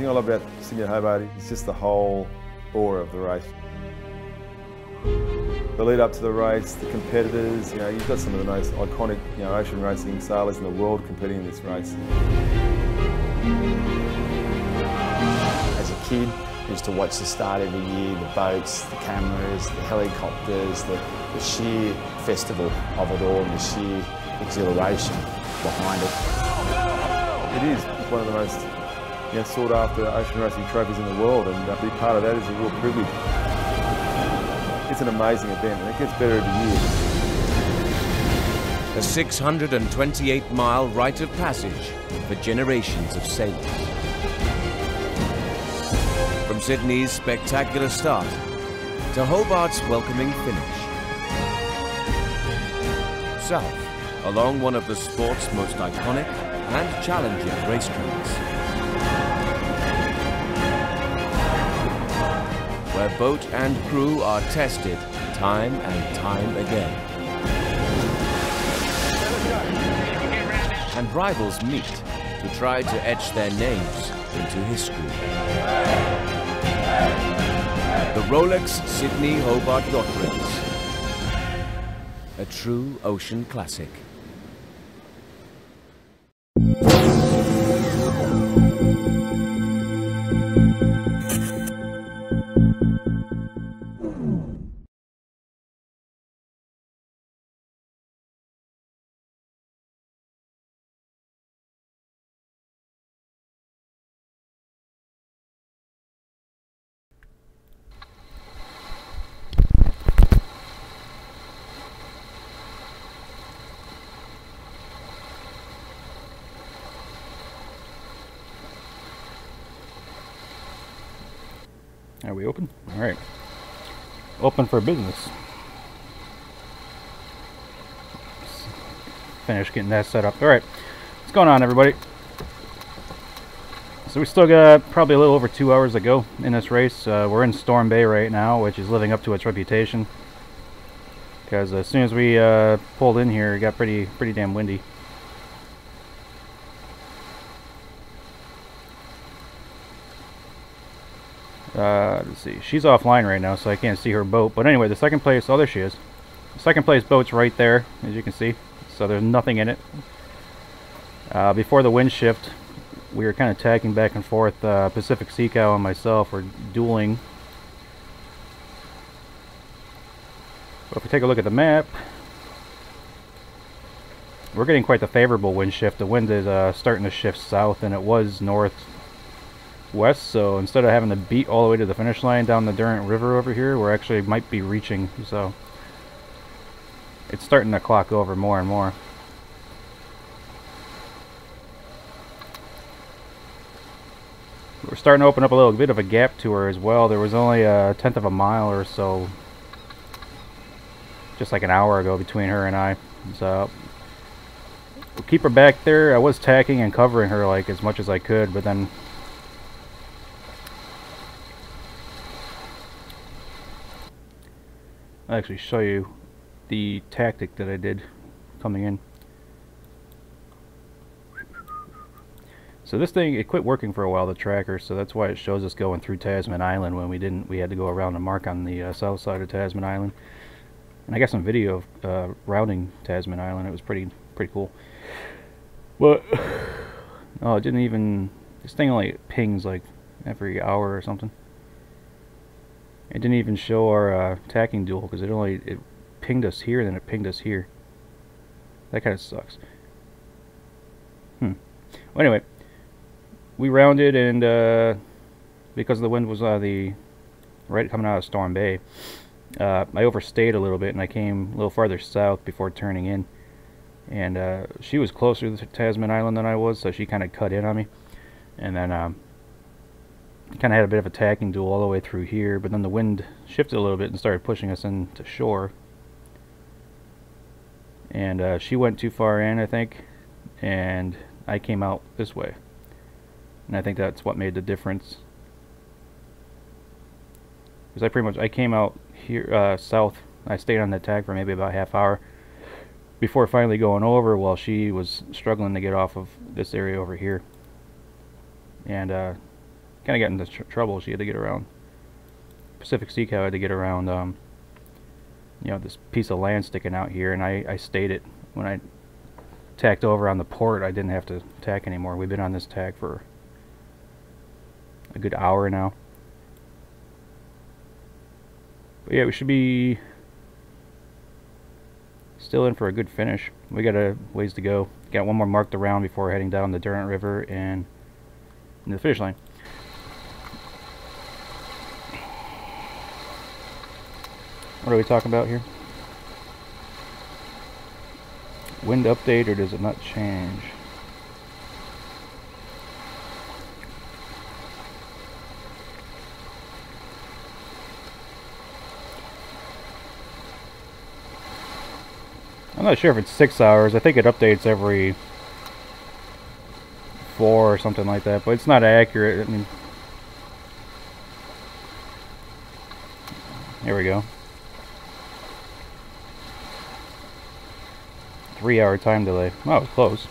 thing I love about Sydney and Hobart is just the whole aura of the race. The lead up to the race, the competitors, you've got some of the most iconic, ocean racing sailors in the world competing in this race. As a kid, I used to watch the start every year, the boats, the cameras, the helicopters, the sheer festival of it all and the sheer exhilaration behind it. It is one of the most sought after ocean racing trophies in the world, and to be part of that is a real privilege. It's an amazing event and it gets better every year. A 628-mile rite of passage for generations of sailors. From Sydney's spectacular start to Hobart's welcoming finish. South, along one of the sport's most iconic and challenging racetracks. Where boat and crew are tested time and time again. And rivals meet to try to etch their names into history. The Rolex Sydney Hobart Yacht Race. A true ocean classic. Are we open? All right. Open for business. Finish getting that set up. All right. What's going on, everybody? So we still got probably a little over 2 hours to go in this race. We're in Storm Bay right now, which is living up to its reputation. Because as soon as we pulled in here, it got pretty damn windy. Let's see, she's offline right now, so I can't see her boat. But anyway, the second place, oh, there she is. The second place boat's right there, as you can see. So there's nothing in it. Before the wind shift, we were kind of tagging back and forth. Pacific Sea Cow and myself were dueling. But if we take a look at the map, we're getting quite the favorable wind shift. The wind is starting to shift south, and it was northwest, so instead of having to beat all the way to the finish line down the Durant River over here, we're actually might be reaching, so it's starting to clock over more and more. We're starting to open up a little bit of a gap to her as well. There was only a 1/10 of a mile or so just like an hour ago between her and I, so we'll keep her back there. I was tacking and covering her like as much as I could, but then I'll actually show you the tactic that I did coming in. So this thing, it quit working for a while, the tracker, so that's why it shows us going through Tasman Island when we didn't. We had to go around and mark on the south side of Tasman Island. And I got some video of routing Tasman Island. It was pretty cool. But oh, it didn't even. This thing only pings like every hour or something. It didn't even show our tacking duel because it pinged us here, then it pinged us here. That kind of sucks. Well, anyway, we rounded, and because the wind was right coming out of Storm Bay, I overstayed a little bit, and I came a little farther south before turning in. And she was closer to Tasman Island than I was, so she kind of cut in on me. And then kind of had a bit of a tacking duel all the way through here, but then the wind shifted a little bit and started pushing us into shore. And she went too far in, I think, and I came out this way. And I think that's what made the difference. Because I came out here south. I stayed on that tag for maybe about half hour before finally going over, while she was struggling to get off of this area over here. And kind kind of got into trouble. She had to get around. Pacific Sea Cow had to get around, you know, this piece of land sticking out here, and I stayed it. When I tacked over on the port, I didn't have to tack anymore. We've been on this tack for a good hour now. But yeah, we should be still in for a good finish. We got a ways to go. Got one more marked around before heading down the Durant River and into the finish line. What are we talking about here? Wind update, or does it not change? I'm not sure if it's 6 hours. I think it updates every 4 or something like that, but it's not accurate. I mean, here we go. 3-hour time delay. Oh, it's close.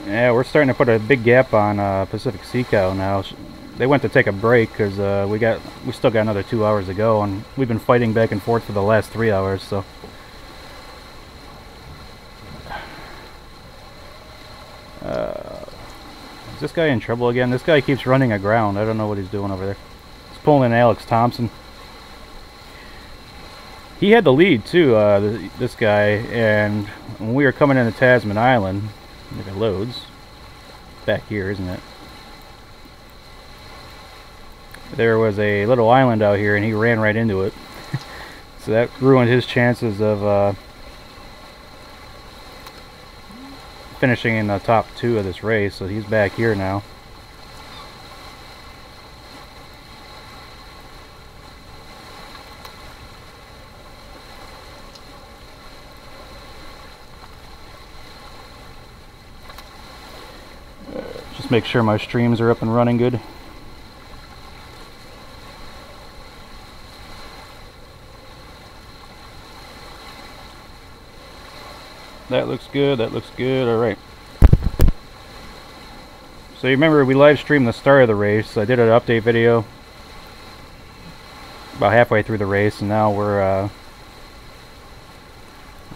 Yeah, we're starting to put a big gap on Pacific Sea Cow now. They went to take a break because we still got another 2 hours to go, and we've been fighting back and forth for the last 3 hours. So is this guy in trouble again? This guy keeps running aground. I don't know what he's doing over there. He's pulling in Alex Thompson. He had the lead too, this guy, and when we were coming into Tasman Island, if it loads, back here, isn't it? There was a little island out here and he ran right into it. So that ruined his chances of finishing in the top 2 of this race. So he's back here now. Just make sure my streams are up and running good. That looks good, that looks good. Alright. So you remember we live streamed the start of the race. I did an update video about halfway through the race, and now we're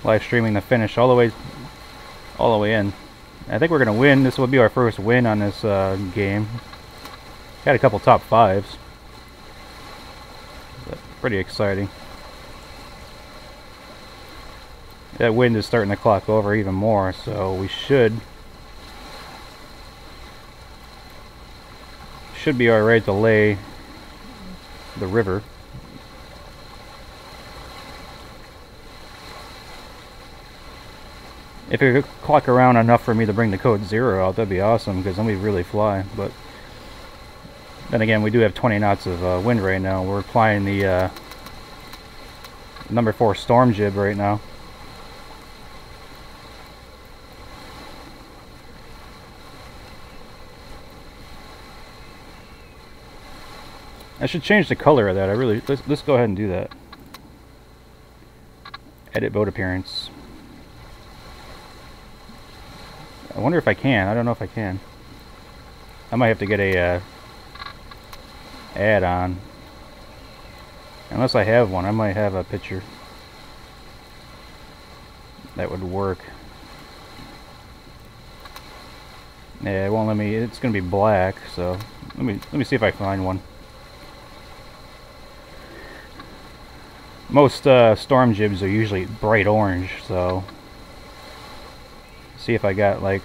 live streaming the finish all the way in. I think we're going to win. This will be our first win on this game. Got a couple top 5s. Pretty exciting. That wind is starting to clock over even more, so we should be alright to lay the river. If it could clock around enough for me to bring the code 0 out, that'd be awesome, because then we'd really fly. But then again, we do have 20 knots of wind right now. We're flying the number 4 storm jib right now. I should change the color of that. Let's go ahead and do that. Edit boat appearance. I wonder if I can. I don't know if I can. I might have to get a add-on. Unless I have one, I might have a picture that would work. Yeah, it won't let me. It's gonna be black, so let me see if I find one. Most storm jibs are usually bright orange, so see if I got like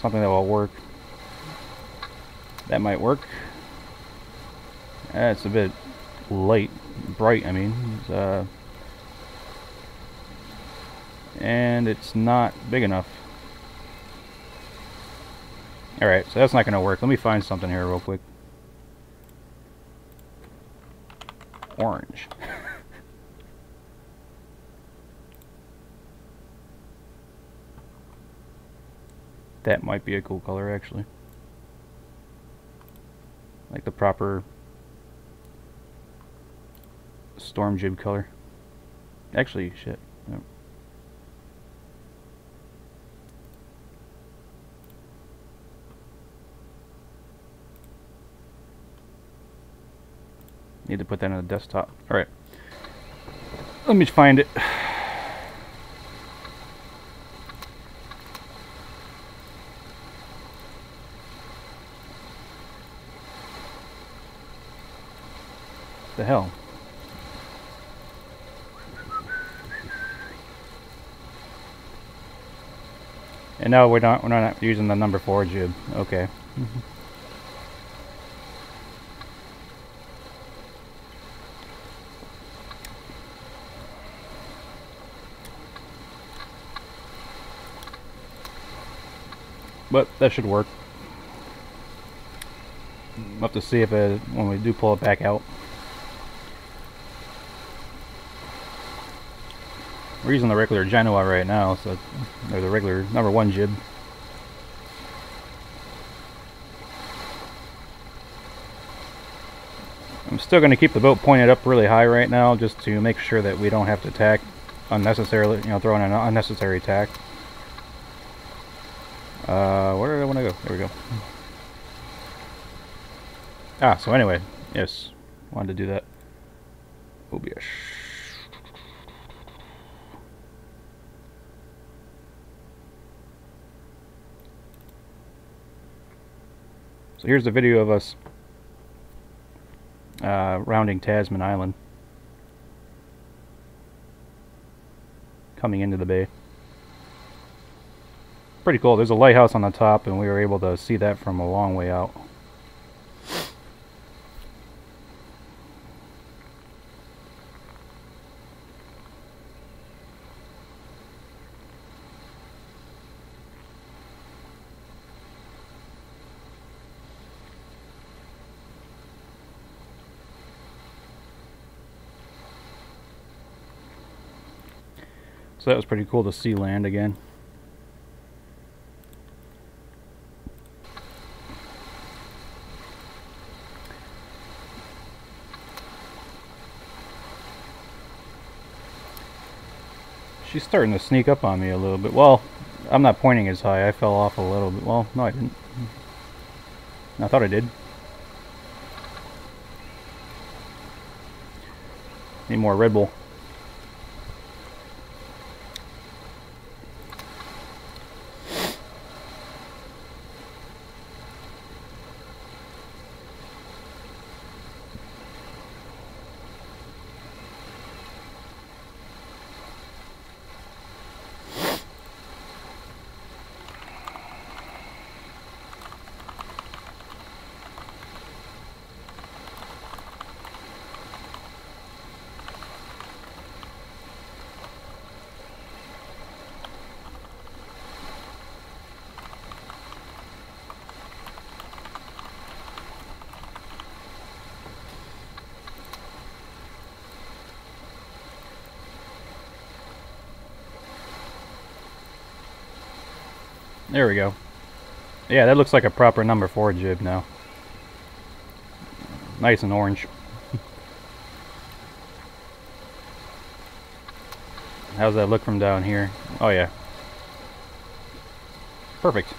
something that will work. That might work. It's a bit bright, I mean. And it's not big enough. Alright, so that's not going to work. Let me find something here real quick. Orange. That might be a cool color, actually. Like the proper storm jib color. Actually, shit. No. Need to put that on the desktop. Alright. Let me find it. The hell? And no, we're not using the number 4 jib. Okay. But that should work. We'll have to see if when we do pull it back out. We're using the regular Genoa right now, so they're the regular number 1 jib. I'm still going to keep the boat pointed up really high right now, just to make sure that we don't have to tack unnecessarily, you know, throw in an unnecessary tack. Where did I want to go? There we go. Ah, so anyway, yes, wanted to do that. OBS. So here's the video of us rounding Tasman Island, coming into the bay. Pretty cool. There's a lighthouse on the top, and we were able to see that from a long way out. So that was pretty cool to see land again. She's starting to sneak up on me a little bit. Well, I'm not pointing as high. I fell off a little bit. Well, no, I didn't. I thought I did. Need more Red Bull. There we go. Yeah, that looks like a proper number 4 jib now. Nice and orange. How's that look from down here? Oh yeah. Perfect.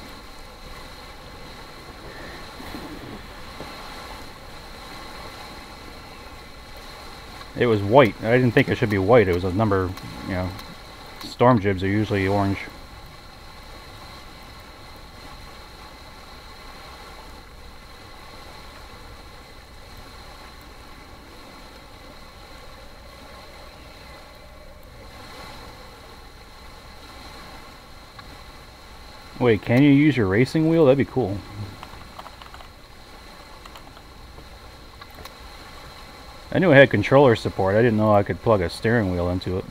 It was white. I didn't think it should be white. It was a number, you know, storm jibs are usually orange. Wait, can you use your racing wheel? That'd be cool. I knew it had controller support. I didn't know I could plug a steering wheel into it.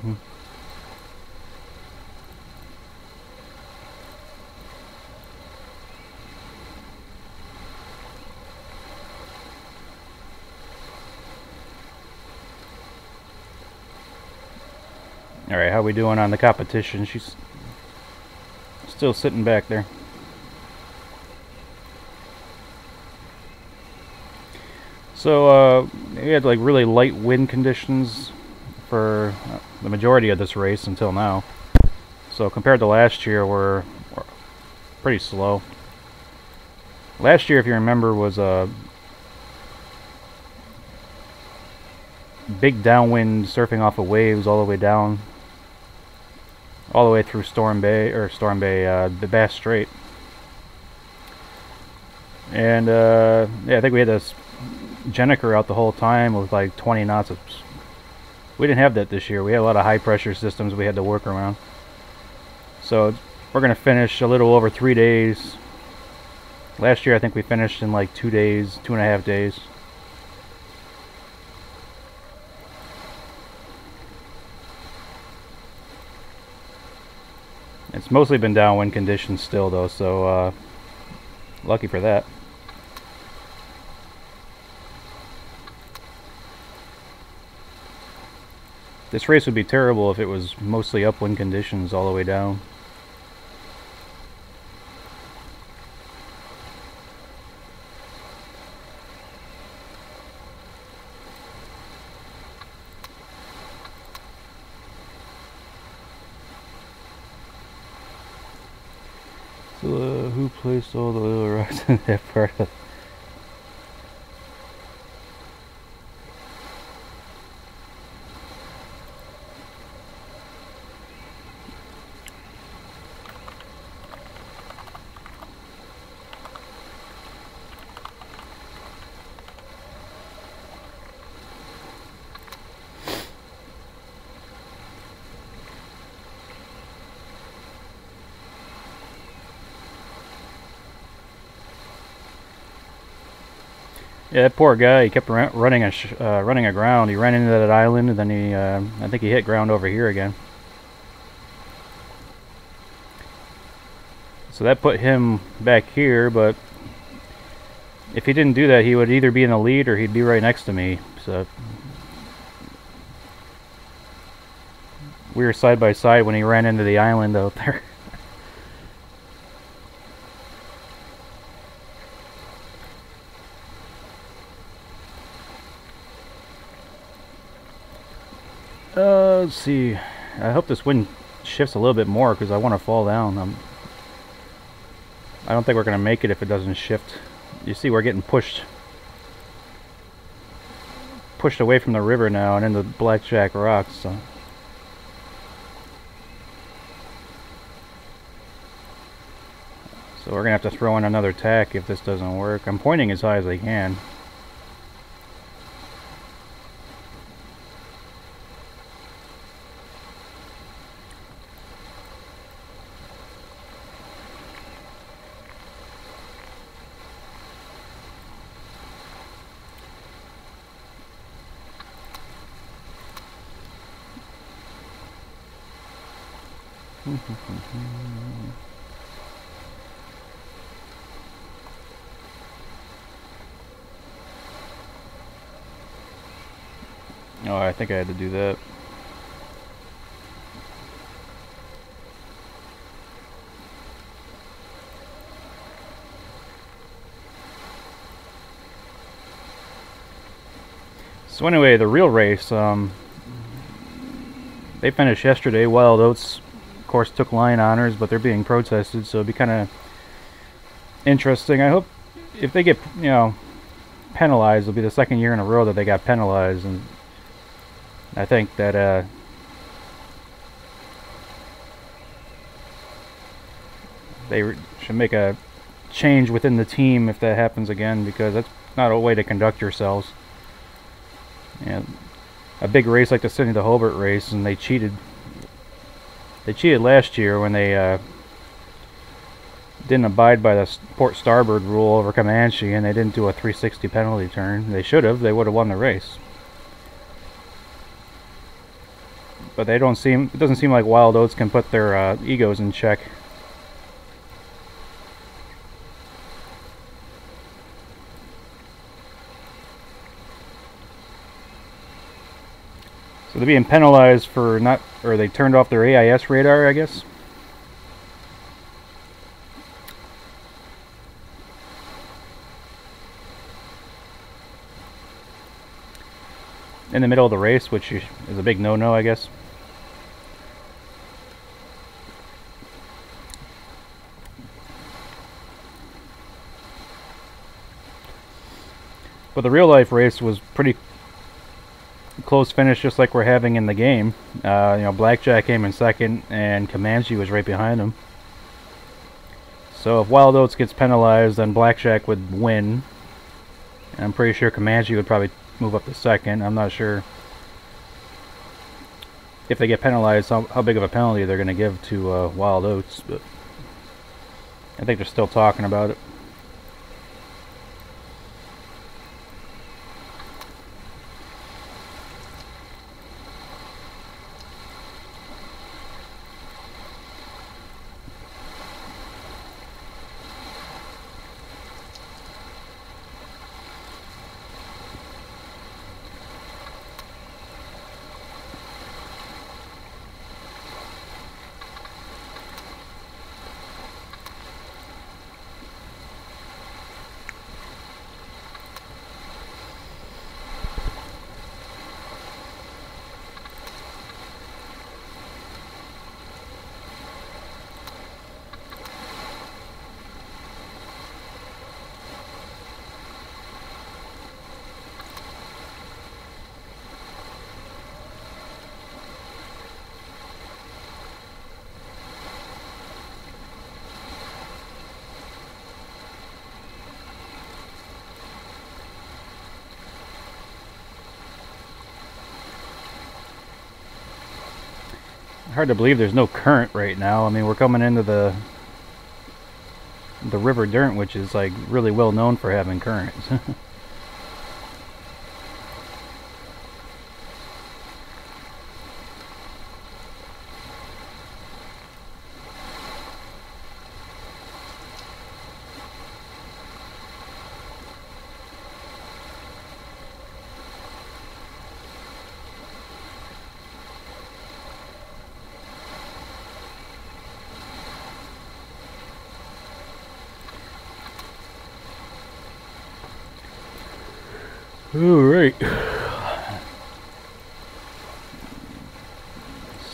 Alright, how we doing on the competition? She's still sitting back there. So we had like really light wind conditions for the majority of this race until now. So compared to last year, we're pretty slow. Last year, if you remember, was a big downwind surfing off of waves all the way down, all the way through the Bass Strait. And yeah, I think we had this Jenniker out the whole time with like 20 knots. We didn't have that this year. We had a lot of high pressure systems we had to work around. So we're going to finish a little over 3 days. Last year I think we finished in like 2 days, 2.5 days. It's mostly been downwind conditions still though, so lucky for that. This race would be terrible if it was mostly upwind conditions all the way down. So who placed all the little rocks in that part of... Yeah, that poor guy, he kept running aground. He ran into that island, and then he, I think he hit ground over here again. So that put him back here, but if he didn't do that, he would either be in the lead or he'd be right next to me. So we were side by side when he ran into the island out there. Let's see. I hope this wind shifts a little bit more because I want to fall down. I don't think we're going to make it if it doesn't shift. You see, we're getting pushed away from the river now and into Blackjack Rocks. So we're going to have to throw in another tack if this doesn't work. I'm pointing as high as I can. Oh, I think I had to do that. So anyway, the real race, they finished yesterday. Wild Oats, of course, took line honors, but they're being protested, so it'll be kind of interesting. I hope if they get, you know, penalized, it'll be the second year in a row that they got penalized, and I think that they should make a change within the team if that happens again, because that's not a way to conduct yourselves. And a big race like the Sydney to Hobart race, and they cheated. They cheated last year when they didn't abide by the port starboard rule over Comanche, and they didn't do a 360 penalty turn. They should have. They would have won the race. But they don't seem. It doesn't seem like Wild Oats can put their egos in check. So they're being penalized for not, or they turned off their AIS radar, I guess. in the middle of the race, which is a big no-no, I guess. But the real life race was pretty close finish, just like we're having in the game. You know, Blackjack came in second, and Comanche was right behind him. So if Wild Oats gets penalized, then Blackjack would win. And I'm pretty sure Comanche would probably move up to second. I'm not sure if they get penalized how big of a penalty they're going to give to Wild Oats, but I think they're still talking about it. Hard to believe there's no current right now. I mean, we're coming into the River Derwent, which is like really well known for having currents. Alright.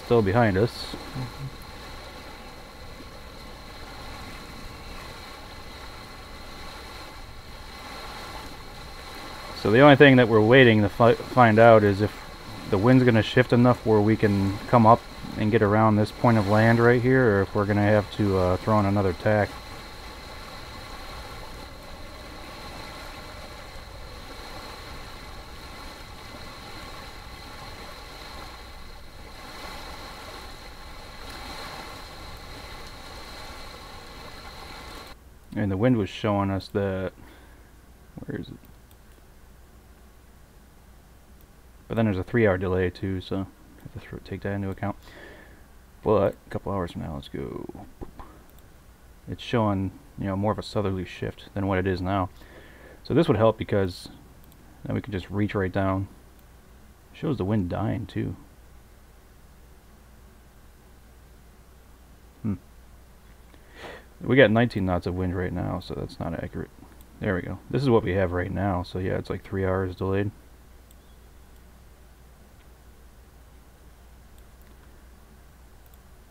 Still behind us. So the only thing that we're waiting to find out is if the wind's going to shift enough where we can come up and get around this point of land right here, or if we're going to have to throw in another tack. And the wind was showing us that, where is it? But then there's a 3-hour delay too, so I have to take that into account. But a couple hours from now, let's go. It's showing, you know, more of a southerly shift than what it is now. So this would help because then we can just reach right down. It shows the wind dying too. We got 19 knots of wind right now, so that's not accurate. There we go. This is what we have right now, so yeah, it's like 3 hours delayed.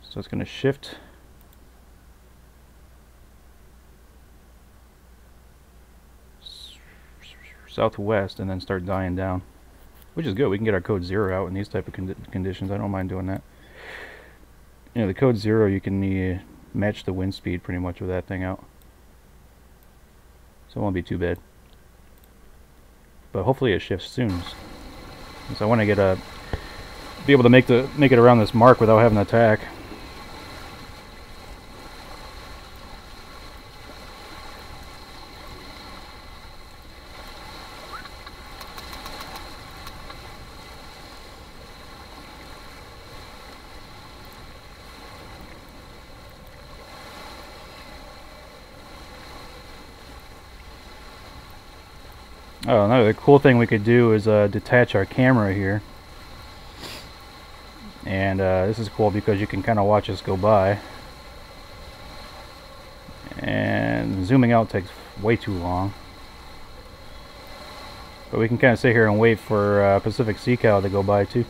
So it's going to shift southwest and then start dying down, which is good. We can get our code 0 out in these type of conditions. I don't mind doing that. You know, the code 0, you can match the wind speed pretty much with that thing out, so it won't be too bad. But hopefully it shifts soon, because I want to be able to make it around this mark without having to attack. Oh, another cool thing we could do is detach our camera here. And this is cool because you can kind of watch us go by. And zooming out takes way too long. But we can kind of sit here and wait for Pacific Sea Cow to go by too.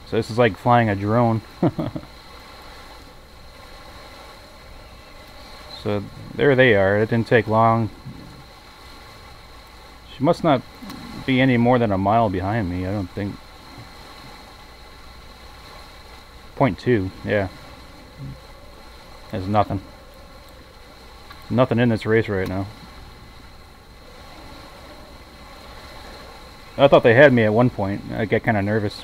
So this is like flying a drone. So there they are. It didn't take long. She must not be any more than a mile behind me, I don't think. 0.2, yeah. There's nothing. Nothing in this race right now. I thought they had me at one point. I get kind of nervous.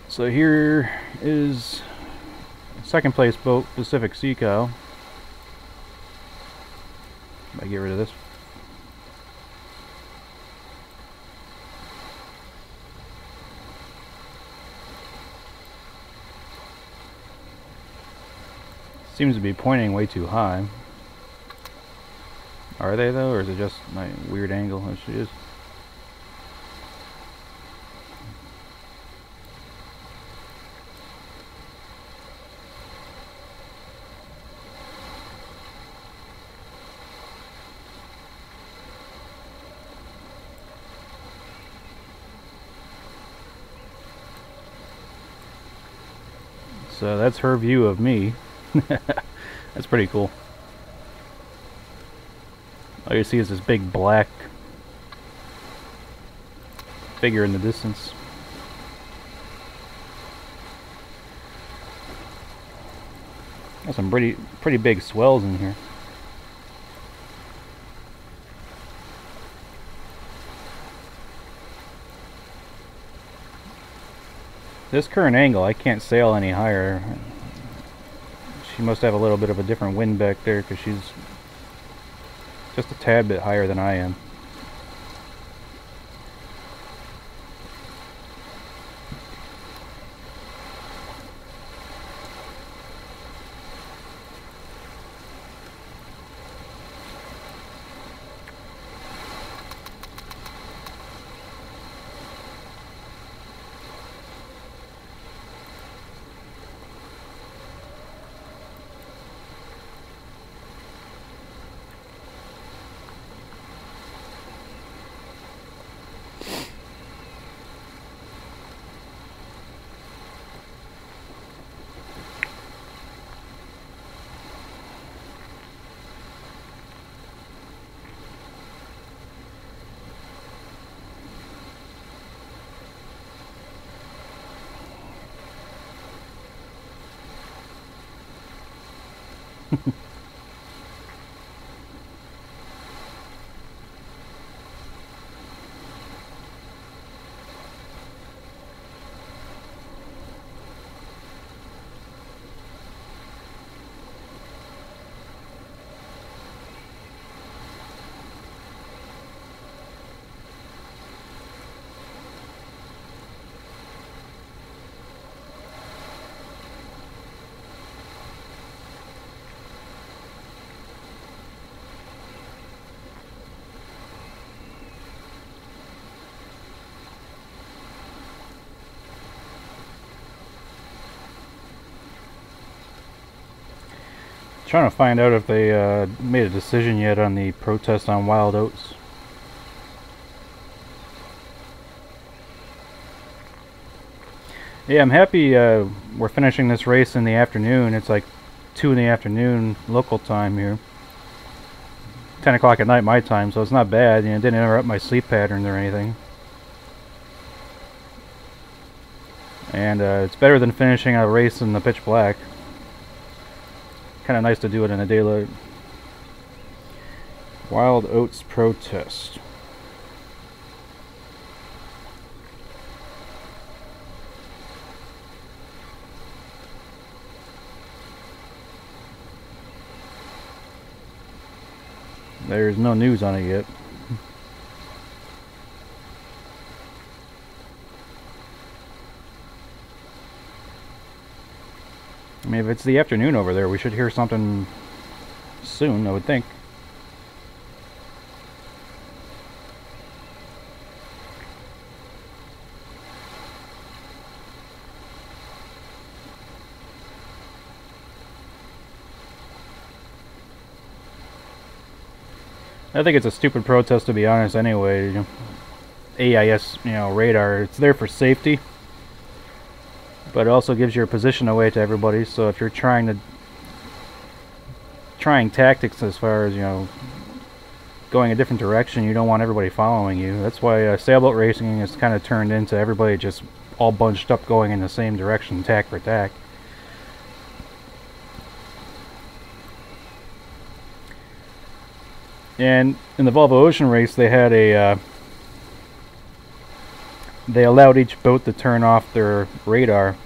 So here is second place boat, Pacific Sea Cow. I get rid of this. Seems to be pointing way too high. Are they though, or is it just my weird angle? As she is. So that's her view of me. That's pretty cool. All you see is this big black figure in the distance. There's some pretty big swells in here. This current angle, I can't sail any higher. She must have a little bit of a different wind back there because she's just a tad bit higher than I am. Trying to find out if they made a decision yet on the protest on wild oats. Yeah, I'm happy we're finishing this race in the afternoon. It's like 2 in the afternoon local time here. 10 o'clock at night my time, so it's not bad. You know, it didn't interrupt my sleep patterns or anything. And it's better than finishing a race in the pitch black. Kind of nice to do it in the daylight. Wild oats protest. There's no news on it yet. I mean, if it's the afternoon over there, we should hear something soon, I would think. I think it's a stupid protest, to be honest, anyway. You know, AIS, radar, it's there for safety, but it also gives your position away to everybody. So if you're trying tactics as far as, going a different direction, you don't want everybody following you. That's why sailboat racing is kind of turned into everybody just all bunched up going in the same direction, tack for tack. And in the Volvo Ocean Race, they had they allowed each boat to turn off their radar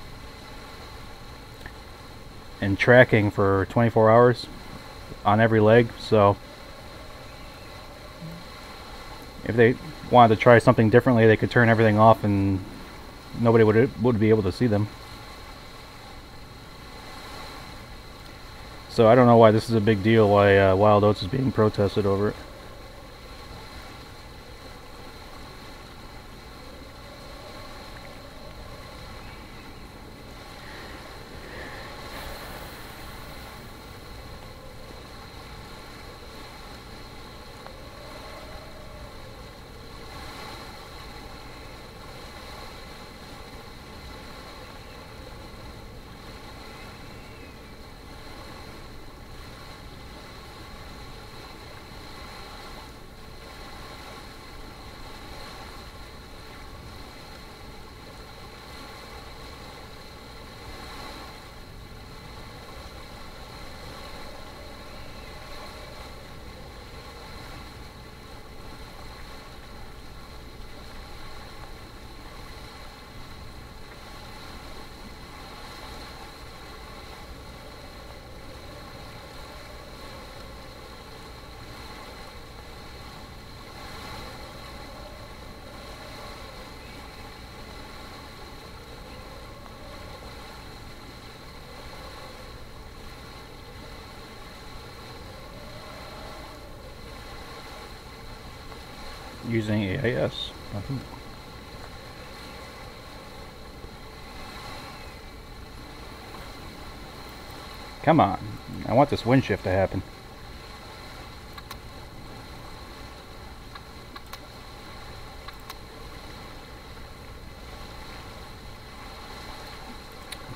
and tracking for 24 hours on every leg. So if they wanted to try something differently, they could turn everything off and nobody would be able to see them. So I don't know why this is a big deal, why Wild Oats is being protested over it. Using AIS. Come on. I want this wind shift to happen.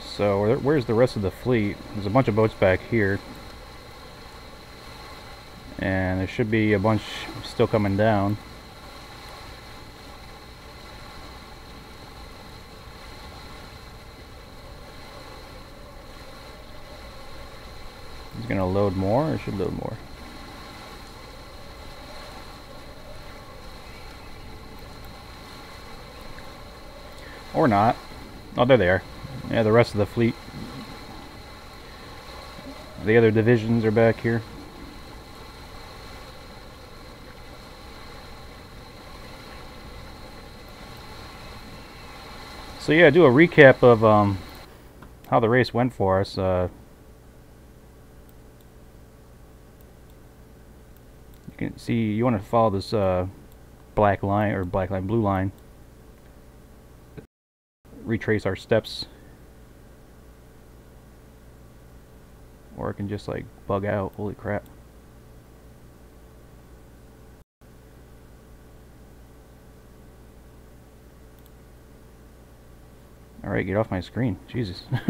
So where's the rest of the fleet? There's a bunch of boats back here. And there should be a bunch still coming down. It's gonna load more, or it should load more. Or not. Oh, there they are. Yeah, the rest of the fleet. The other divisions are back here. So yeah, do a recap of how the race went for us. You can see, you want to follow this black line, or blue line. Retrace our steps. Or it can just like bug out. Holy crap. Alright, get off my screen. Jesus. I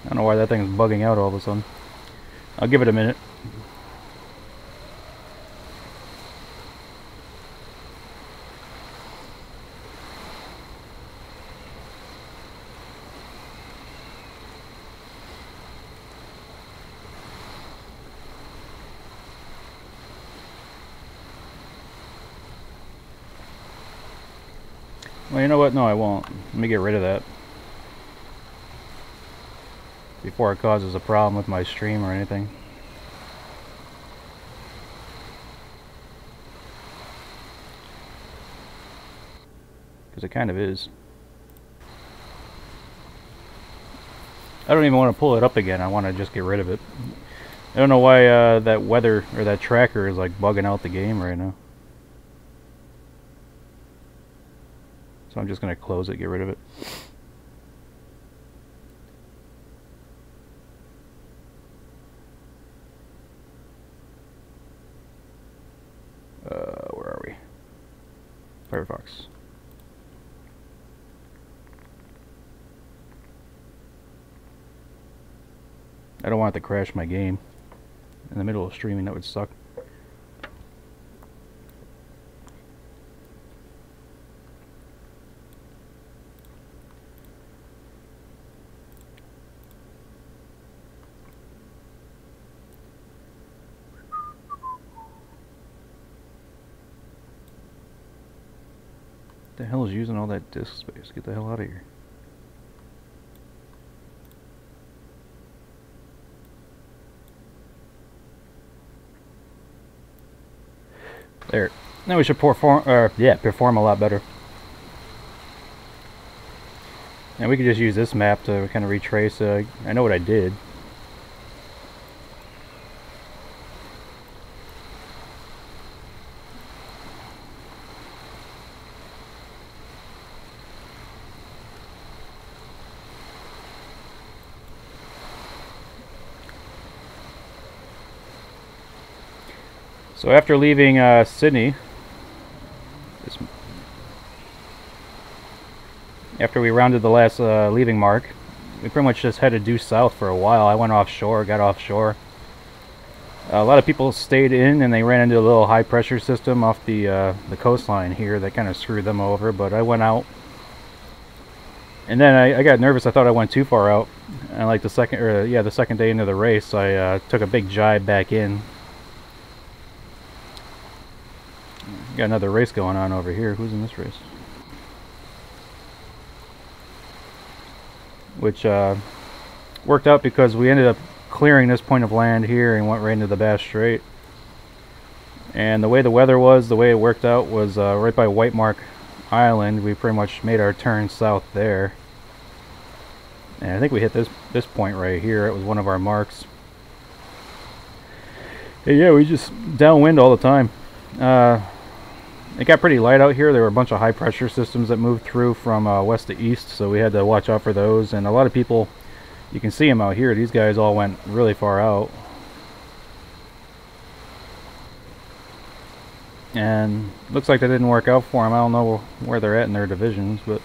don't know why that thing's bugging out all of a sudden. I'll give it a minute. Well, you know what? No, I won't. Let me get rid of that before it causes a problem with my stream or anything. Because it kind of is. I don't even want to pull it up again. I want to just get rid of it. I don't know why that weather or that tracker is like bugging out the game right now. So I'm just going to close it, get rid of it. Where are we? Firefox. I don't want it to crash my game in the middle of streaming. That would suck. What the hell is using all that disk space? Get the hell out of here. There. Now we should perform a lot better. And we could just use this map to kind of retrace. I know what I did. So after leaving Sydney, after we rounded the last leaving mark, we pretty much just headed due south for a while. I went offshore, got offshore. A lot of people stayed in and they ran into a little high pressure system off the coastline here that kind of screwed them over, but I went out. And then I got nervous. I thought I went too far out. And like the second day into the race, I took a big jibe back in. Got another race going on over here. Who's in this race? Which worked out because we ended up clearing this point of land here and went right into the Bass Strait. And the way the weather was, the way it worked out was right by White Mark Island. We pretty much made our turn south there. And I think we hit this point right here. It was one of our marks. And yeah, we just downwind all the time. It got pretty light out here. There were a bunch of high pressure systems that moved through from west to east, so we had to watch out for those. And a lot of people, you can see them out here. These guys all went really far out. And looks like that didn't work out for them. I don't know where they're at in their divisions, but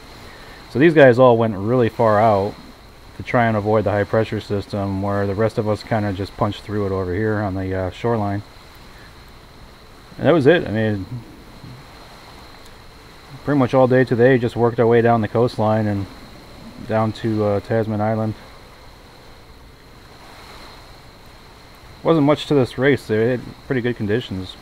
so these guys all went really far out to try and avoid the high pressure system, where the rest of us kind of just punched through it over here on the shoreline. And that was it. I mean, pretty much all day today, just worked our way down the coastline and down to Tasman Island. Wasn't much to this race. They had pretty good conditions.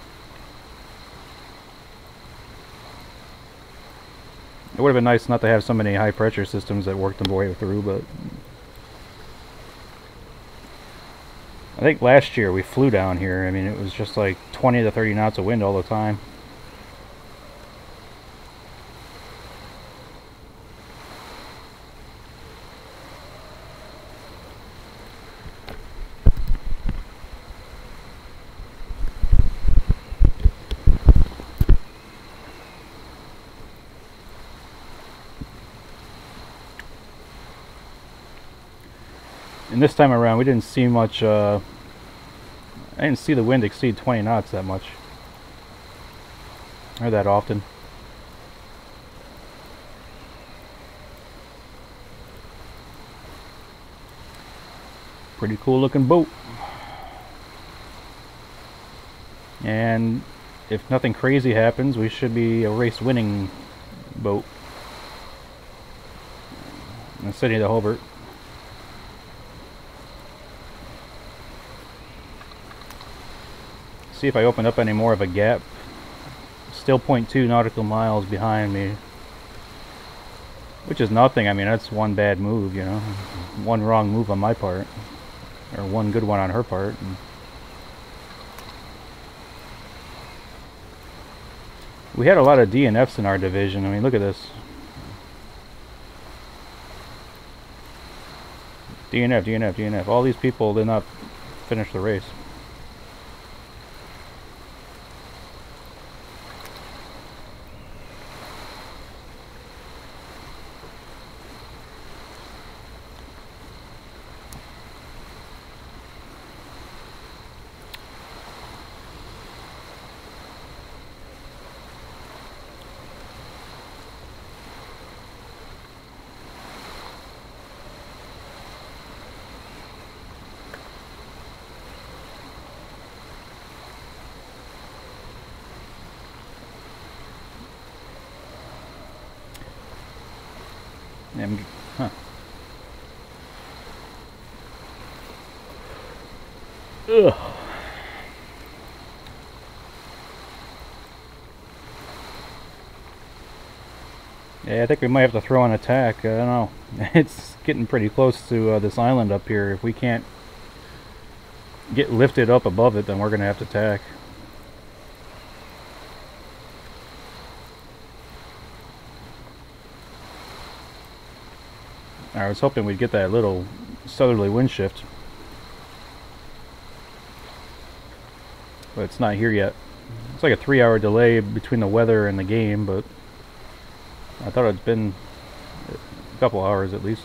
It would have been nice not to have so many high pressure systems that worked their way through, but I think last year we flew down here. I mean, it was just like 20 to 30 knots of wind all the time. And this time around, we didn't see much, I didn't see the wind exceed 20 knots that much, or that often. Pretty cool looking boat. And if nothing crazy happens, we should be a race winning boat in Sydney to Hobart. See if I open up any more of a gap. Still 0.2 nautical miles behind me. Which is nothing. I mean, that's one bad move, you know. One wrong move on my part. Or one good one on her part. And we had a lot of DNFs in our division. I mean, look at this. DNF, DNF, DNF. All these people did not finish the race. Huh. Ugh. Yeah, I think we might have to throw an attack. I don't know. It's getting pretty close to this island up here. If we can't get lifted up above it, then we're going to have to attack. I was hoping we'd get that little southerly wind shift, but it's not here yet. It's like a 3-hour delay between the weather and the game, but I thought it'd been a couple hours at least.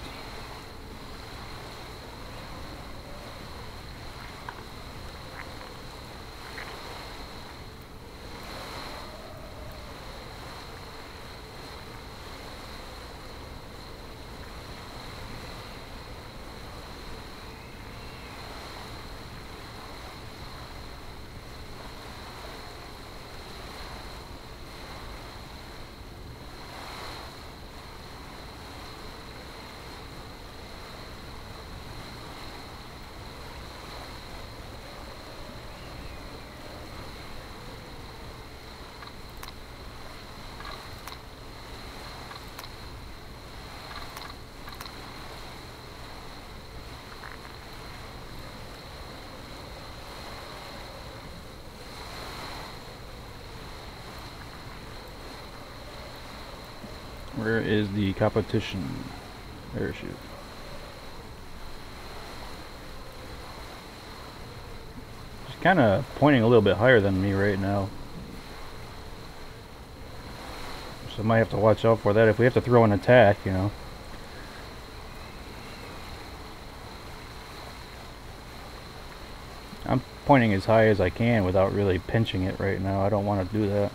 Where is the competition? Parachute. She's kind of pointing a little bit higher than me right now, so I might have to watch out for that if we have to throw an attack, you know. I'm pointing as high as I can without really pinching it right now. I don't want to do that.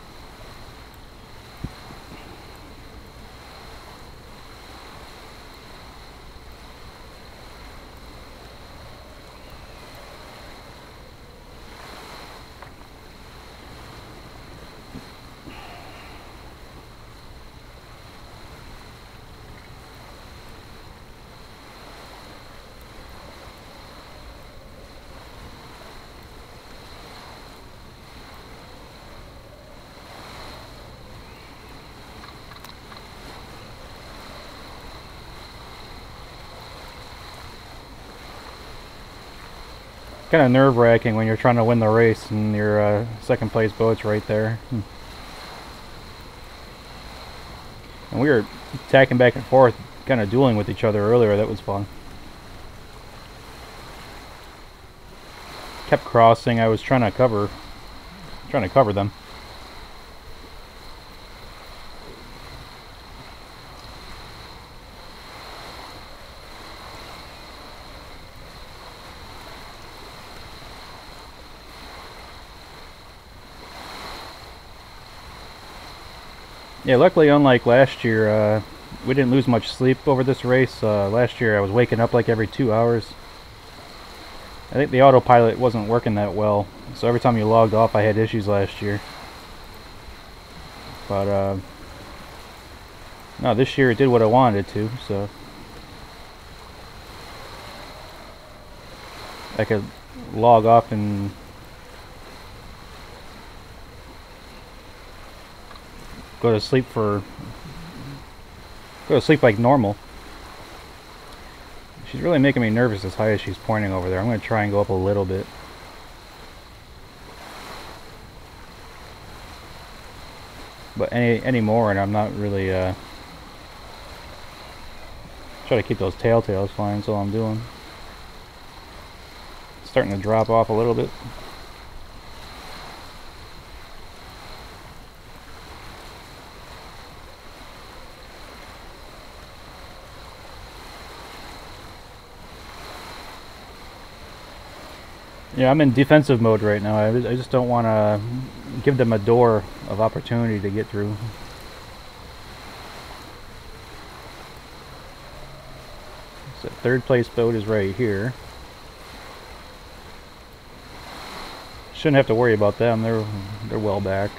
Kind of nerve-wracking when you're trying to win the race and your second place boat's right there. And we were attacking back and forth, kind of dueling with each other earlier. That was fun. Kept crossing. I was trying to cover them. Yeah, luckily, unlike last year, we didn't lose much sleep over this race. Last year I was waking up like every 2 hours. I think the autopilot wasn't working that well, so every time you logged off I had issues last year. But no, this year it did what I wanted it to, so I could log off and go to sleep for Go to sleep like normal. She's really making me nervous as high as she's pointing over there. I'm going to try and go up a little bit. But any more, and I'm not really try to keep those tails flying. That's all I'm doing. It's starting to drop off a little bit. Yeah, I'm in defensive mode right now. I just don't want to give them a door of opportunity to get through. So third place boat is right here. Shouldn't have to worry about them. They're well back.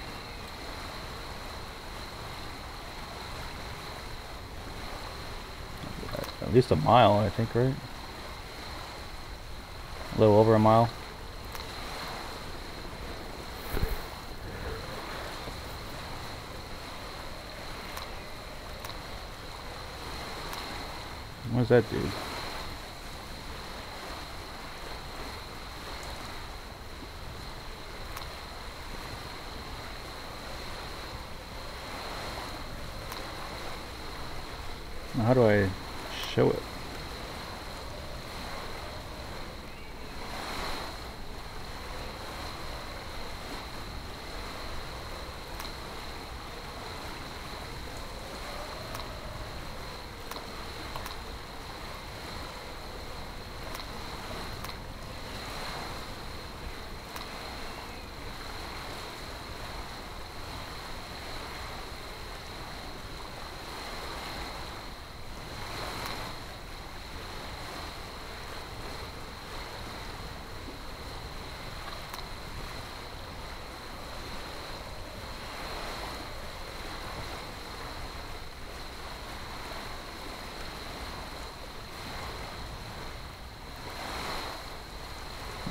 At least a mile, I think, right? A little over a mile. What does that do? How do I show it?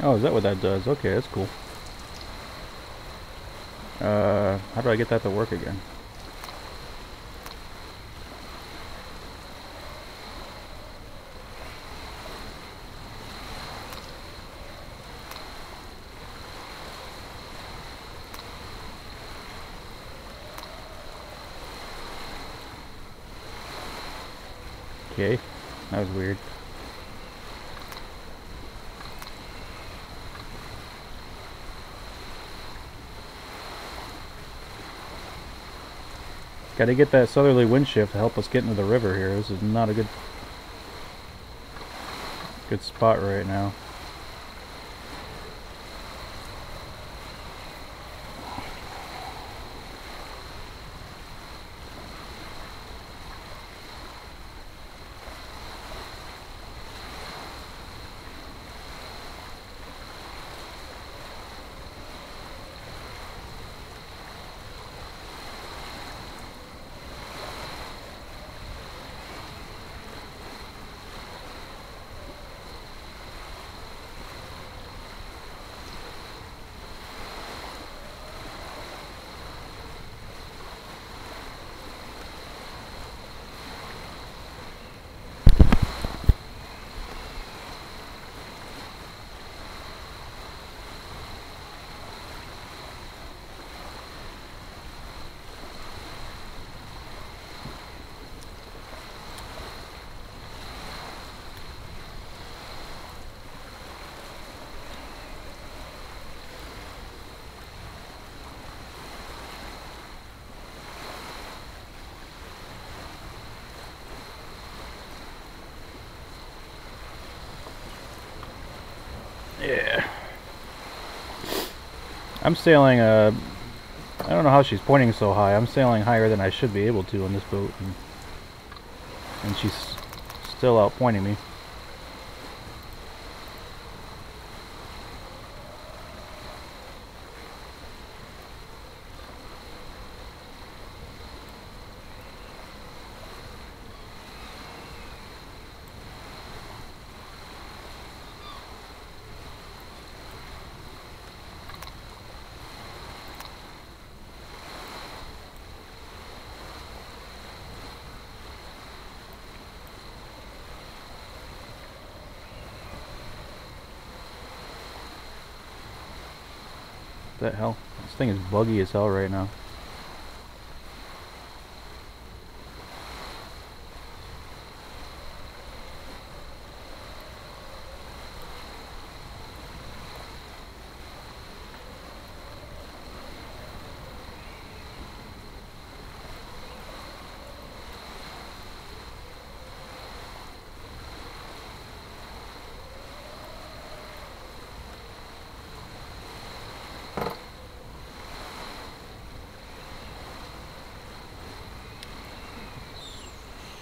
Oh, is that what that does? Okay, that's cool. How do I get that to work again? Okay, that was weird. Got to get that southerly wind shift to help us get into the river here. This is not a good spot right now. Yeah. I'm sailing, I don't know how she's pointing so high. I'm sailing higher than I should be able to on this boat. And she's still out pointing me. What the hell? This thing is buggy as hell right now.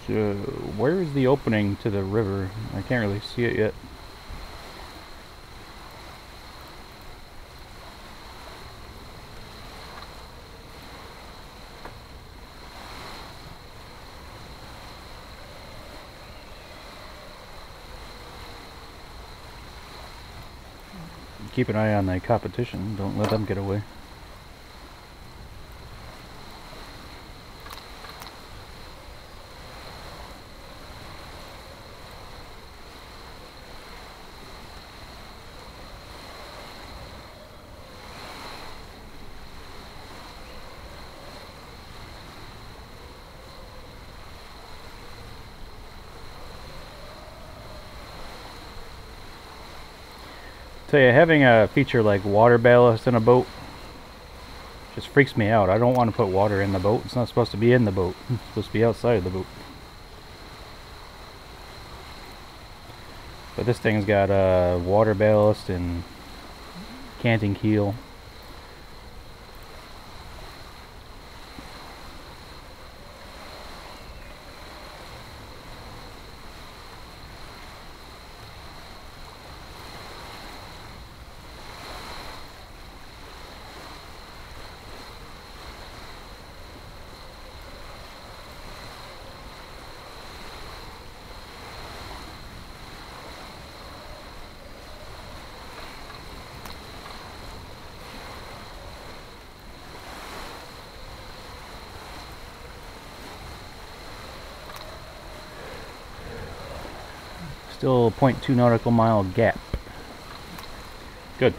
So, where is the opening to the river? I can't really see it yet. Keep an eye on the competition. Don't let them get away. Tell you, having a feature like water ballast in a boat just freaks me out. I don't want to put water in the boat. It's not supposed to be in the boat. It's supposed to be outside the boat. But this thing's got water ballast and canting keel. Still 0.2 nautical mile gap. Good.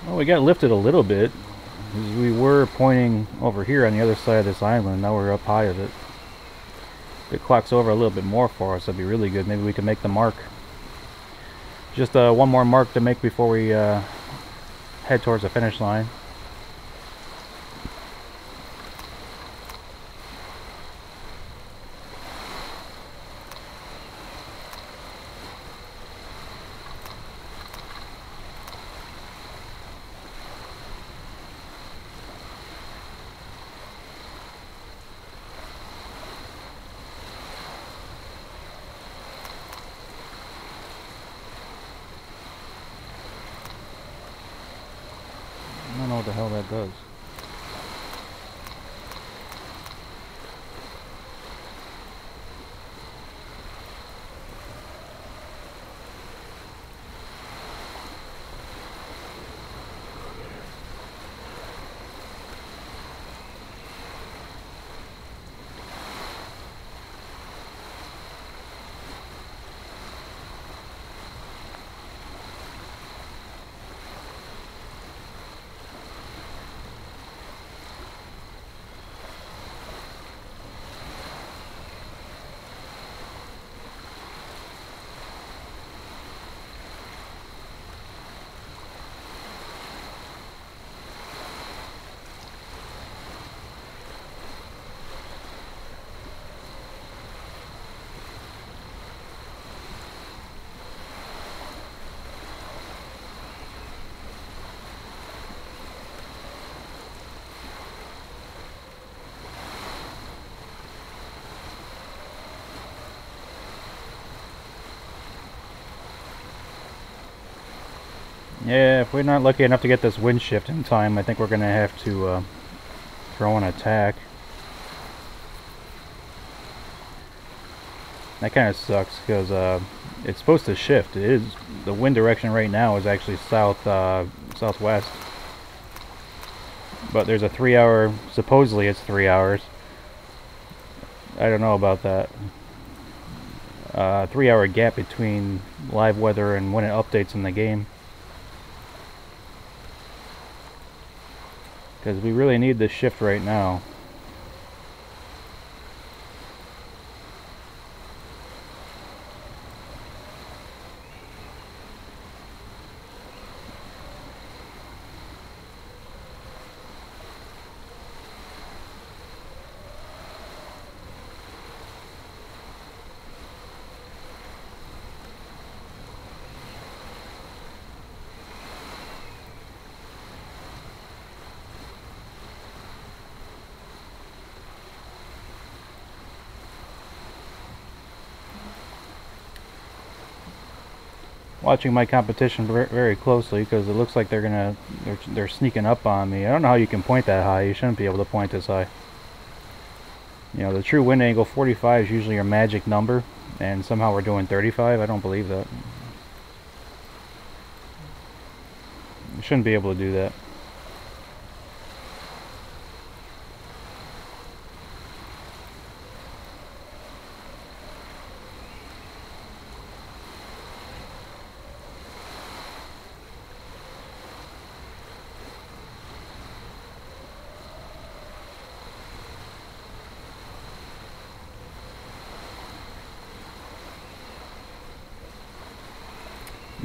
Well, we got lifted a little bit. We were pointing over here on the other side of this island. Now we're up high of it. If it clocks over a little bit more for us, that'd be really good. Maybe we can make the mark. Just one more mark to make before we head towards the finish line. I don't know what the hell that does. Yeah, if we're not lucky enough to get this wind shift in time, I think we're going to have to throw an attack. That kind of sucks because it's supposed to shift. It is, the wind direction right now is actually southwest. But there's a 3 hour, supposedly it's 3 hours. I don't know about that. 3 hour gap between live weather and when it updates in the game. Because we really need this shift right now. Watching my competition very closely because it looks like they're sneaking up on me. I don't know how you can point that high. You shouldn't be able to point this high. You know, the true wind angle 45 is usually your magic number, and somehow we're doing 35. I don't believe that. You shouldn't be able to do that.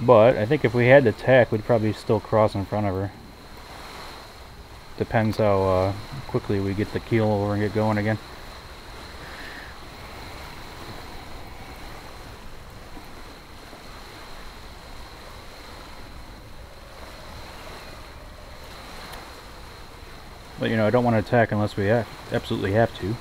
But I think if we had to tack, we'd probably still cross in front of her. Depends how quickly we get the keel over and get going again. But you know, I don't want to attack unless we absolutely have to.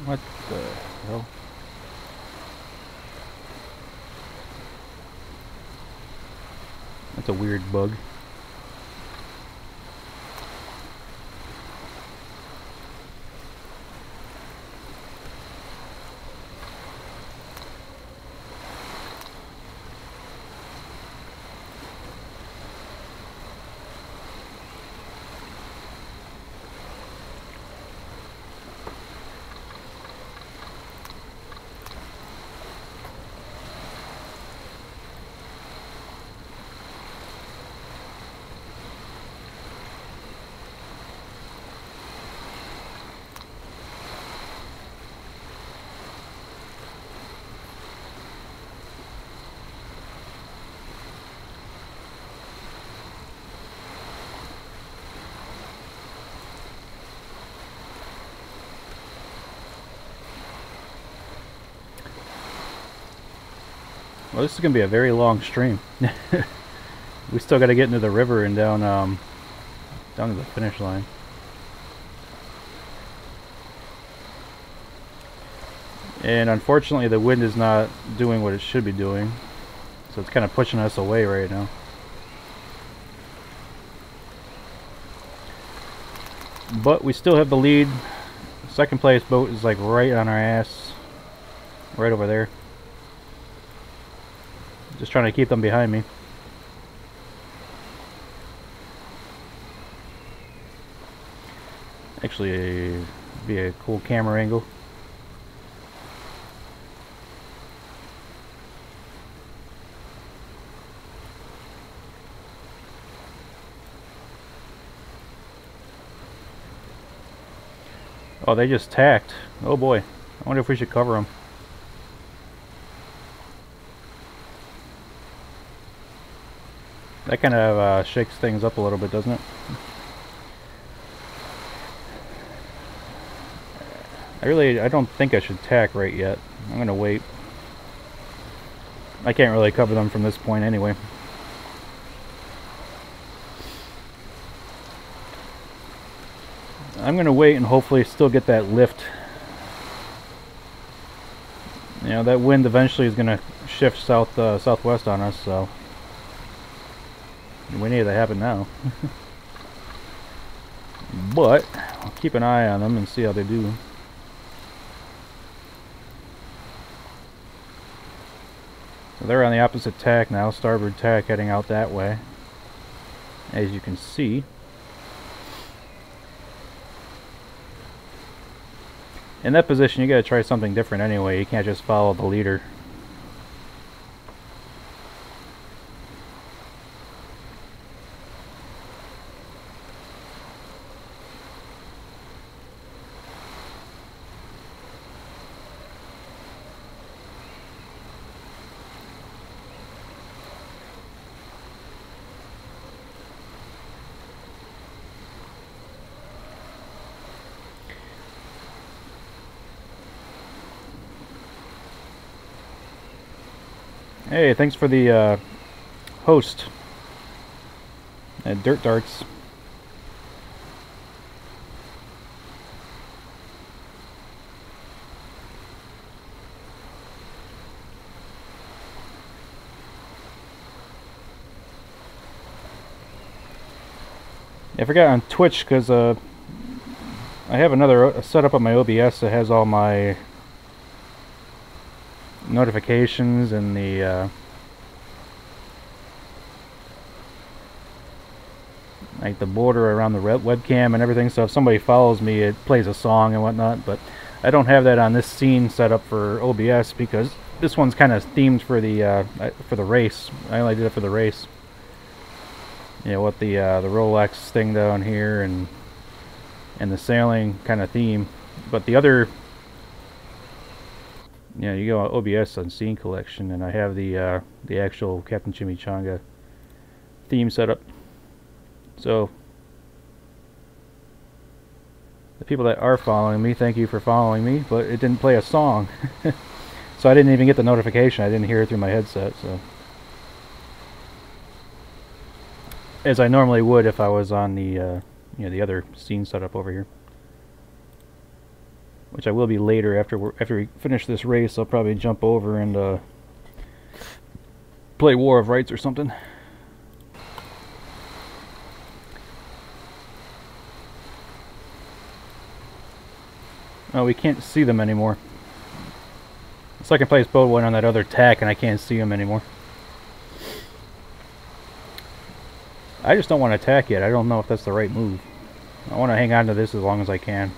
What the hell? That's a weird bug. Well, this is going to be a very long stream. We still got to get into the river and down to the finish line. And unfortunately, the wind is not doing what it should be doing, so it's kind of pushing us away right now. But we still have the lead. Second place boat is like right on our ass, right over there. Just trying to keep them behind me. Actually, be a cool camera angle. Oh, they just tacked. Oh boy. I wonder if we should cover them. That kind of shakes things up a little bit, doesn't it? I don't think I should tack right yet. I'm gonna wait. I can't really cover them from this point anyway. I'm gonna wait and hopefully still get that lift. You know, that wind eventually is gonna shift southwest on us, so we need it to happen now. But I'll keep an eye on them and see how they do. So they're on the opposite tack now, starboard tack heading out that way, as you can see. In that position, you gotta try something different anyway. You can't just follow the leader. Hey, thanks for the host at Dirt Darts. I forgot on Twitch because I have another setup on my OBS that has all my notifications and the like the border around the webcam and everything, so if somebody follows me it plays a song and whatnot, but I don't have that on this scene set up for OBS because this one's kind of themed for the race. I only did it for the race. You know, what the Rolex thing down here and the sailing kind of theme, but the other, yeah, you go on OBS on scene collection, and I have the actual Captain Chimichanga theme set up. So the people that are following me, thank you for following me, but it didn't play a song. So I didn't even get the notification. I didn't hear it through my headset, so as I normally would if I was on the you know, the other scene setup over here, which I will be later after we finish this race. I'll probably jump over and play War of Rights or something. Oh, we can't see them anymore. Second place boat went on that other tack and I can't see them anymore. I just don't want to attack yet. I don't know if that's the right move. I want to hang on to this as long as I can.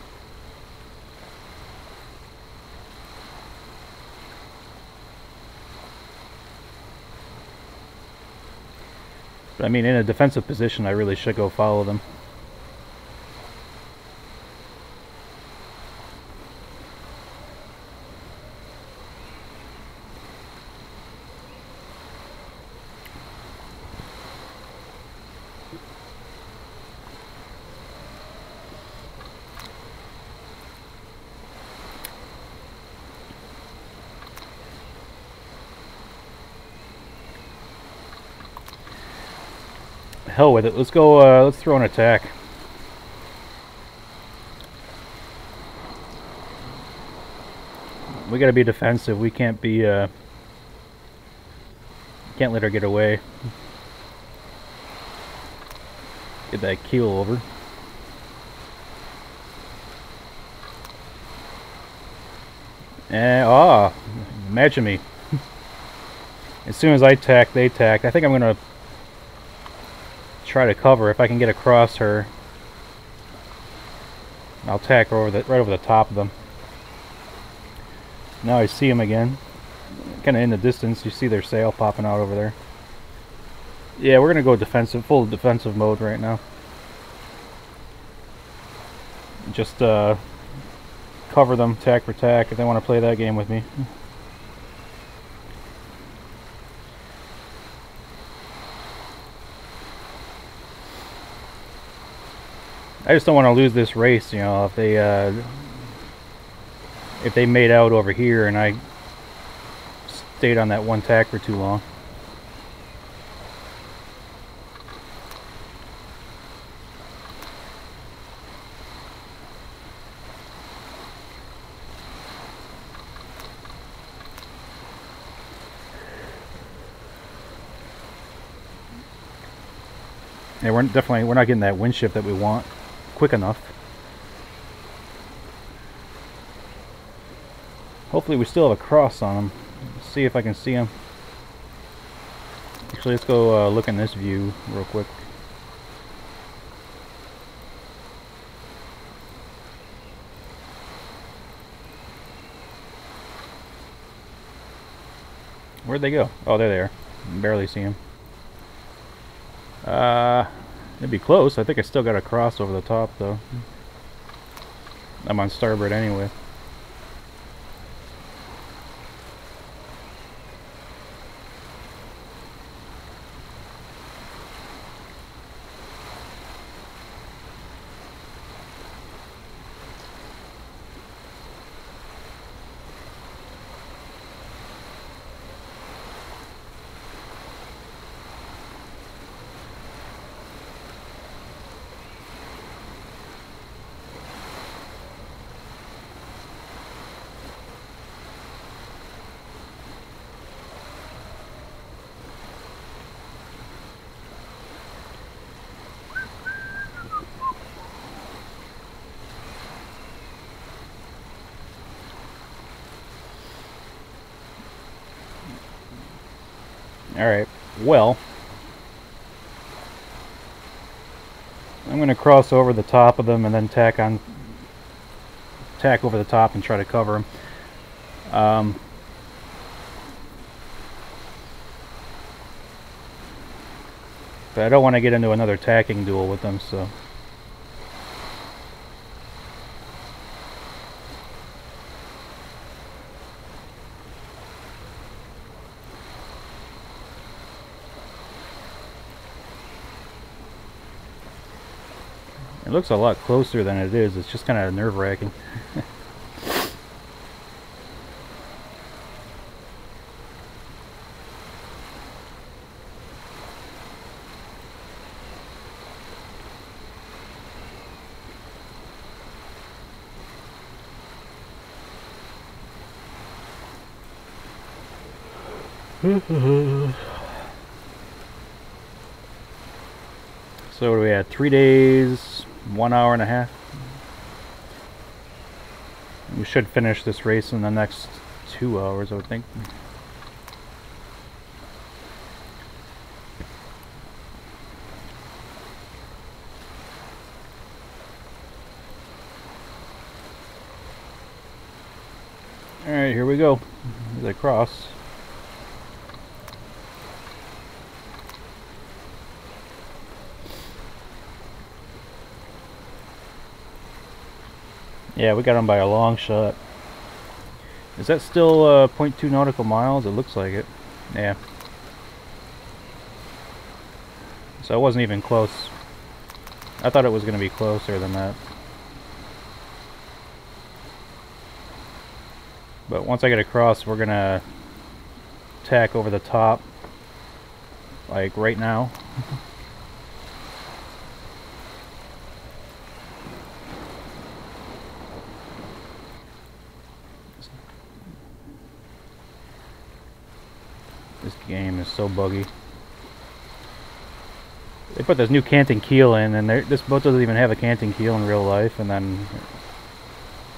But I mean, in a defensive position, I really should go follow them. Hell with it. Let's go. Let's throw an attack. We gotta be defensive. We can't be. Can't let her get away. Get that keel over. And imagine me. As soon as I tack, they tack. I think I'm gonna try to cover if I can get across her. I'll tack over right over the top of them. Now I see them again, kind of in the distance. You see their sail popping out over there. Yeah, we're gonna go defensive, full defensive mode right now. Just cover them tack for tack if they want to play that game with me. I just don't want to lose this race, you know, if they made out over here and I stayed on that one tack for too long. Yeah, we're not getting that wind shift that we want quick enough. Hopefully we still have a cross on them. Let's see if I can see them. Actually, let's go look in this view real quick. Where'd they go? Oh, they're there. I can barely see them. It'd be close. I think I still got a cross over the top though. I'm on starboard anyway. Alright, well, I'm going to cross over the top of them and then tack over the top and try to cover them. But I don't want to get into another tacking duel with them, so... It looks a lot closer than it is. It's just kind of nerve-wracking. So we had 3 days, 1 hour and a half. We should finish this race in the next 2 hours, I would think. Alright, here we go. Here's a cross. Yeah, we got him by a long shot. Is that still 0.2 nautical miles? It looks like it. Yeah. So it wasn't even close. I thought it was going to be closer than that. But once I get across, we're going to tack over the top. Like right now. This game is so buggy. They put this new canting keel in, and this boat doesn't even have a canting keel in real life, and then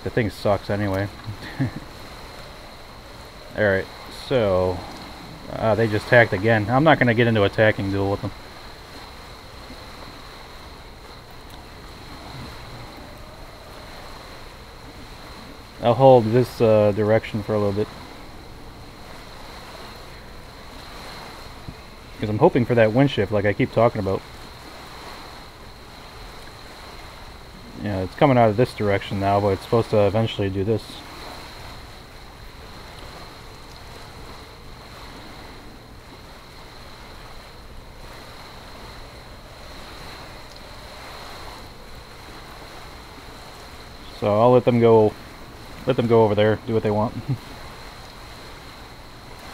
the thing sucks anyway. Alright, so they just tacked again. I'm not going to get into a tacking duel with them. I'll hold this direction for a little bit. Because I'm hoping for that wind shift like I keep talking about. you know, it's coming out of this direction now, but it's supposed to eventually do this. So I'll let them go over there, do what they want.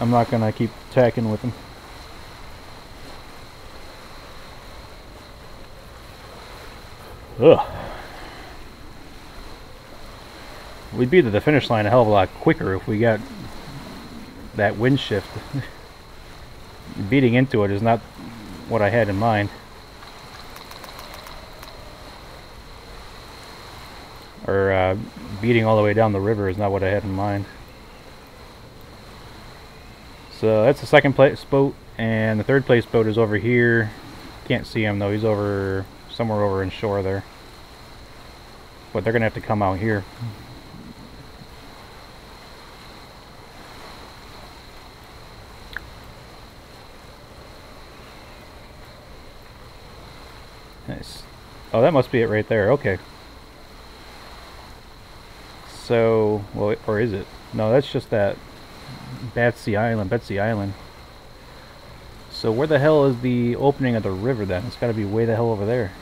I'm not gonna keep tacking with them. Ugh. We'd be to the finish line a hell of a lot quicker if we got that wind shift. Beating into it is not what I had in mind. Or beating all the way down the river is not what I had in mind. So that's the second place boat, and the third place boat is over here. Can't see him though, he's over somewhere over in shore there. But they're gonna have to come out here. Nice. Oh, that must be it right there. Okay. So, well, or is it? No, that's just that Betsy Island. So where the hell is the opening of the river then? It's got to be way the hell over there.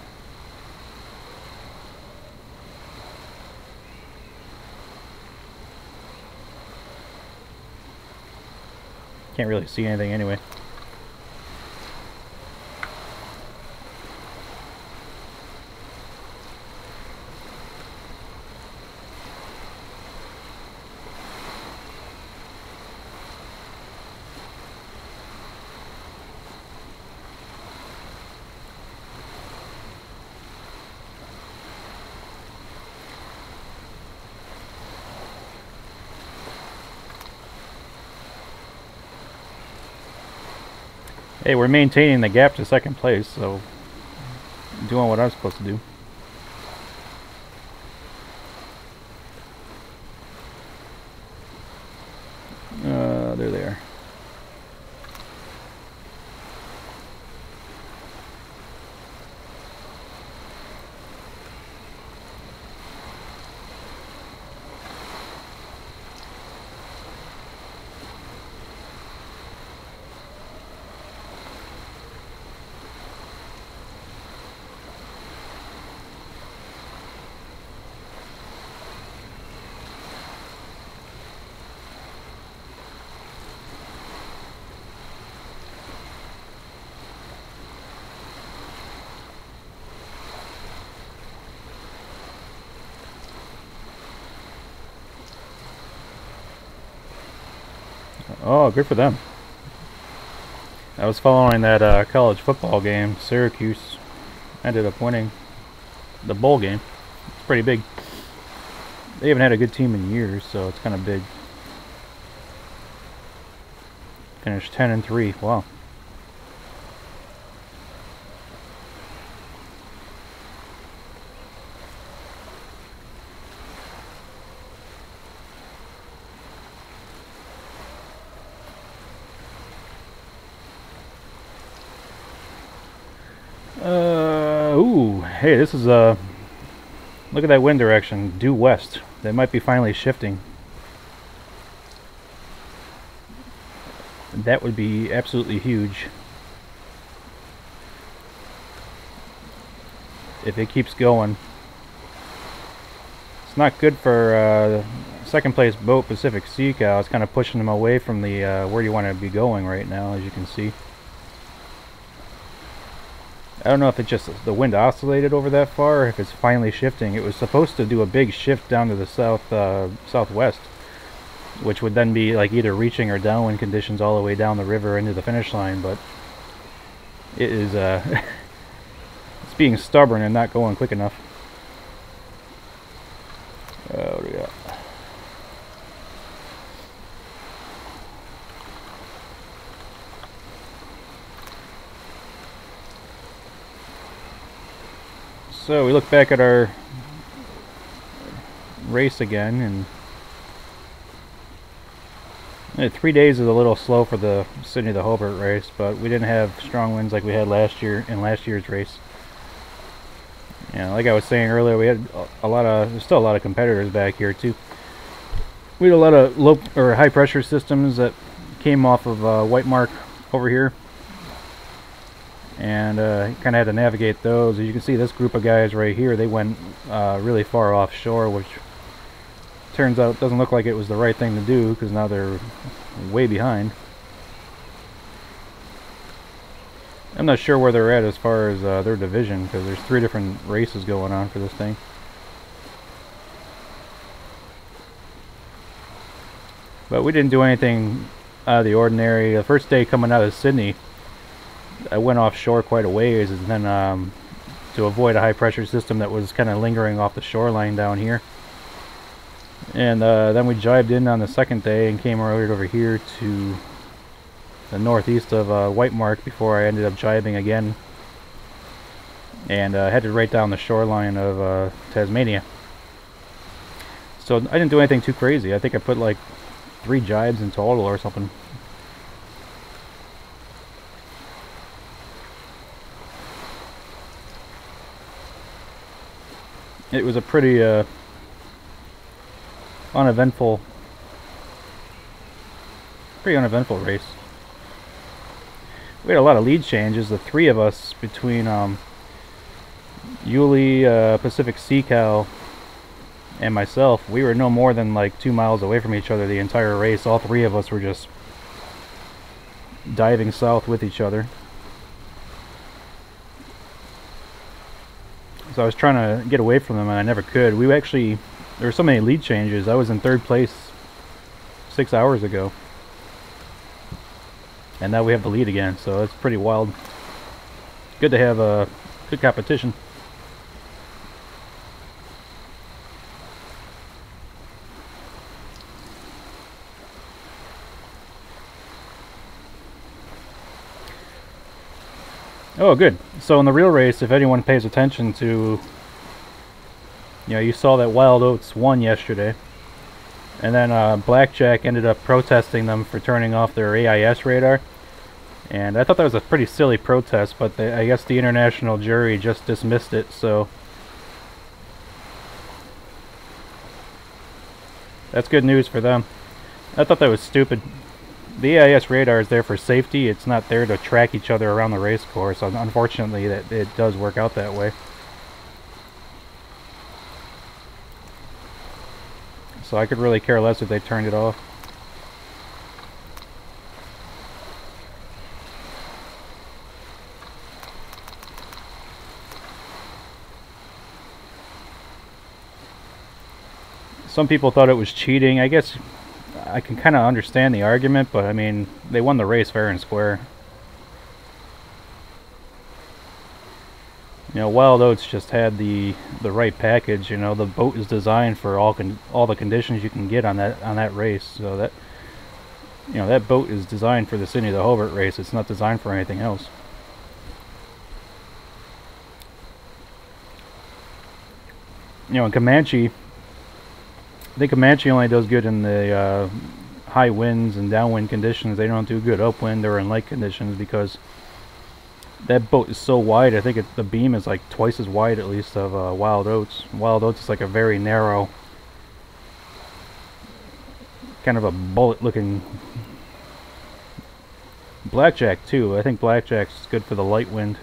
Can't really see anything anyway. Hey, we're maintaining the gap to second place, so doing what I'm supposed to do. There they are. Oh, good for them. I was following that college football game. Syracuse ended up winning the bowl game. It's pretty big. They haven't had a good team in years, so it's kind of big. Finished 10-3. Wow. Ooh, hey, this is look at that wind direction, due west. That might be finally shifting. That would be absolutely huge if it keeps going. It's not good for second place boat Pacific Sea Cow. It's kind of pushing them away from the where you want to be going right now, as you can see. I don't know if it's just the wind oscillated over that far or if it's finally shifting. It was supposed to do a big shift down to the southwest, which would then be like either reaching or downwind conditions all the way down the river into the finish line, but it is it's being stubborn and not going quick enough. What do we got? So we look back at our race again, and 3 days is a little slow for the Sydney to Hobart race, but we didn't have strong winds like we had last year in last year's race. Yeah, like I was saying earlier, we had there's still a lot of competitors back here too. We had a lot of low or high pressure systems that came off of White Mark over here, and kind of had to navigate those. As you can see, this group of guys right here, they went really far offshore, which turns out doesn't look like it was the right thing to do, because now they're way behind. I'm not sure where they're at as far as their division, because there's 3 different races going on for this thing. But we didn't do anything out of the ordinary. The first day coming out of Sydney, I went offshore quite a ways, and then to avoid a high pressure system that was kind of lingering off the shoreline down here. And then we jibed in on the second day and came right over here to the northeast of White Mark before I ended up jibing again and headed right down the shoreline of Tasmania. So I didn't do anything too crazy. I think I put like 3 jibes in total or something. It was a pretty uneventful race. We had a lot of lead changes. The 3 of us between Yuli, Pacific Sea Cow, and myself, we were no more than like 2 miles away from each other the entire race. All 3 of us were just diving south with each other. So I was trying to get away from them and I never could. There were so many lead changes. I was in 3rd place 6 hours ago. And now we have the lead again, so it's pretty wild. Good to have a good competition. Oh, good. So in the real race, if anyone pays attention to, you saw that Wild Oats won yesterday. And then Blackjack ended up protesting them for turning off their AIS radar. And I thought that was a pretty silly protest, but I guess the international jury just dismissed it, so that's good news for them. I thought that was stupid. The AIS radar is there for safety. It's not there to track each other around the race course. Unfortunately, it does work out that way. So I could really care less if they turned it off. Some people thought it was cheating. I guess I can kind of understand the argument, but I mean, they won the race fair and square. Wild Oats just had the right package. The boat is designed for all the conditions you can get on that race. So that boat is designed for the Sydney to Hobart race. It's not designed for anything else. In Comanche, I think Comanche only does good in the high winds and downwind conditions. They don't do good upwind or in light conditions because that boat is so wide. I think the beam is like twice as wide at least of Wild Oats. Wild Oats is like a very narrow, kind of a bullet looking. Blackjack too. I think Blackjack's good for the light wind.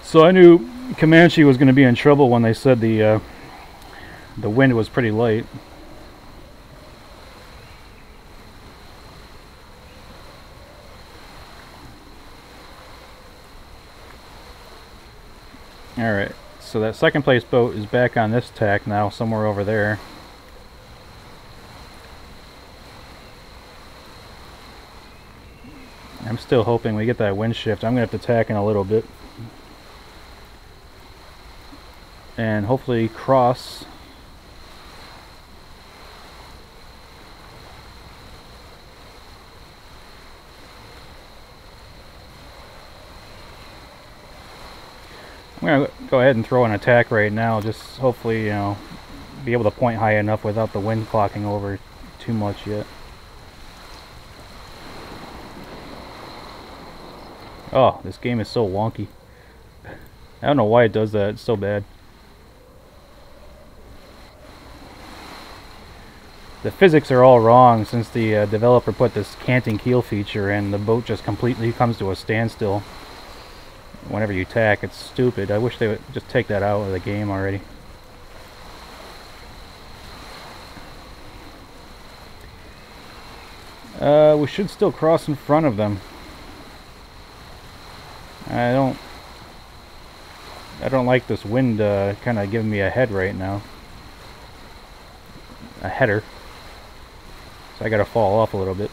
So I knew Comanche was going to be in trouble when they said the wind was pretty light. Alright, so that second place boat is back on this tack now, somewhere over there. I'm still hoping we get that wind shift. I'm going to have to tack in a little bit. And hopefully cross. I'm going to go ahead and throw an attack right now, just hopefully, be able to point high enough without the wind clocking over too much yet. Oh, this game is so wonky. I don't know why it does that. It's so bad. The physics are all wrong since the developer put this canting keel feature in. The boat just completely comes to a standstill whenever you tack. It's stupid. I wish they would just take that out of the game already. We should still cross in front of them. I don't like this wind kind of giving me a head right now. A header. So I gotta fall off a little bit.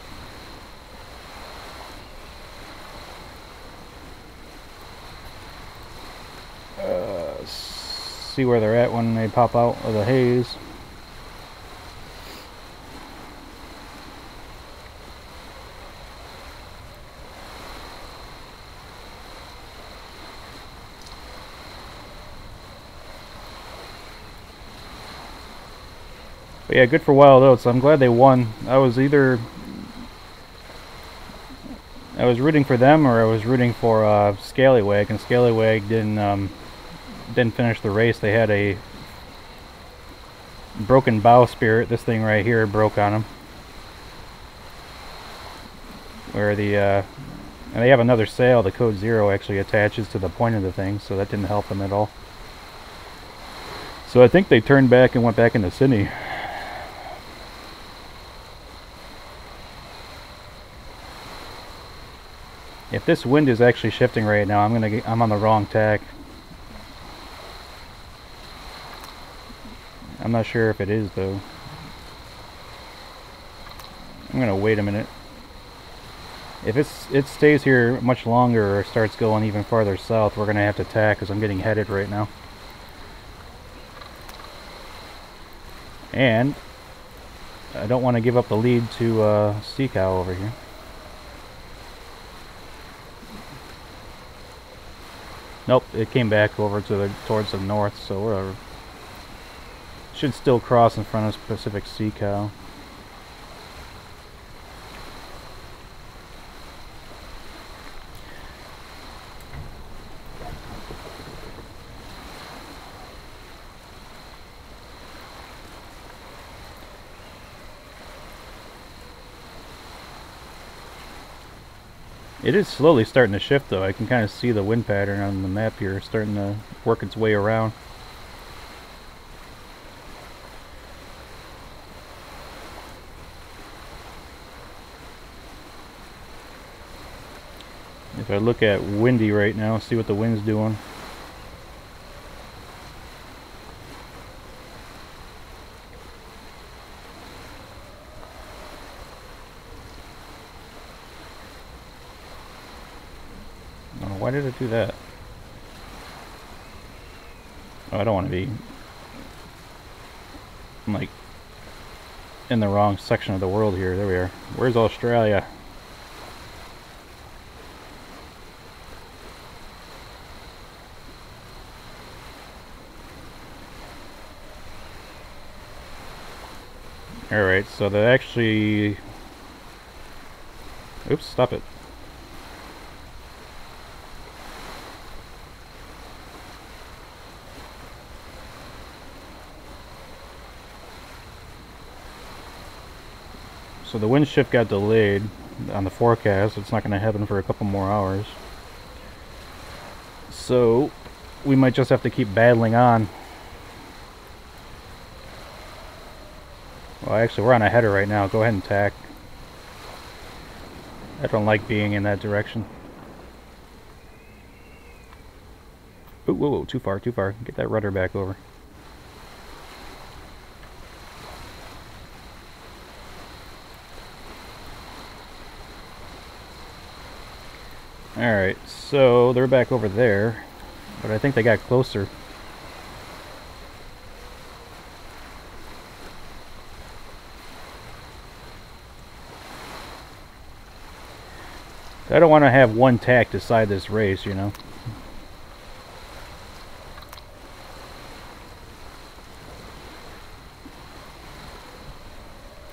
See where they're at when they pop out of the haze. But yeah, good for Wild Oats. I'm glad they won. I was rooting for them or I was rooting for Scallywag, and Scallywag didn't finish the race. They had a broken bow spirit. This thing right here broke on them. Where and they have another sail. The code 0 actually attaches to the point of the thing, so that didn't help them at all. So I think they turned back and went back into Sydney. If this wind is actually shifting right now, I'm on the wrong tack. I'm not sure if it is though. I'm gonna wait a minute. If it stays here much longer or starts going even farther south, we're gonna have to tack because I'm getting headed right now. And I don't want to give up the lead to Sea Cow over here. Nope, it came back over to towards the north, so whatever. Should still cross in front of Pacific Sea Cow. It is slowly starting to shift though. I can kind of see the wind pattern on the map here starting to work its way around. If I look at windy right now, see what the wind's doing. Why did it do that? Oh, I don't want to be... I'm like in the wrong section of the world here. There we are. Where's Australia? Alright, so they actually... Oops, stop it. So the wind shift got delayed on the forecast. It's not going to happen for a couple more hours. So we might just have to keep battling on. Well, actually, we're on a header right now. Go ahead and tack. I don't like being in that direction. Ooh, whoa, whoa, too far, too far. Get that rudder back over. Alright, so they're back over there, but I think they got closer. I don't want to have one tack decide this race, you know.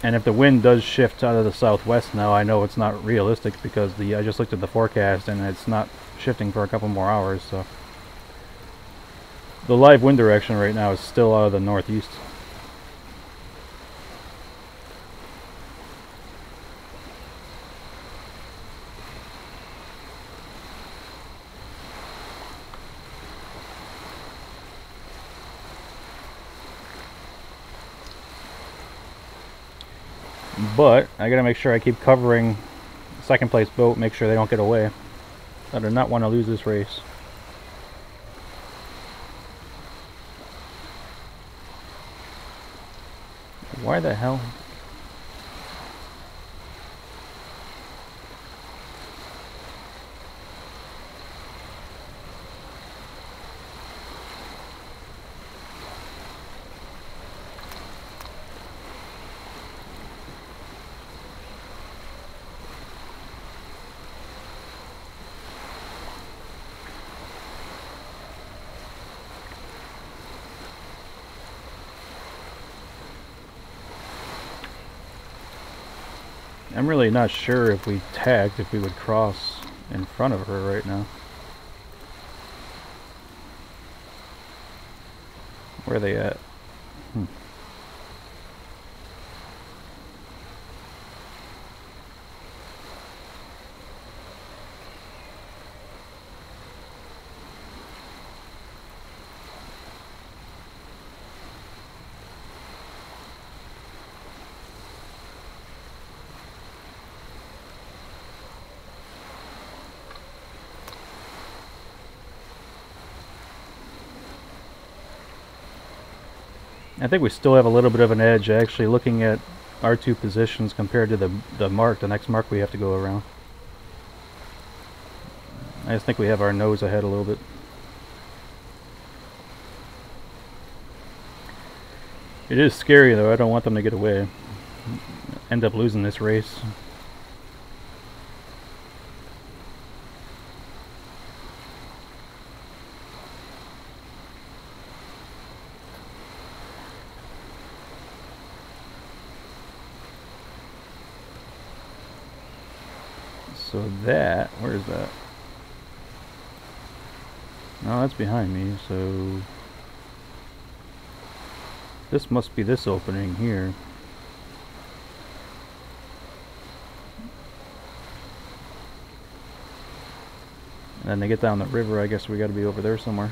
And if the wind does shift out of the southwest now, I know it's not realistic because I just looked at the forecast and it's not shifting for a couple more hours. So the live wind direction right now is still out of the northeast. But I gotta make sure I keep covering the second place boat, make sure they don't get away. I do not want to lose this race. Why the hell? I'm really not sure if we tagged, if we would cross in front of her right now. Where are they at? I think we still have a little bit of an edge actually looking at our two positions compared to the next mark we have to go around. I just think we have our nose ahead a little bit. It is scary though, I don't want them to get away. End up losing this race. So that, where is that? No, that's behind me, so this must be this opening here. And then they get down the river, I guess we gotta be over there somewhere.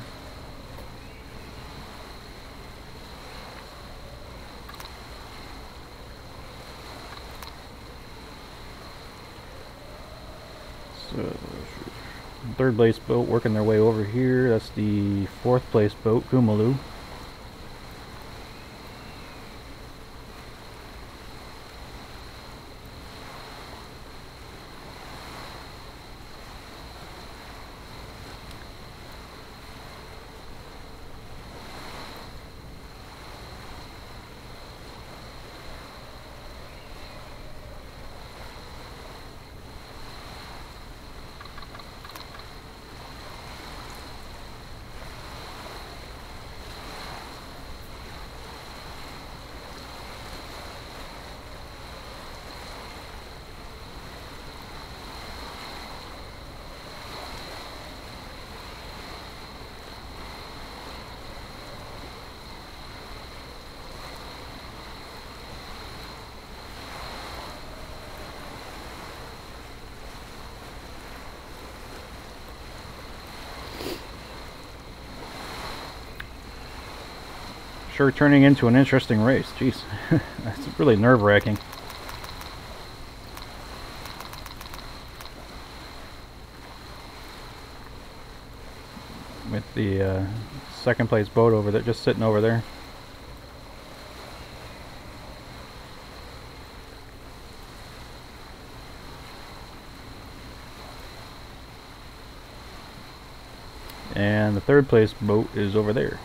Third place boat working their way over here. That's the fourth place boat, Kumalu. Sure turning into an interesting race. Jeez, that's really nerve-wracking. With the second place boat over there, just sitting over there. And the third place boat is over there.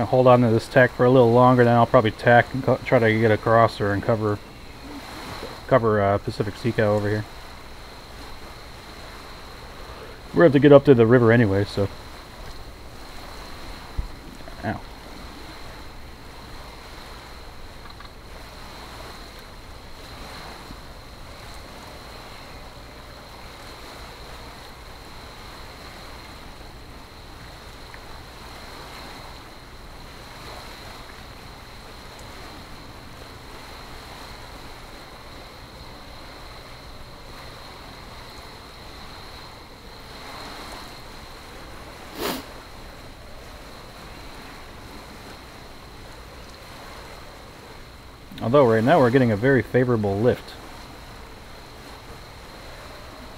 I'll hold on to this tack for a little longer, then I'll probably tack and try to get across her and cover Pacific Sea Cow over here. We're going to have to get up to the river anyway, so. Ow. Although right now we're getting a very favorable lift,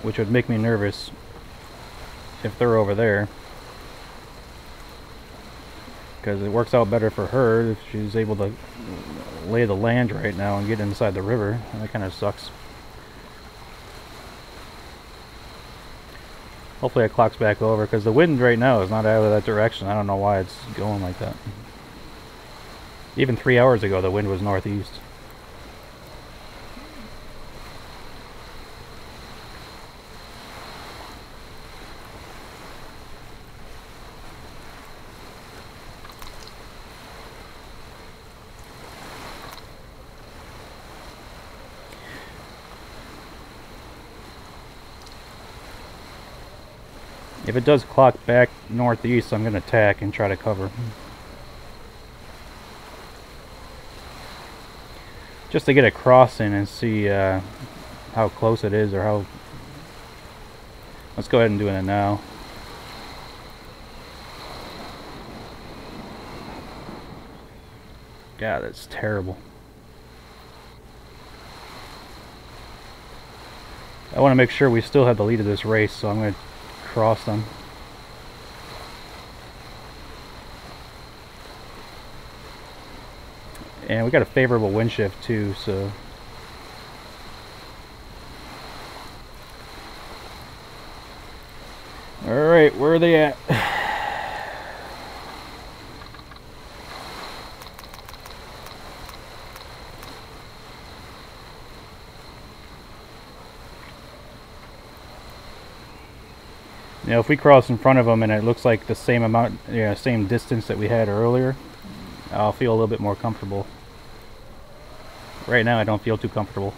which would make me nervous if they're over there, because it works out better for her if she's able to lay the land right now and get inside the river. That kind of sucks. Hopefully it clocks back over, because the wind right now is not out of that direction. I don't know why it's going like that. Even 3 hours ago, the wind was northeast. If it does clock back northeast, I'm going to tack and try to cover. Just to get a crossing and see how close it is, or how... Let's go ahead and do it now. God, that's terrible. I want to make sure we still have the lead of this race, so I'm going to cross them. And we got a favorable wind shift too, so alright, where are they at? Now if we cross in front of them and it looks like the same amount, same distance that we had earlier, I'll feel a little bit more comfortable. Right now I don't feel too comfortable.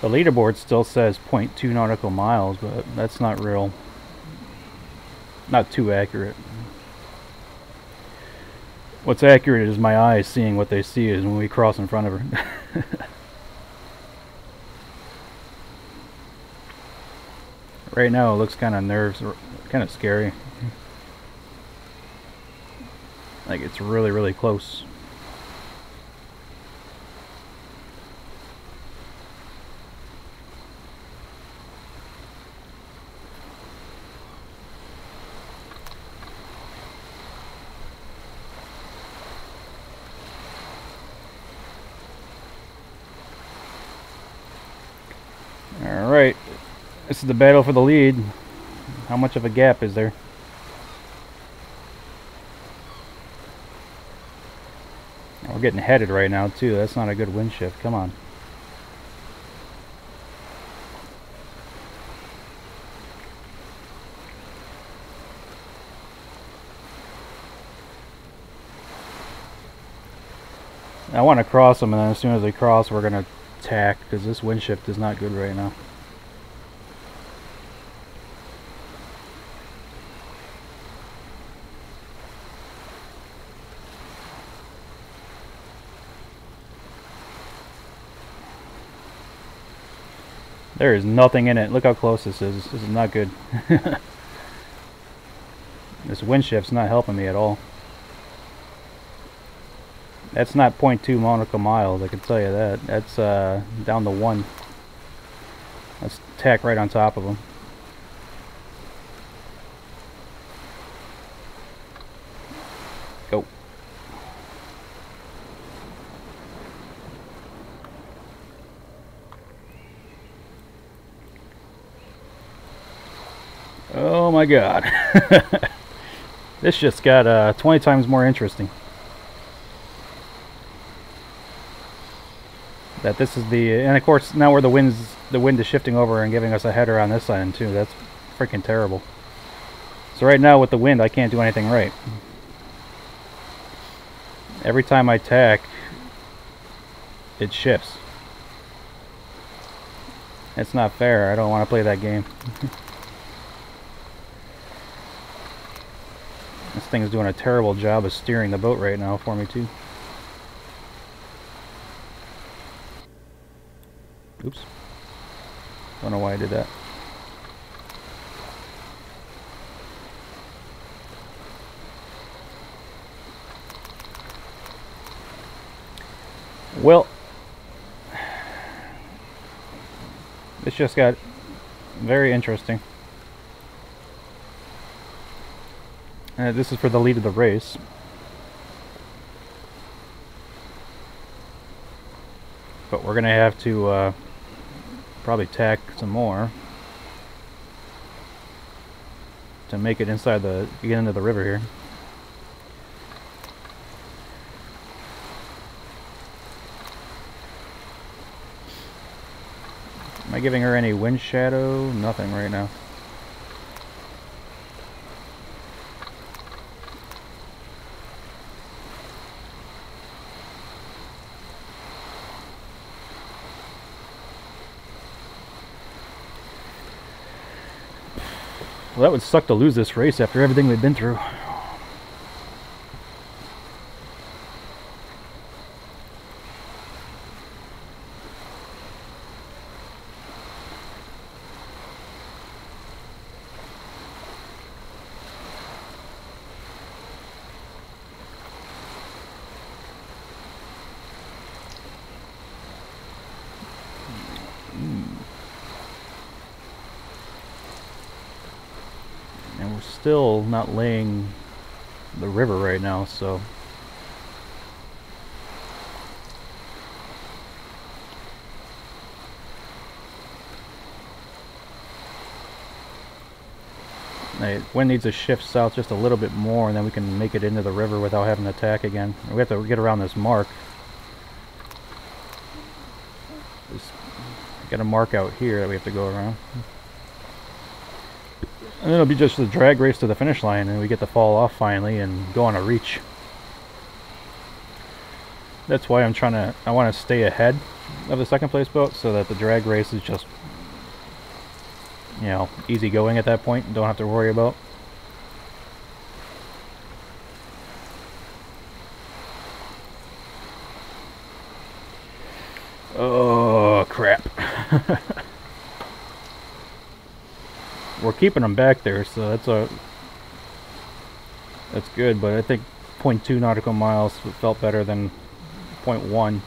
The leaderboard still says 0.2 nautical miles, but that's not real. Not too accurate. What's accurate is my eyes seeing what they see is when we cross in front of her. Right now it looks kind of kind of scary. Like it's really, really close. Alright, this is the battle for the lead. How much of a gap is there? We're getting headed right now too. That's not a good wind shift. Come on. I want to cross them, and then as soon as they cross, we're going to tack, because this wind shift is not good right now. There is nothing in it. Look how close this is. This is not good. This wind shift's not helping me at all. That's not 0.2 nautical miles, I can tell you that. That's down to 1. Let's tack right on top of them. Go. Oh my god. This just got 20 times more interesting. That this is the, and of course now where the wind is shifting over and giving us a header on this side too. That's freaking terrible. So right now with the wind I can't do anything right. Every time I tack it shifts. It's not fair. I don't want to play that game. This thing is doing a terrible job of steering the boat right now for me too. Oops. Don't know why I did that. Well, this just got very interesting. This is for the lead of the race. But we're gonna have to probably tack some more to make it inside the, get into the river here. Am I giving her any wind shadow? Nothing right now. Well, that would suck to lose this race after everything we've been through. And we're still not laying the river right now, so wind needs to shift south just a little bit more, and then we can make it into the river without having to tack again. We have to get around this mark. Just got a mark out here that we have to go around. And it'll be just a drag race to the finish line, and we get to fall off finally and go on a reach. That's why I want to stay ahead of the second place boat so that the drag race is just, you know, easy going at that point and don't have to worry about. Oh, crap. We're keeping them back there, so that's good, but I think 0.2 nautical miles felt better than 0.1.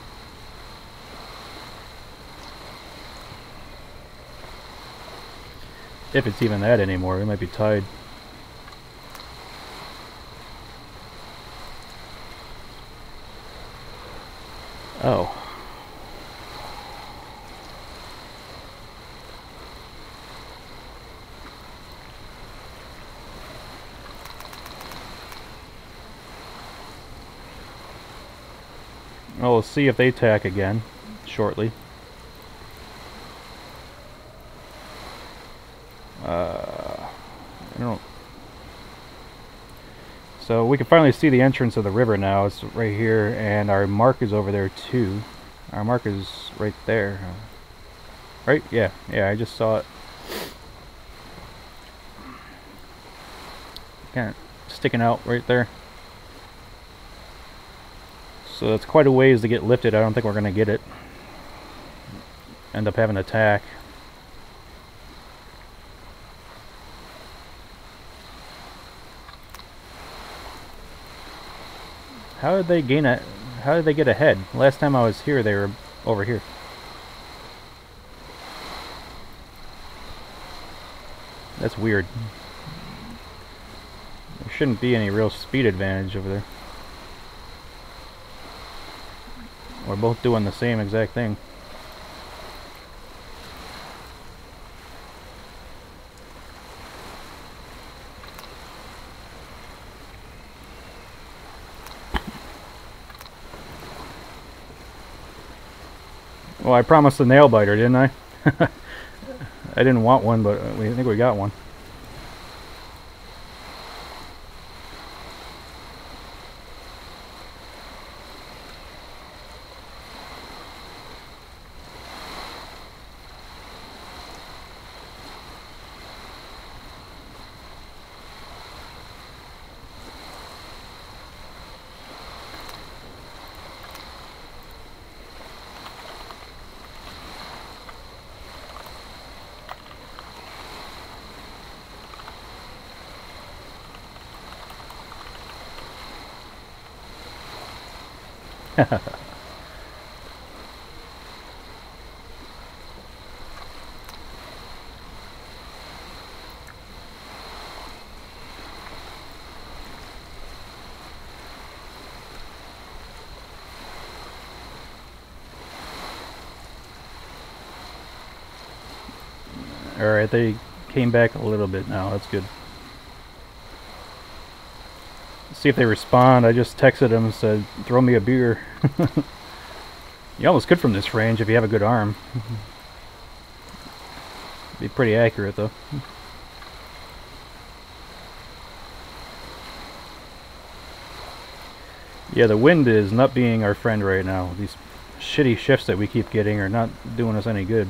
If it's even that anymore, we might be tied. Oh. Well, we'll see if they tack again shortly. I don't. So we can finally see the entrance of the river now. It's right here, and our mark is over there too. Our mark is right there. Right? Yeah, I just saw it. Kind of sticking out right there. So it's quite a ways to get lifted. I don't think we're going to get it. End up having to tack. How did they gain a? How did they get ahead? Last time I was here, they were over here. That's weird. There shouldn't be any real speed advantage over there. We're both doing the same exact thing. Well, I promised a nail biter, didn't I? I didn't want one, but I think we got one. Alright, they came back a little bit now. That's good. See if they respond. I just texted them and said, throw me a beer. You almost could from this range if you have a good arm. Be pretty accurate though. Yeah, the wind is not being our friend right now. These shitty shifts that we keep getting are not doing us any good.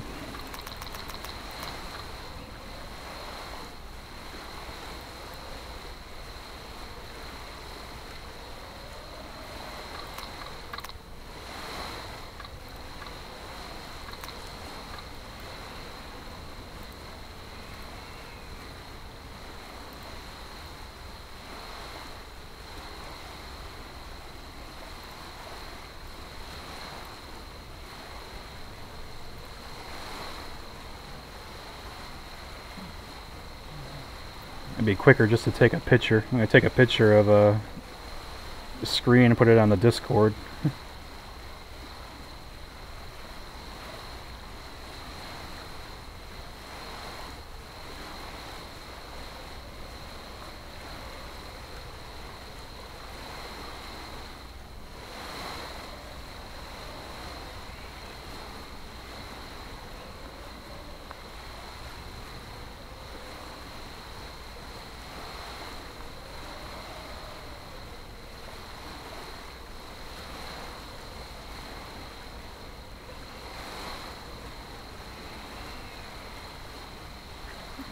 It'd be quicker just to take a picture. I'm gonna take a picture of a screen and put it on the Discord.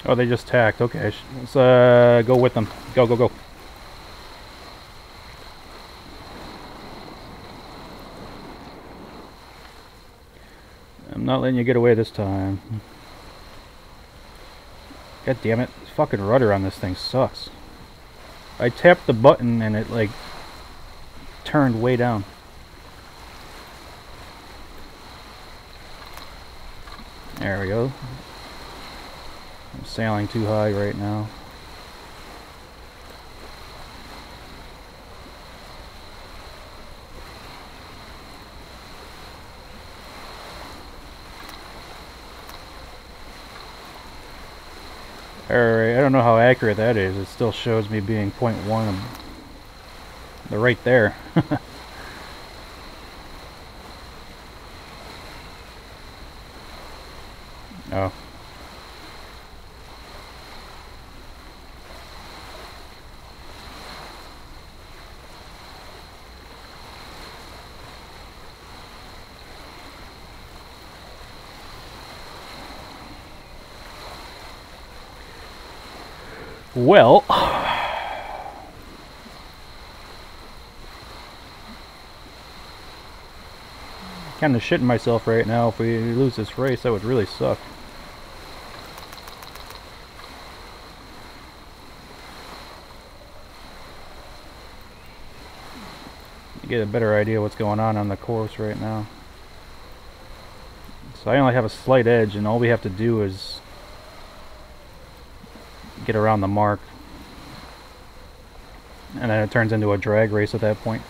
Oh, they just tacked. Okay, let's go with them. Go, go, go. I'm not letting you get away this time. God damn it. This fucking rudder on this thing sucks. I tapped the button and it, like, turned way down. There we go. I'm sailing too high right now. Alright, I don't know how accurate that is. It still shows me being 0.1. They're right there. Oh. Well, kind of shitting myself right now. If we lose this race, that would really suck. to get a better idea what's going on the course right now. So I only have a slight edge, and all we have to do is get around the mark, and then it turns into a drag race at that point.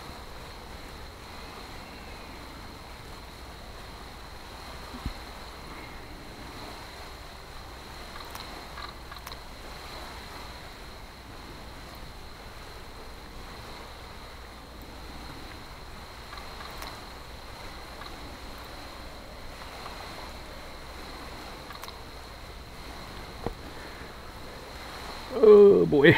Oh boy.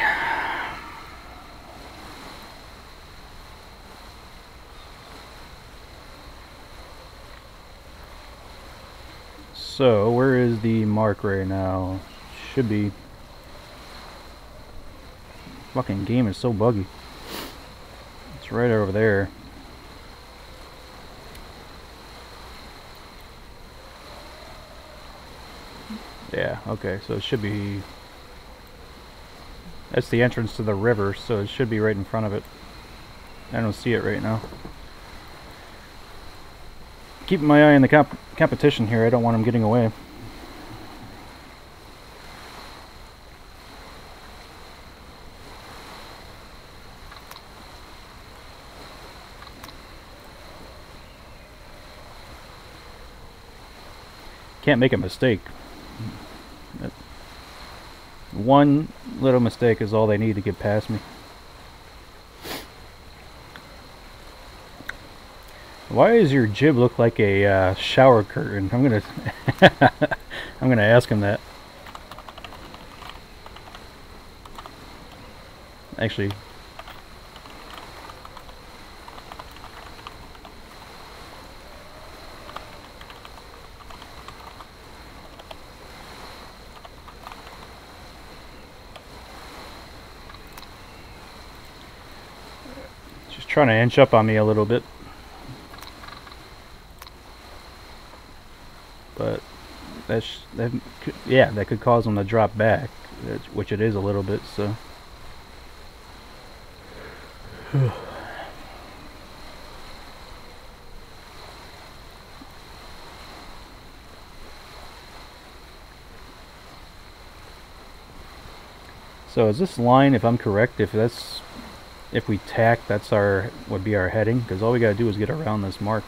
So, where is the mark right now? Should be. Fucking game is so buggy. It's right over there. Yeah, okay, so it should be. That's the entrance to the river, so it should be right in front of it. I don't see it right now. Keeping my eye on the competition here, I don't want him getting away. Can't make a mistake. One little mistake is all they need to get past me. Why does your jib look like a shower curtain? I'm gonna I'm gonna ask him that. Actually, just trying to inch up on me a little bit. But that could cause them to drop back, which it is a little bit, so. So is this line, if I'm correct, if we tack, that's would be our heading, because all we gotta do is get around this mark.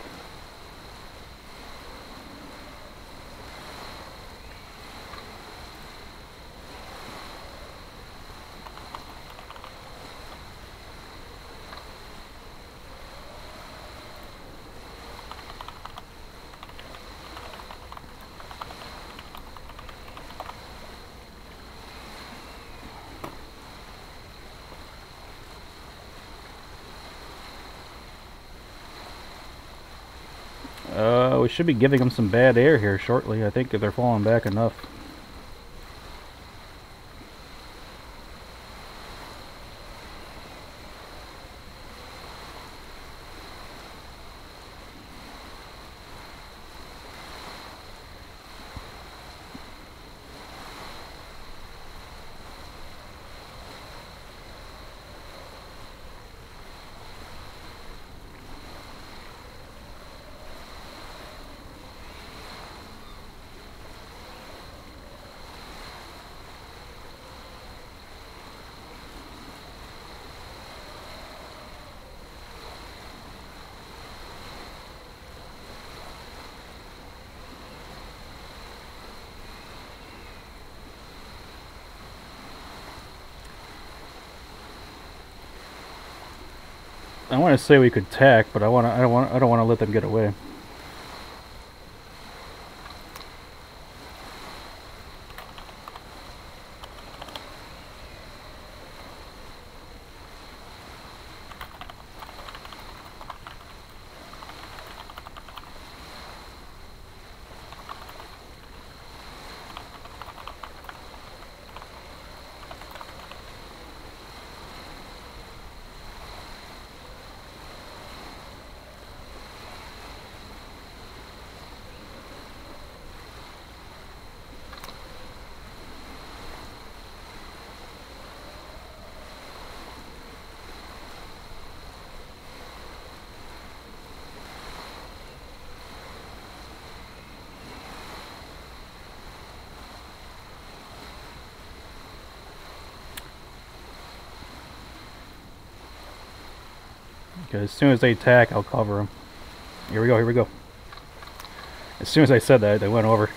We should be giving them some bad air here shortly. I think if they're falling back enough. I want to say we could tack, but I don't want to let them get away. Because as soon as they attack, I'll cover them. Here we go, here we go. As soon as I said that, they went over.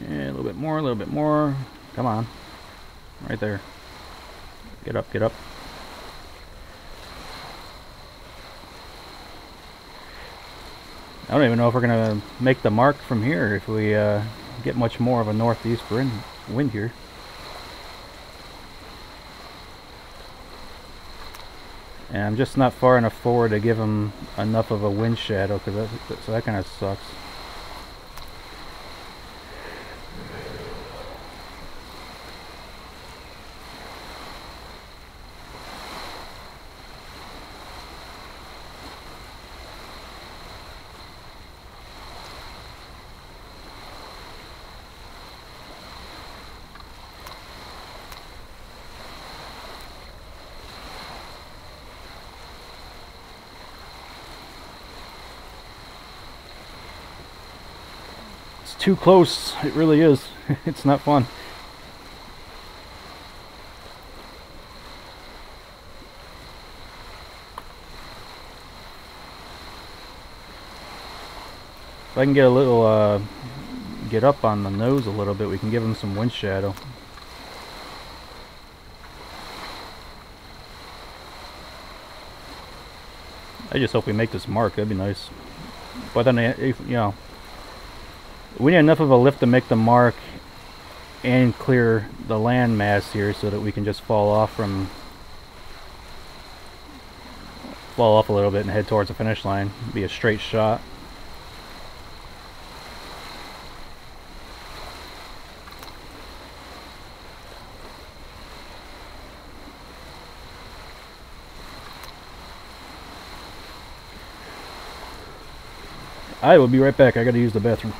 Yeah, a little bit more, a little bit more. Come on. Right there. Get up, get up. I don't even know if we're going to make the mark from here if we get much more of a northeast wind here. And I'm just not far enough forward to give them enough of a wind shadow, so that kind of sucks. Too close, it really is. It's not fun. If I can get a little, get up on the nose a little bit, we can give him some wind shadow. I just hope we make this mark, that'd be nice. But then, if, you know, we need enough of a lift to make the mark and clear the land mass here so that we can just fall off a little bit and head towards the finish line. Be a straight shot. I will be right back. I gotta use the bathroom.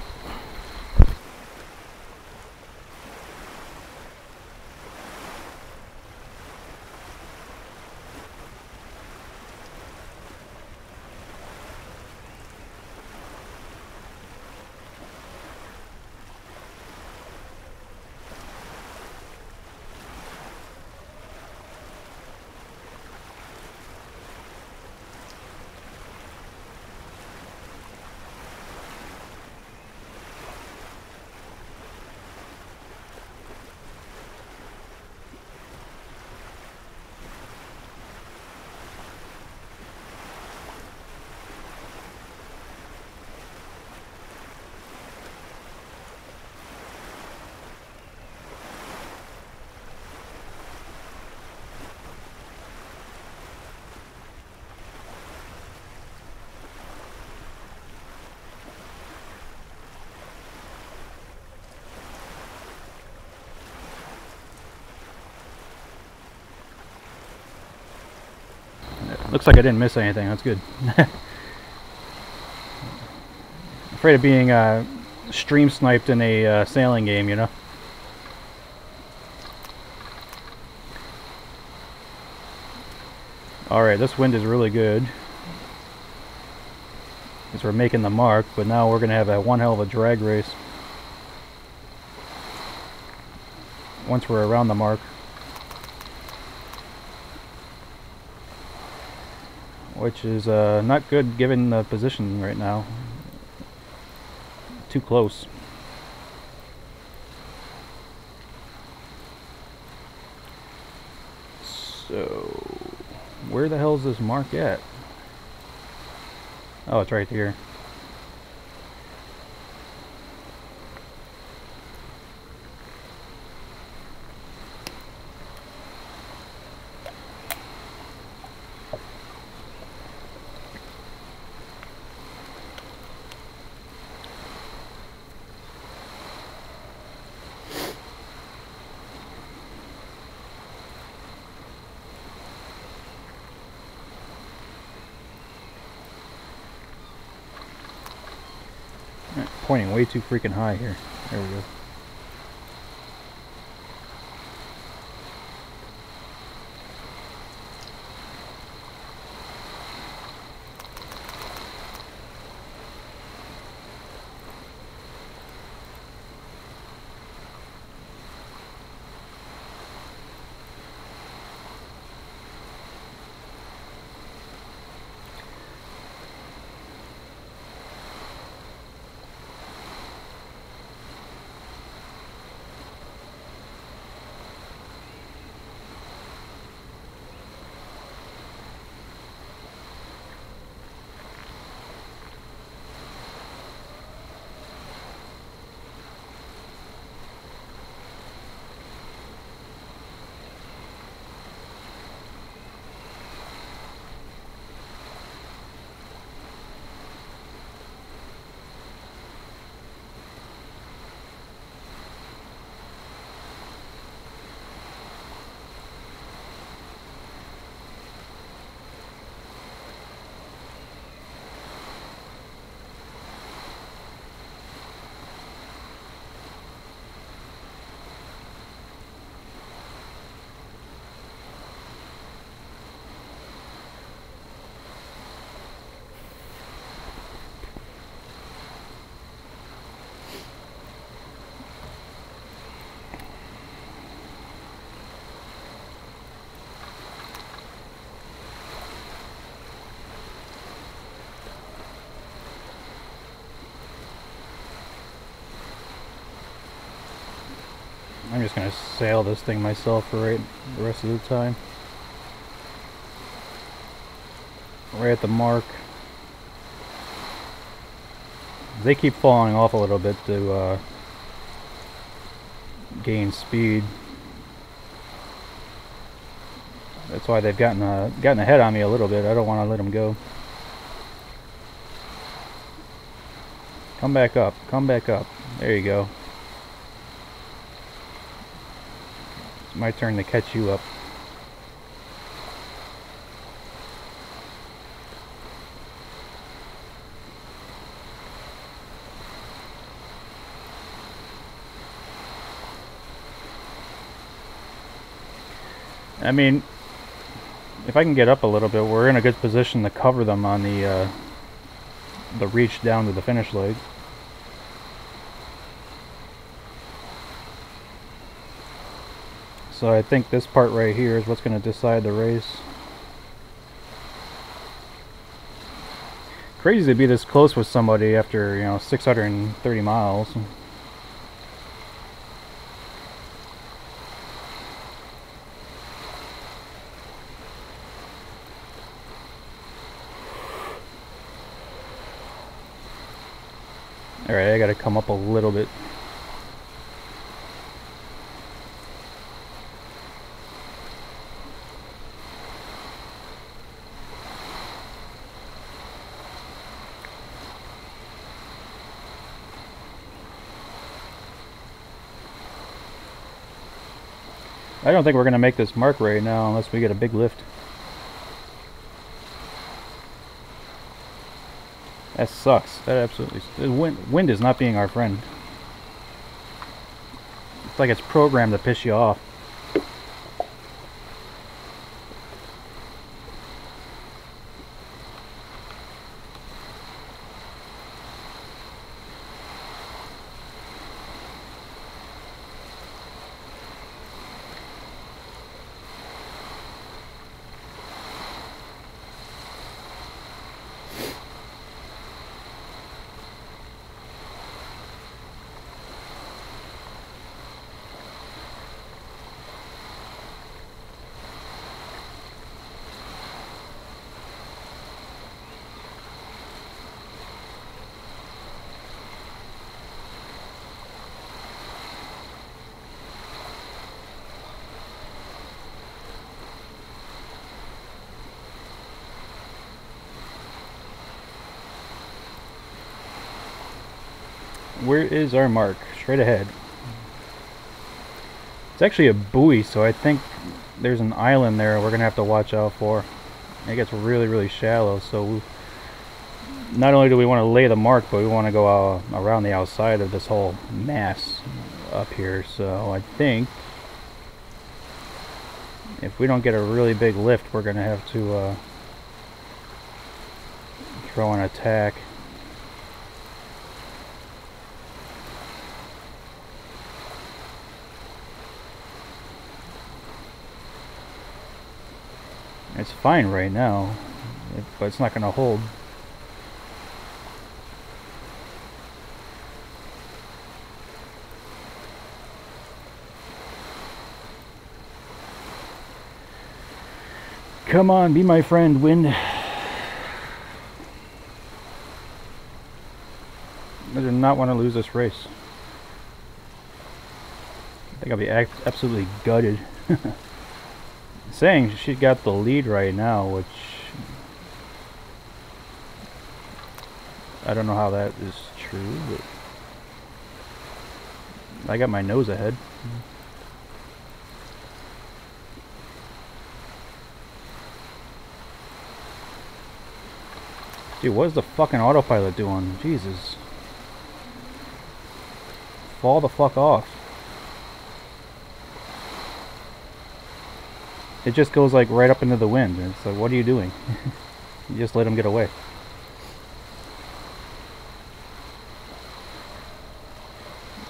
Looks like I didn't miss anything. That's good. Afraid of being stream sniped in a sailing game, you know. Alright, this wind is really good. Because we're making the mark, but now we're going to have one hell of a drag race. Once we're around the mark. Which is not good given the position right now. Too close. So, where the hell is this mark at? Oh, it's right here. Pointing way too freaking high here. There we go. I'm just gonna sail this thing myself for the rest of the time. Right at the mark. They keep falling off a little bit to gain speed. That's why they've gotten ahead on me a little bit. I don't want to let them go. Come back up. Come back up. There you go. It's my turn to catch you up. I mean, if I can get up a little bit, we're in a good position to cover them on the reach down to the finish leg. So I think this part right here is what's going to decide the race. Crazy to be this close with somebody after, you know, 630 miles. Alright, I gotta come up a little bit. I don't think we're gonna make this mark right now unless we get a big lift. That sucks. That absolutely... Wind is not being our friend. It's like it's programmed to piss you off. Where is our mark? Straight ahead. It's actually a buoy, so I think there's an island there we're gonna have to watch out for. It gets really, really shallow, so not only do we want to lay the mark, but we want to go around the outside of this whole mass up here. So I think if we don't get a really big lift, we're gonna have to throw an attack. It's fine right now, but it's not going to hold. Come on, be my friend, wind. I do not want to lose this race. I think I'll be absolutely gutted. Saying she got the lead right now, which I don't know how that is true, but I got my nose ahead. Dude, what is the fucking autopilot doing? Jesus. Fall the fuck off. It just goes like right up into the wind. And it's like, what are you doing? You just let him get away.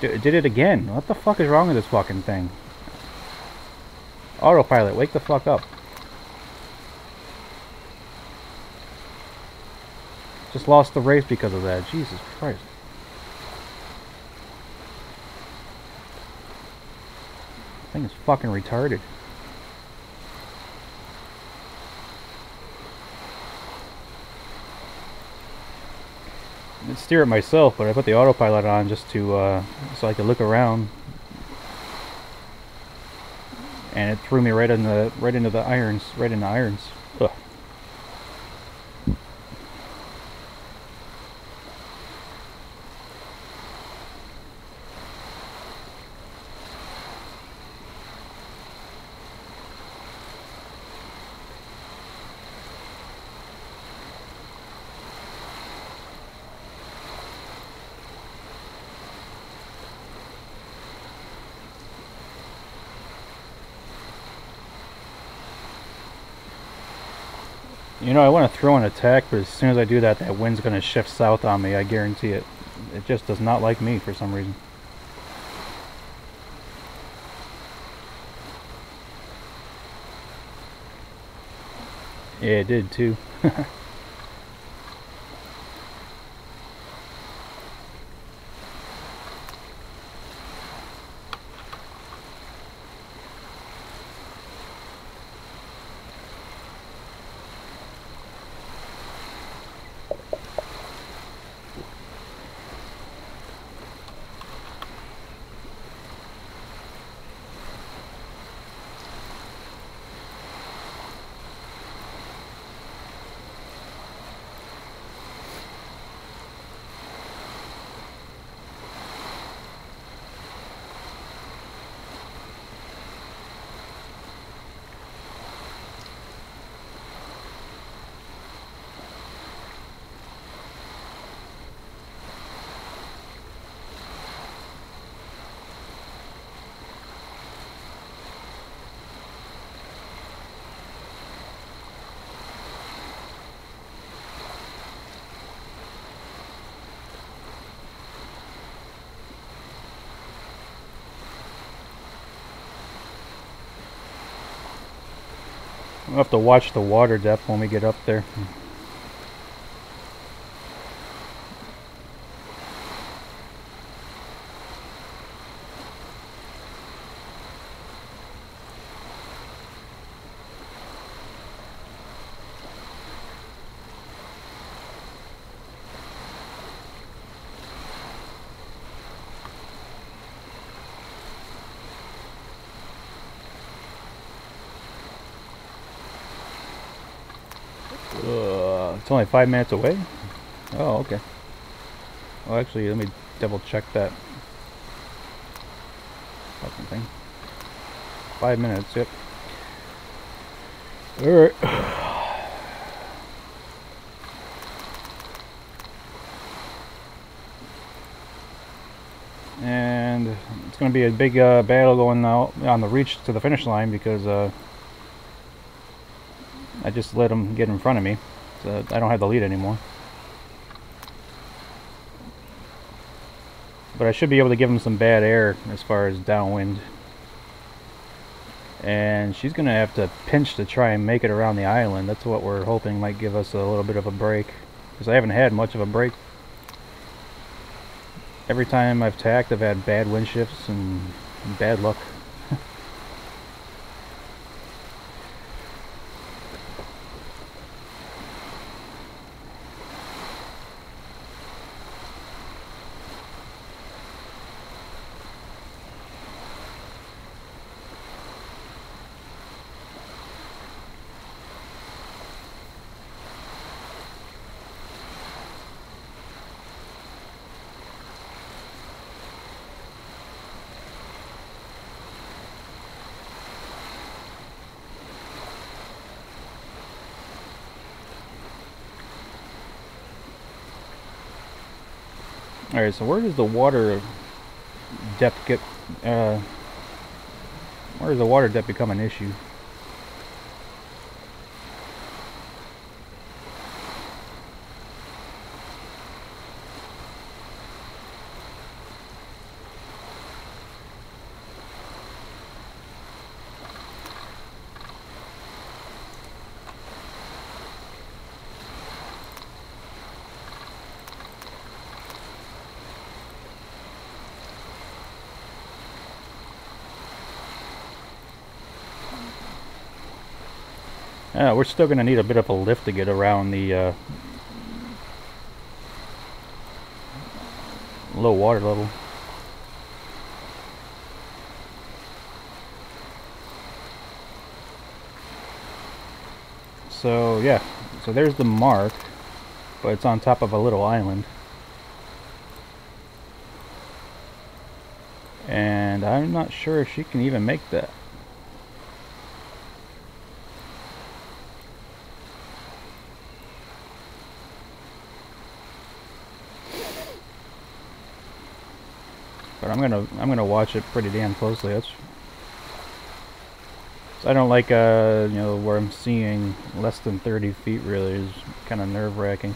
It did it again. What the fuck is wrong with this fucking thing? Autopilot, wake the fuck up. Just lost the race because of that. Jesus Christ. thing is fucking retarded. I steer it myself, but I put the autopilot on just to so I could look around, and it threw me right into the irons, right into irons. Ugh. You know, I want to throw an attack, but as soon as I do that, that wind's going to shift south on me, I guarantee it. It just does not like me for some reason. Yeah, it did too. We'll have to watch the water depth when we get up there. It's only 5 minutes away? Oh, okay. Well, actually, let me double check that fucking thing. 5 minutes, yep. Alright. And it's going to be a big battle going out on the reach to the finish line because I just let him get in front of me. So I don't have the lead anymore. But I should be able to give him some bad air as far as downwind. And she's going to have to pinch to try and make it around the island. That's what we're hoping might give us a little bit of a break. Because I haven't had much of a break. Every time I've tacked, I've had bad wind shifts and bad luck. Alright, so where does the water depth get, where does the water depth become an issue? We're still going to need a bit of a lift to get around the low water level. So yeah, so there's the mark, but it's on top of a little island. And I'm not sure if she can even make that. But I'm gonna watch it pretty damn closely. That's, so I don't like you know, where I'm seeing less than 30 feet. Really is kind of nerve-wracking.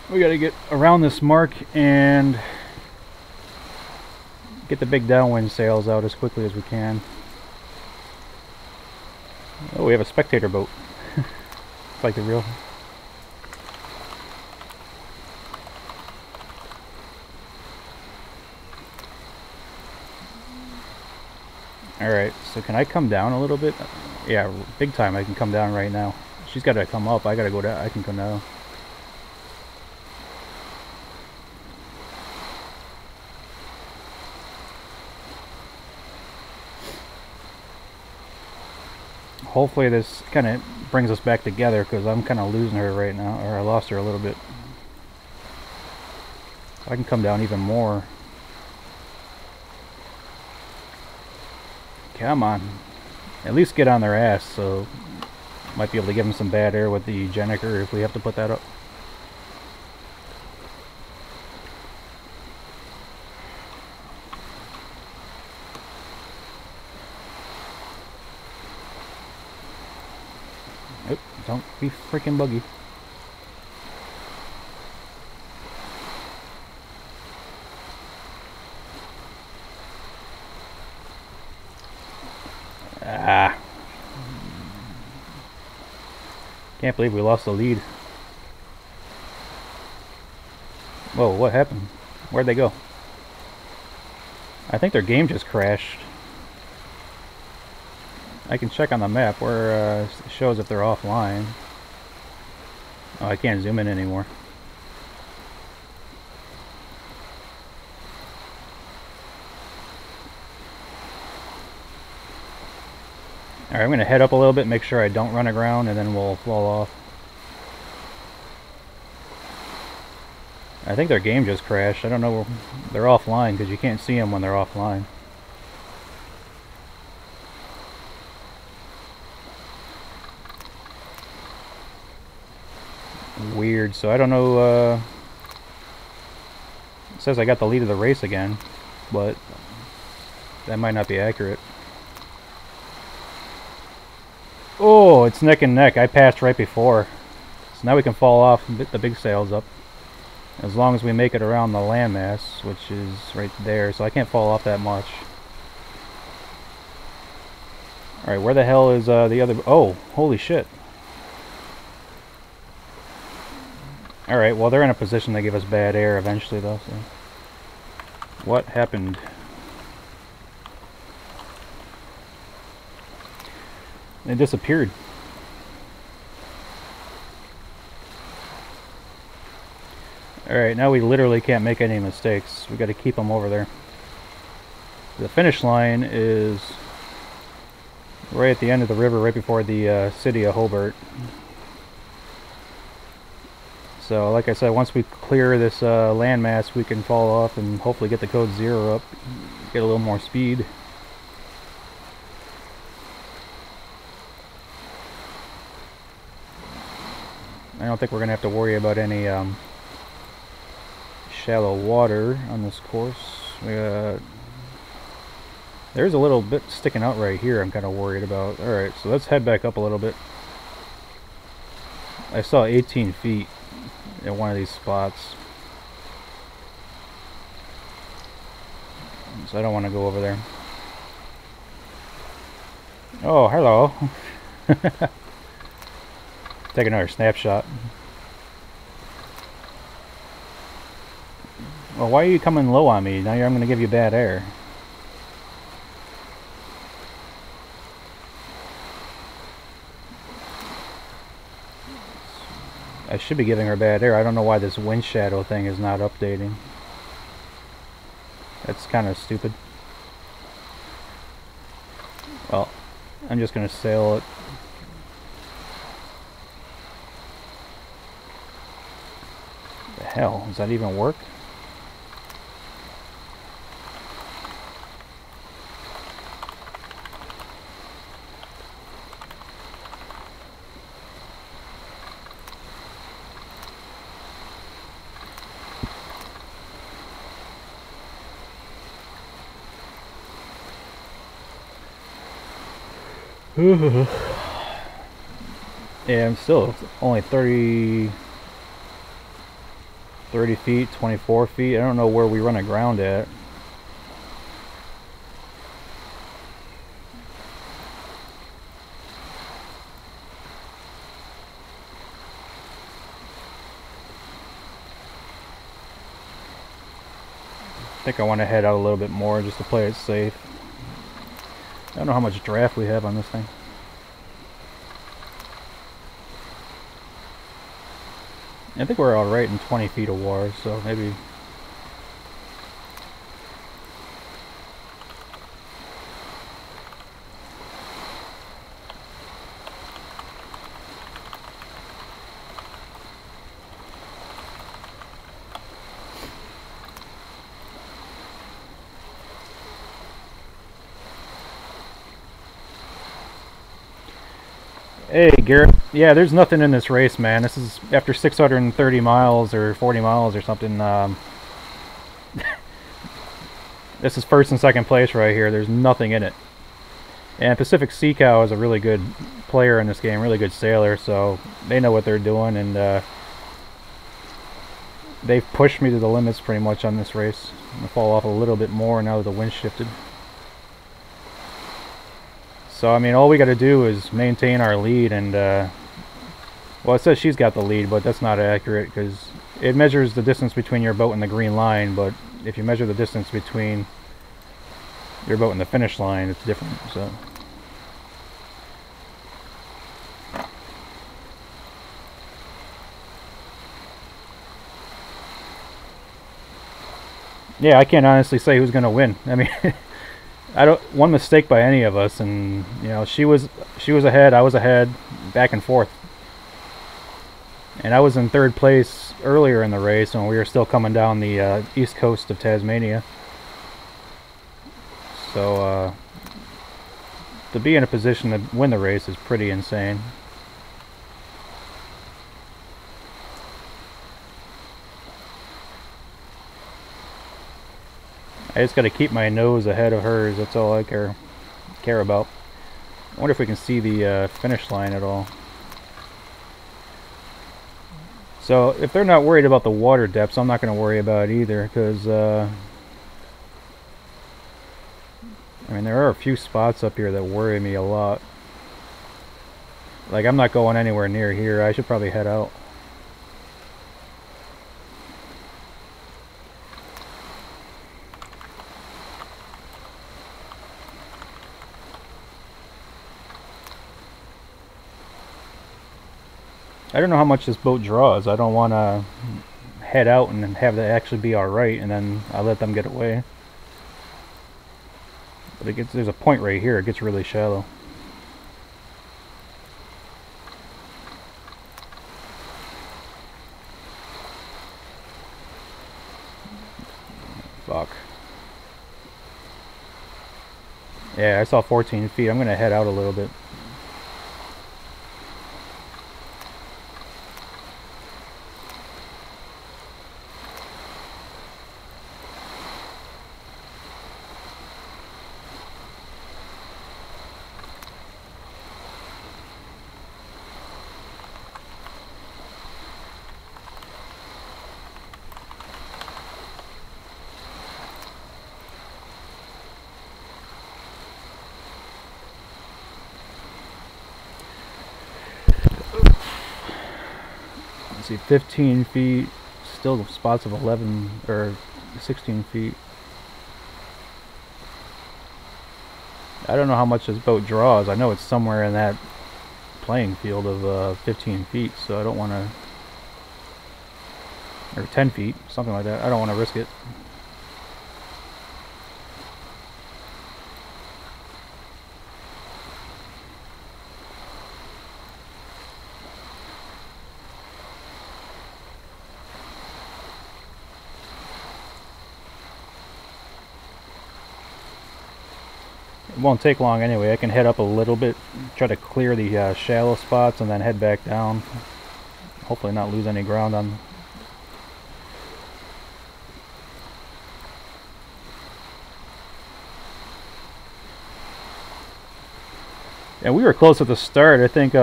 We got to get around this mark and get the big downwind sails out as quickly as we can. Oh, we have a spectator boat. It's like the real. Alright, so can I come down a little bit? Yeah, big time. I can come down right now. She's got to come up. I got to go down. I can come down. Hopefully this kind of brings us back together, because I'm kind of losing her right now, or I lost her a little bit. I can come down even more. Come on. At least get on their ass, so might be able to give them some bad air with the Jenniker if we have to put that up. Oop, don't be freaking buggy. Ah. Can't believe we lost the lead. Whoa, what happened? Where'd they go? I think their game just crashed. I can check on the map where it shows if they're offline. Oh, I can't zoom in anymore. Alright, I'm going to head up a little bit, make sure I don't run aground, and then we'll fall off. I think their game just crashed. I don't know. They're offline because you can't see them when they're offline. Weird. So I don't know. It says I got the lead of the race again, but that might not be accurate. Oh, it's neck and neck. I passed right before. So now we can fall off and get the big sails up. As long as we make it around the landmass, which is right there. So I can't fall off that much. Alright, where the hell is the other... Oh, holy shit. Alright, well they're in a position to give us bad air eventually though. So. What happened? It disappeared. Alright, now we literally can't make any mistakes. We got to keep them over there. The finish line is right at the end of the river, right before the city of Hobart. So, like I said, once we clear this landmass, we can fall off and hopefully get the code 0 up, get a little more speed. I don't think we're going to have to worry about any shallow water on this course. There's a little bit sticking out right here I'm kind of worried about. Alright, so let's head back up a little bit. I saw 18 feet at one of these spots. so I don't want to go over there. Oh, hello. Take another snapshot. Well, why are you coming low on me? Now I'm going to give you bad air. I should be giving her bad air. I don't know why this wind shadow thing is not updating. That's kind of stupid. Well, I'm just going to sail it. The hell? Does that even work? Yeah, I'm still only 30 feet, 24 feet. I don't know where we run aground at. I think I want to head out a little bit more just to play it safe. I don't know how much draft we have on this thing. I think we're alright in 20 feet of water, so maybe... Hey Garrett, yeah, there's nothing in this race, man. This is after 630 miles or 40 miles or something. This is first and second place right here. There's nothing in it. And Pacific Sea Cow is a really good player in this game, really good sailor, so they know what they're doing, and they've pushed me to the limits pretty much on this race. I'm going to fall off a little bit more now that the wind shifted. So, I mean, all we got to do is maintain our lead, and, well, it says she's got the lead, but that's not accurate, because it measures the distance between your boat and the green line, but if you measure the distance between your boat and the finish line, it's different, so... Yeah, I can't honestly say who's going to win. I mean... I don't one mistake by any of us, and you know, she was ahead, I was ahead, back and forth. And I was in third place earlier in the race when we were still coming down the east coast of Tasmania. So to be in a position to win the race is pretty insane. I just got to keep my nose ahead of hers. That's all I care about. I wonder if we can see the finish line at all. So if they're not worried about the water depths, I'm not going to worry about it either, because I mean, there are a few spots up here that worry me a lot. Like, I'm not going anywhere near here. I should probably head out. I don't know how much this boat draws. I don't want to head out and have that actually be alright, and then I let them get away. But there's a point right here, it gets really shallow. Fuck. Yeah, I saw 14 feet. I'm going to head out a little bit. let's see, 15 feet, still spots of 11 or 16 feet. I don't know how much this boat draws. I know it's somewhere in that playing field of 15 feet, so I don't want to, or 10 feet, something like that. I don't want to risk it. It won't take long anyway. I can head up a little bit, try to clear the shallow spots, and then head back down. Hopefully not lose any ground on. And we were close at the start. I think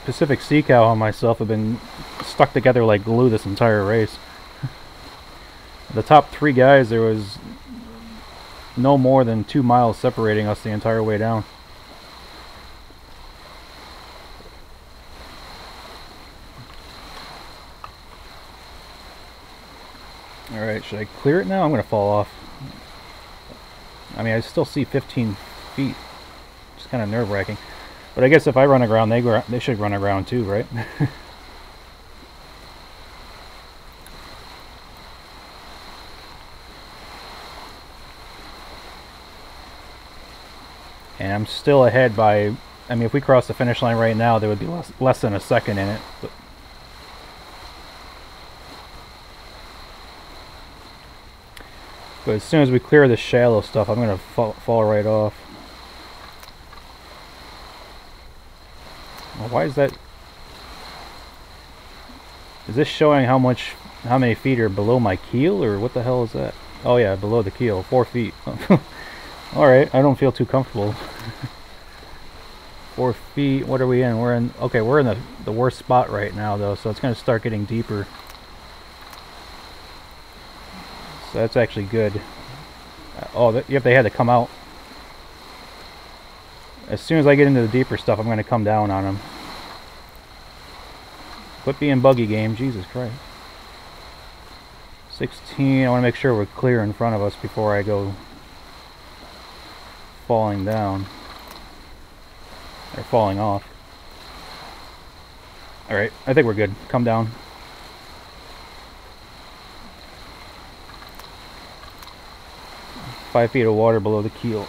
Pacific Sea Cow and myself have been stuck together like glue this entire race. The top 3 guys, there was no more than 2 miles separating us the entire way down. Alright, should I clear it now? I'm going to fall off. I mean, I still see 15 feet. It's kind of nerve-wracking. But I guess if I run aground, they should run aground too, right? And I'm still ahead by, I mean, if we cross the finish line right now, there would be less than a second in it. But as soon as we clear the shallow stuff, I'm going to fall right off. Well, why is that? Is this showing how many feet are below my keel, or what the hell is that? Oh yeah, below the keel, 4 feet. Alright, I don't feel too comfortable. 4 feet, what are we in? We're in the worst spot right now though, so it's going to start getting deeper. So that's actually good. Oh, yep, they had to come out. As soon as I get into the deeper stuff, I'm going to come down on them. Quit being buggy game, Jesus Christ. 16, I want to make sure we're clear in front of us before I go falling down. Or falling off. Alright, I think we're good. Come down. Five feet of water below the keel.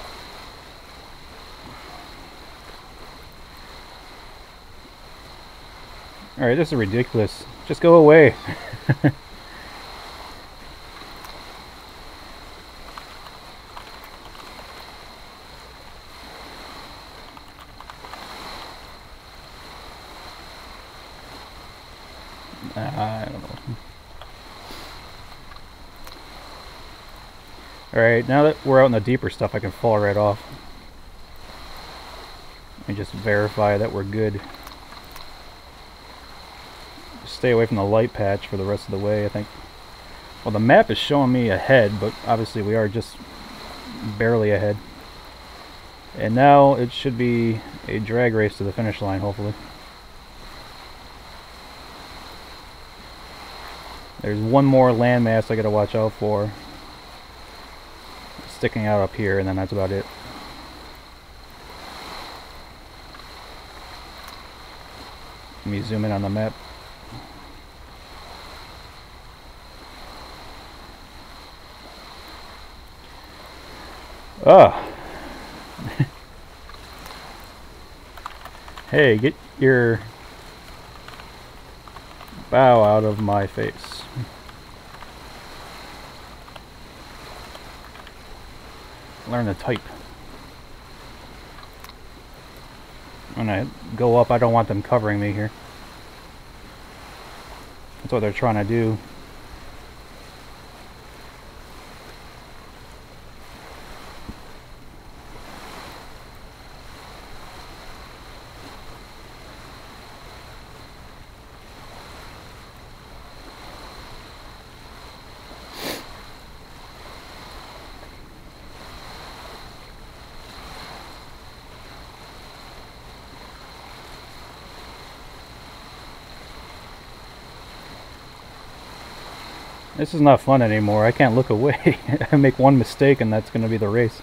Alright, this is ridiculous. Just go away. I don't know. Alright, now that we're out in the deeper stuff, I can fall right off. And just verify that we're good. Stay away from the light patch for the rest of the way, I think. Well, the map is showing me ahead, but obviously we are just barely ahead. And now it should be a drag race to the finish line, hopefully. There's one more landmass I gotta watch out for. Sticking out up here, and then that's about it. Let me zoom in on the map. Oh. Hey, get your bow out of my face. Learn to type. When I go up, I don't want them covering me here. That's what they're trying to do. This is not fun anymore. I can't look away. I make one mistake and that's going to be the race.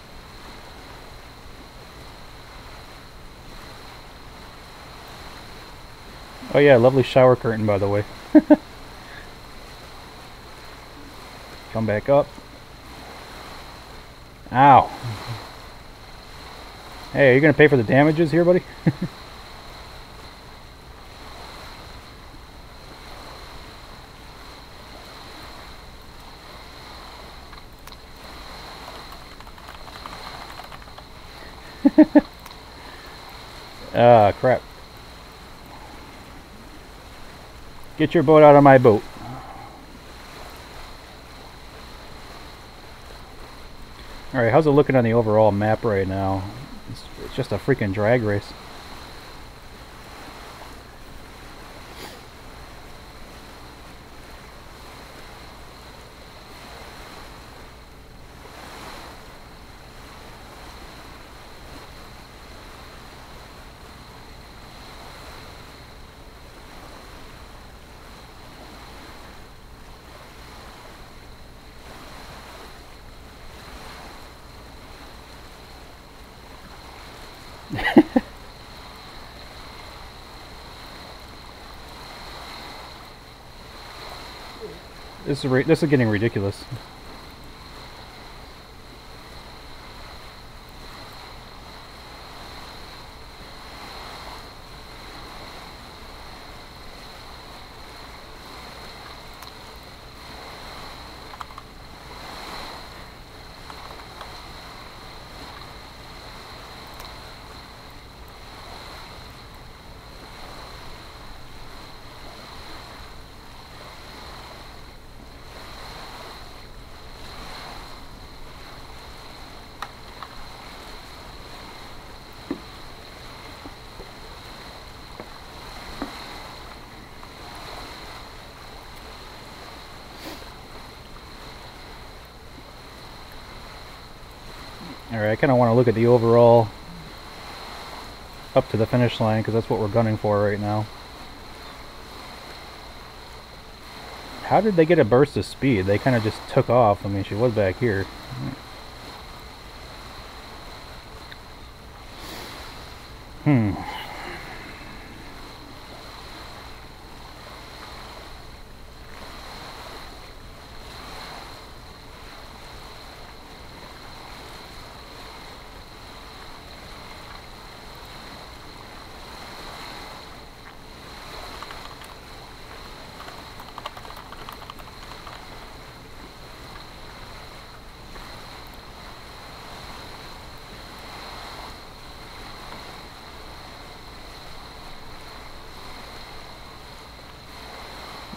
Oh yeah, lovely shower curtain, by the way. Come back up. Ow. Hey, are you going to pay for the damages here, buddy? Ah, crap. Get your boat out of my boat. Alright, how's it looking on the overall map right now? It's just a freaking drag race. This is getting ridiculous. Alright, I kind of want to look at the overall up to the finish line because that's what we're gunning for right now. How did they get a burst of speed? They kind of just took off. I mean, she was back here.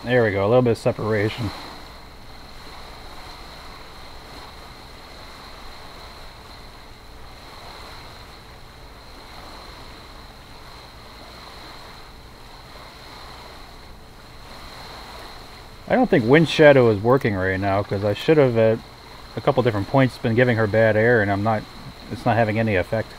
There we go, a little bit of separation. I don't think wind shadow is working right now because I should have at a couple different points been giving her bad air and it's not having any effect.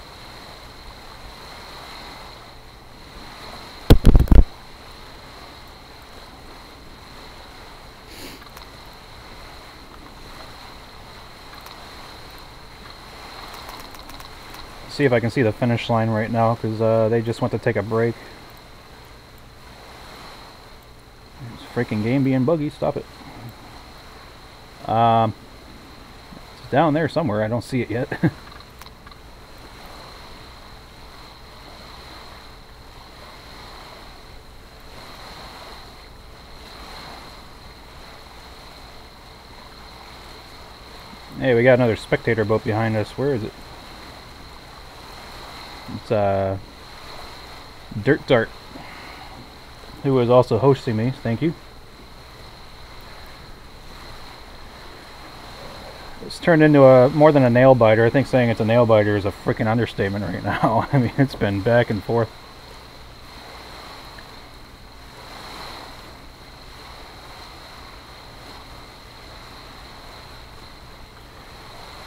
See if I can see the finish line right now because they just went to take a break. This freaking game being buggy, stop it. It's down there somewhere, I don't see it yet. Hey, we got another spectator boat behind us. Where is it? It's Dirt Dart, who is also hosting me. Thank you. It's turned into more than a nail biter. I think saying it's a nail biter is a freaking understatement right now. I mean, it's been back and forth.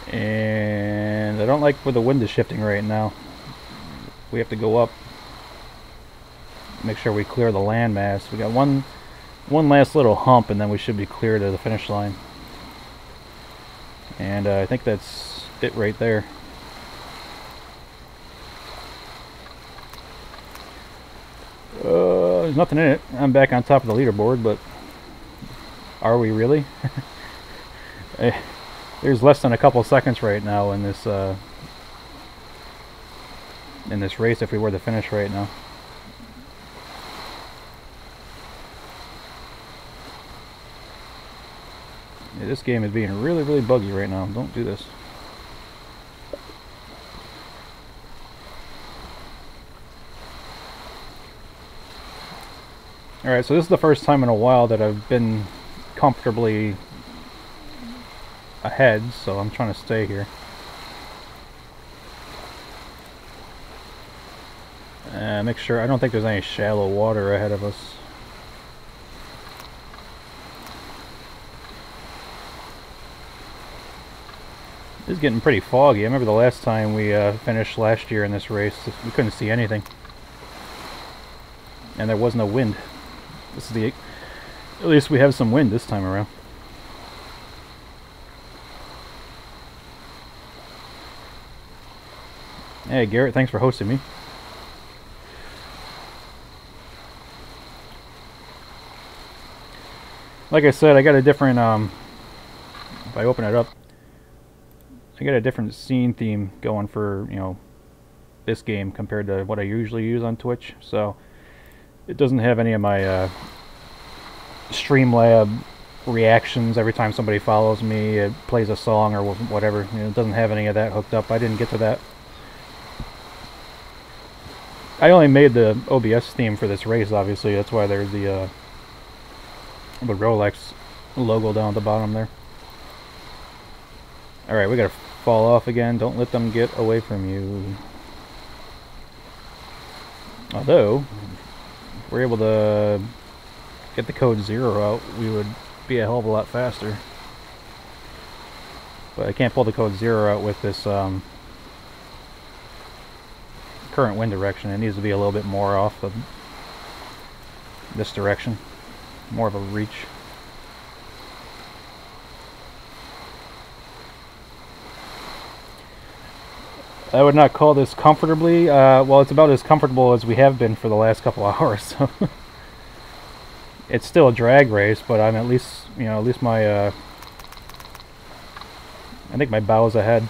And I don't like where the wind is shifting right now. We have to go up, make sure we clear the landmass. We got one one last little hump, and then we should be clear to the finish line. And I think that's it right there. There's nothing in it. I'm back on top of the leaderboard, but are we really? There's less than a couple seconds right now in this race if we were to finish right now. Yeah, this game is being really, really buggy right now. Don't do this. Alright, so this is the first time in a while that I've been comfortably ahead, so I'm trying to stay here. Make sure, I don't think there's any shallow water ahead of us. It's getting pretty foggy. I remember the last time we finished last year in this race, we couldn't see anything. And there was no wind. This is at least we have some wind this time around. Hey Garrett, thanks for hosting me. Like I said, I got a different, if I open it up, I got a different scene theme going for, you know, this game compared to what I usually use on Twitch. So it doesn't have any of my Streamlab reactions every time somebody follows me. It plays a song or whatever. You know, it doesn't have any of that hooked up. I didn't get to that. I only made the OBS theme for this race, obviously. That's why there's the Rolex logo down at the bottom there. Alright, we gotta fall off again. Don't let them get away from you. Although, if we're able to get the code 0 out, we would be a hell of a lot faster. But I can't pull the code 0 out with this current wind direction. It needs to be a little bit more off of this direction. More of a reach. I would not call this comfortably. Well, it's about as comfortable as we have been for the last couple hours. So it's still a drag race, but I'm at least, you know, at least my, I think my bow's ahead.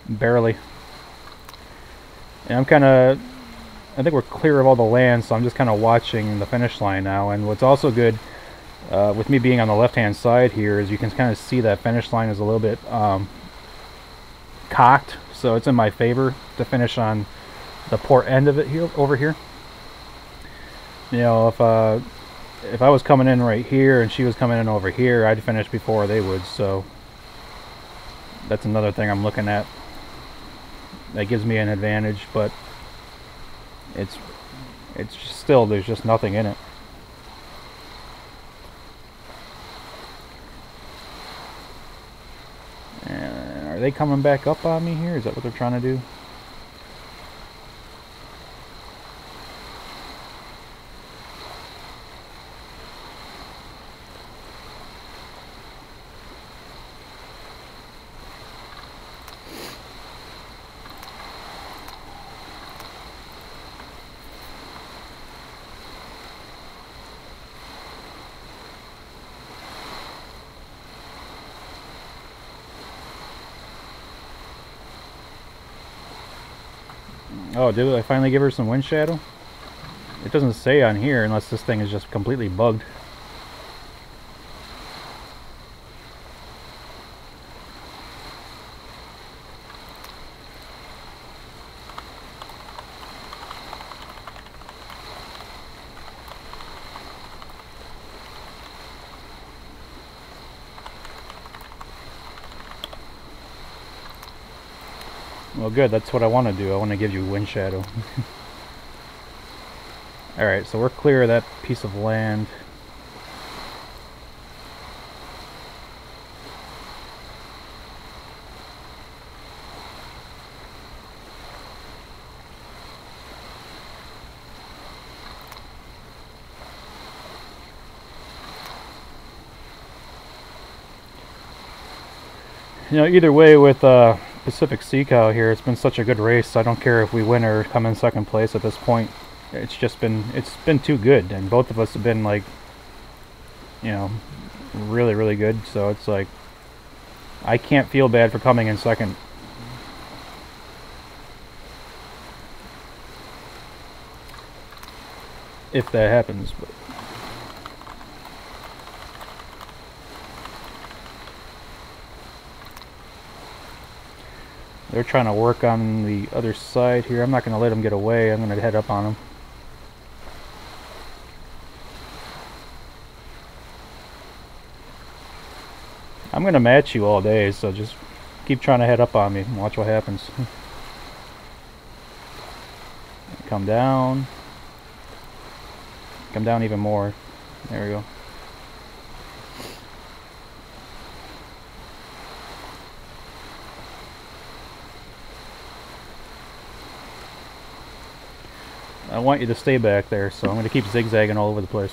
Barely. And I'm kind of, I think we're clear of all the land, so I'm just kind of watching the finish line now. And what's also good, with me being on the left-hand side here, is you can kind of see that finish line is a little bit cocked, so it's in my favor to finish on the port end of it here, over here. You know, if I was coming in right here and she was coming in over here, I'd finish before they would. So that's another thing I'm looking at. That gives me an advantage, but it's just still, there's just nothing in it. And are they coming back up on me here? Is that what they're trying to do? Oh, did I finally give her some wind shadow? It doesn't say on here unless this thing is just completely bugged. Well, good. That's what I want to do. I want to give you wind shadow. Alright, so we're clear of that piece of land. You know, either way with Pacific Sea Cow here, it's been such a good race. I don't care if we win or come in second place at this point. It's been too good, and both of us have been like, you know, really, really good. So it's like, I can't feel bad for coming in second. If that happens. But they're trying to work on the other side here. I'm not going to let them get away. I'm going to head up on them. I'm going to match you all day, so just keep trying to head up on me and watch what happens. Come down. Come down even more. There we go. I want you to stay back there, so I'm going to keep zigzagging all over the place.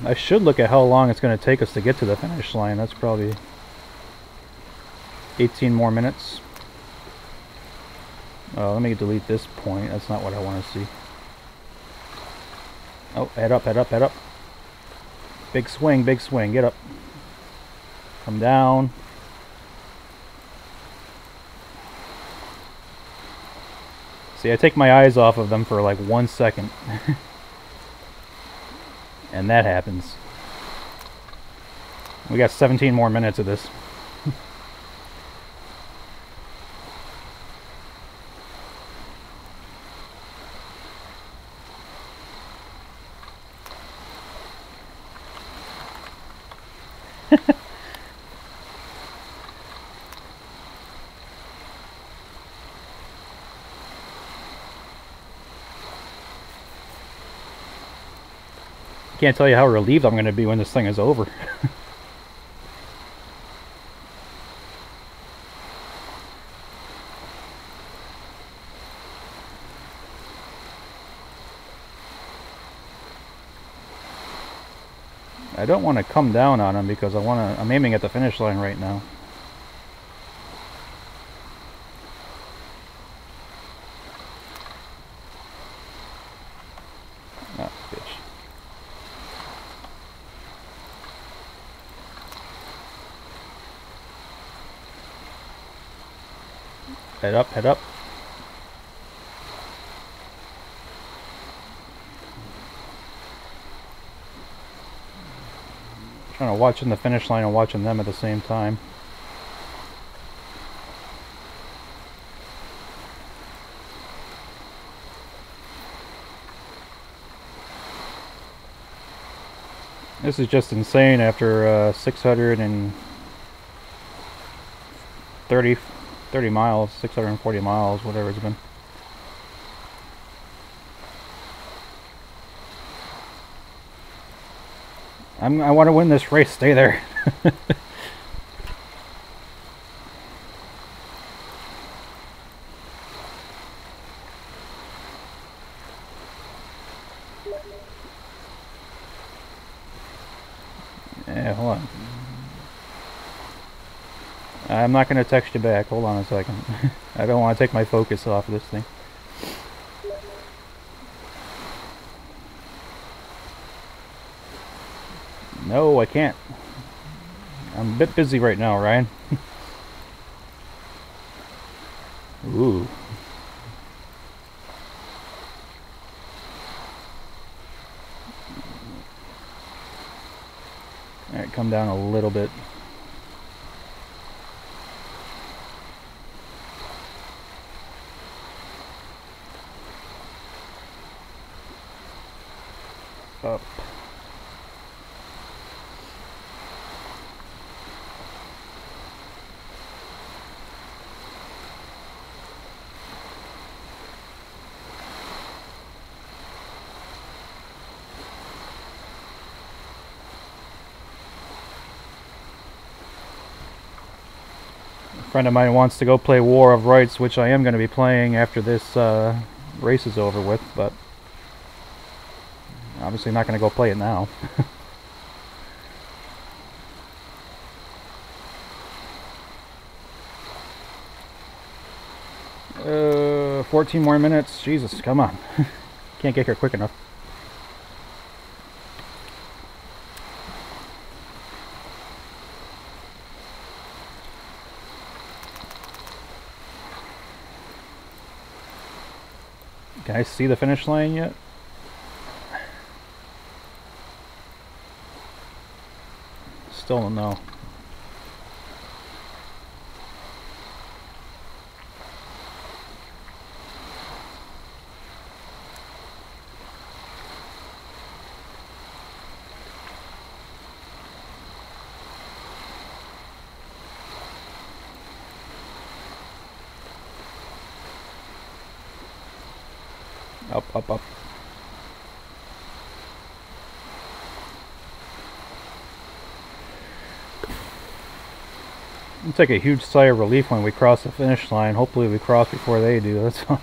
I should look at how long it's going to take us to get to the finish line. That's probably 18 more minutes. Let me delete this point. That's not what I want to see. Oh, head up, head up, head up. Big swing, get up. Come down. See, I take my eyes off of them for like 1 second. And that happens. We got 17 more minutes of this. Can't tell you how relieved I'm going to be when this thing is over. I don't want to come down on him because I'm aiming at the finish line right now. Ah, bitch. Head up, head up. Trying to watch in the finish line and watching them at the same time. This is just insane after 630 miles, 640 miles, whatever it's been. I want to win this race. Stay there. Yeah, hold on. I'm not going to text you back. Hold on a second. I don't want to take my focus off of this thing. No, I can't. I'm a bit busy right now, Ryan. Ooh. Alright, come down a little bit. Up. A friend of mine wants to go play War of Rights, which I am going to be playing after this race is over with, but obviously not going to go play it now. 14 more minutes. Jesus, come on. Can't get here quick enough. Can I see the finish line yet? Still don't know. Up, up, up. I'll take a huge sigh of relief when we cross the finish line. Hopefully we cross before they do. That's all.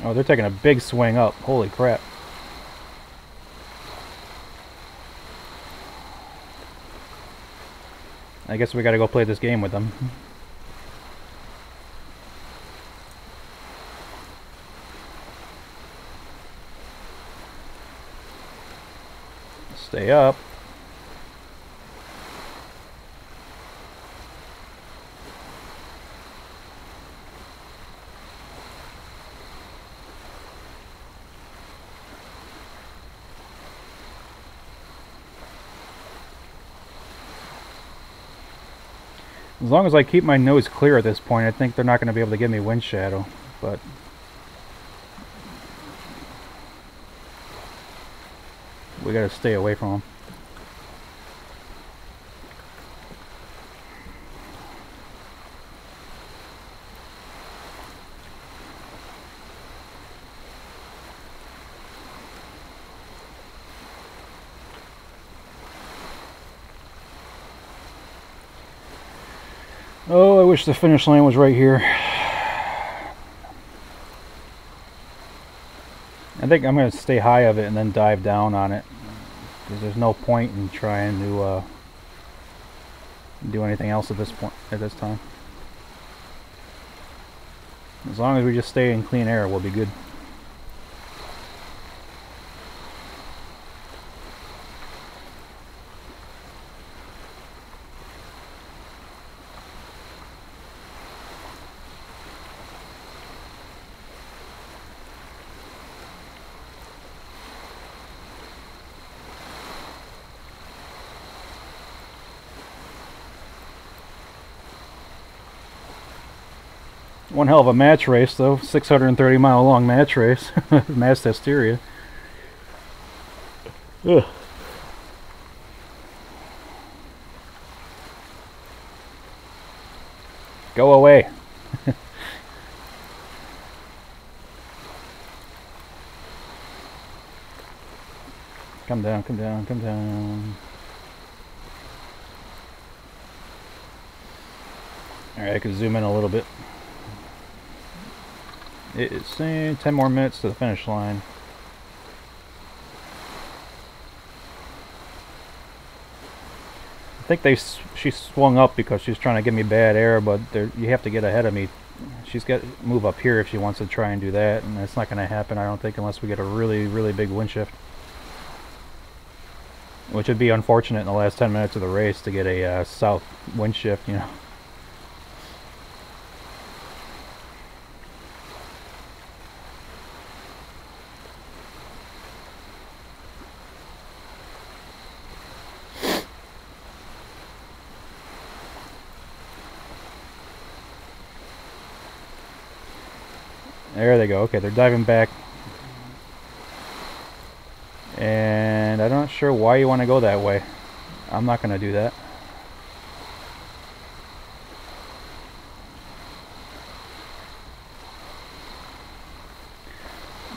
Oh, they're taking a big swing up. Holy crap. I guess we gotta go play this game with them. Stay up. As long as I keep my nose clear at this point, I think they're not going to be able to give me wind shadow, but we got to stay away from them. Oh, I wish the finish line was right here. I think I'm going to stay high of it and then dive down on it, because there's no point in trying to do anything else at this point, at this time. As long as we just stay in clean air, we'll be good. One hell of a match race, though. 630-mile long match race. Mass hysteria. Ugh. Go away. Come down, come down, come down. Alright, I can zoom in a little bit. It's saying 10 more minutes to the finish line. I think she swung up because she's trying to give me bad air, but you have to get ahead of me. She's got to move up here if she wants to try and do that, and that's not going to happen, I don't think, unless we get a really, really big wind shift. Which would be unfortunate in the last 10 minutes of the race to get a south wind shift, you know. There they go. Okay, they're diving back. And I'm not sure why you want to go that way. I'm not going to do that.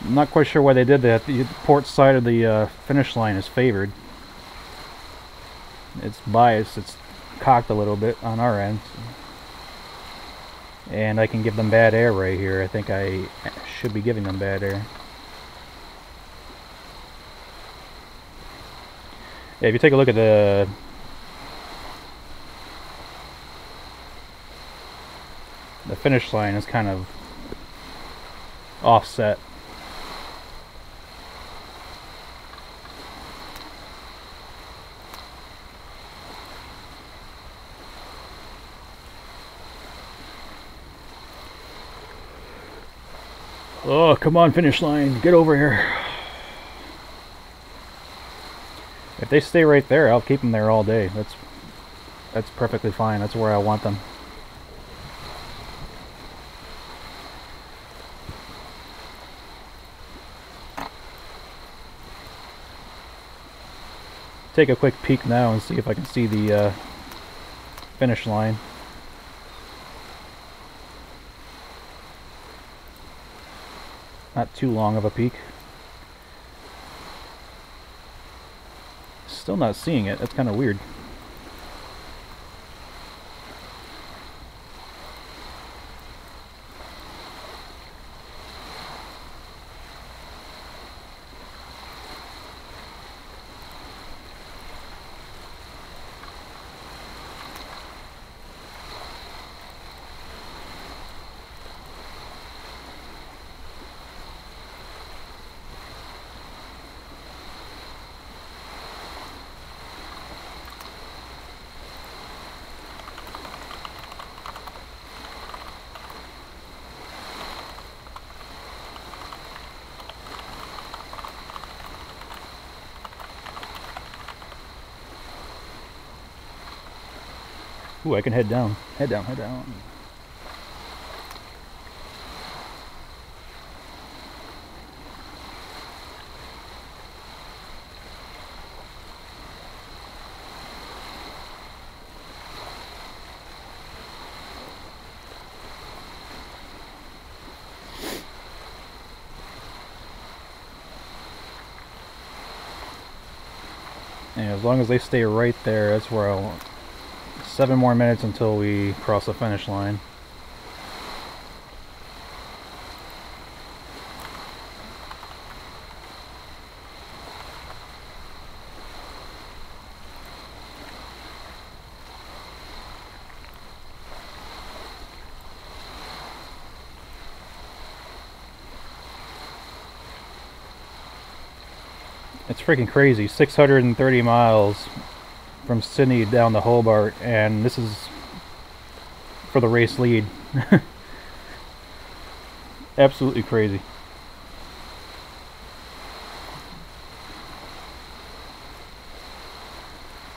I'm not quite sure why they did that. The port side of the finish line is favored. It's biased. It's cocked a little bit on our end. And I can give them bad air right here. I think I should be giving them bad air. Yeah, if you take a look at the finish line, is kind of offset. Oh, come on, finish line, get over here. If they stay right there, I'll keep them there all day. That's perfectly fine. That's where I want them. Take a quick peek now and see if I can see the finish line. Not too long of a peek. Still not seeing it. That's kind of weird. Ooh, I can head down. Head down, head down. And as long as they stay right there, that's where I want. 7 more minutes until we cross the finish line. It's freaking crazy. 630 miles from Sydney down to Hobart, and this is for the race lead. Absolutely crazy.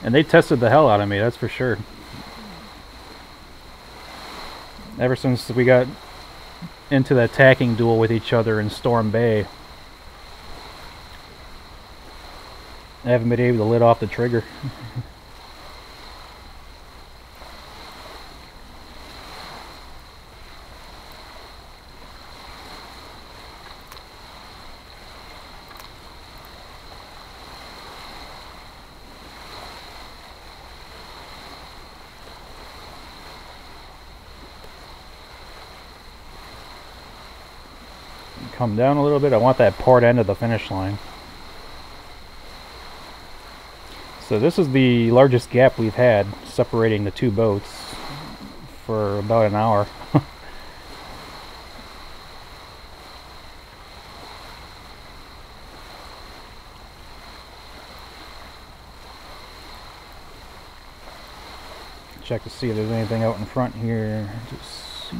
And they tested the hell out of me, that's for sure. Ever since we got into that tacking duel with each other in Storm Bay, I haven't been able to let off the trigger. Come down a little bit. I want that port end of the finish line. So this is the largest gap we've had separating the two boats for about an hour. Check to see if there's anything out in front here. Just see.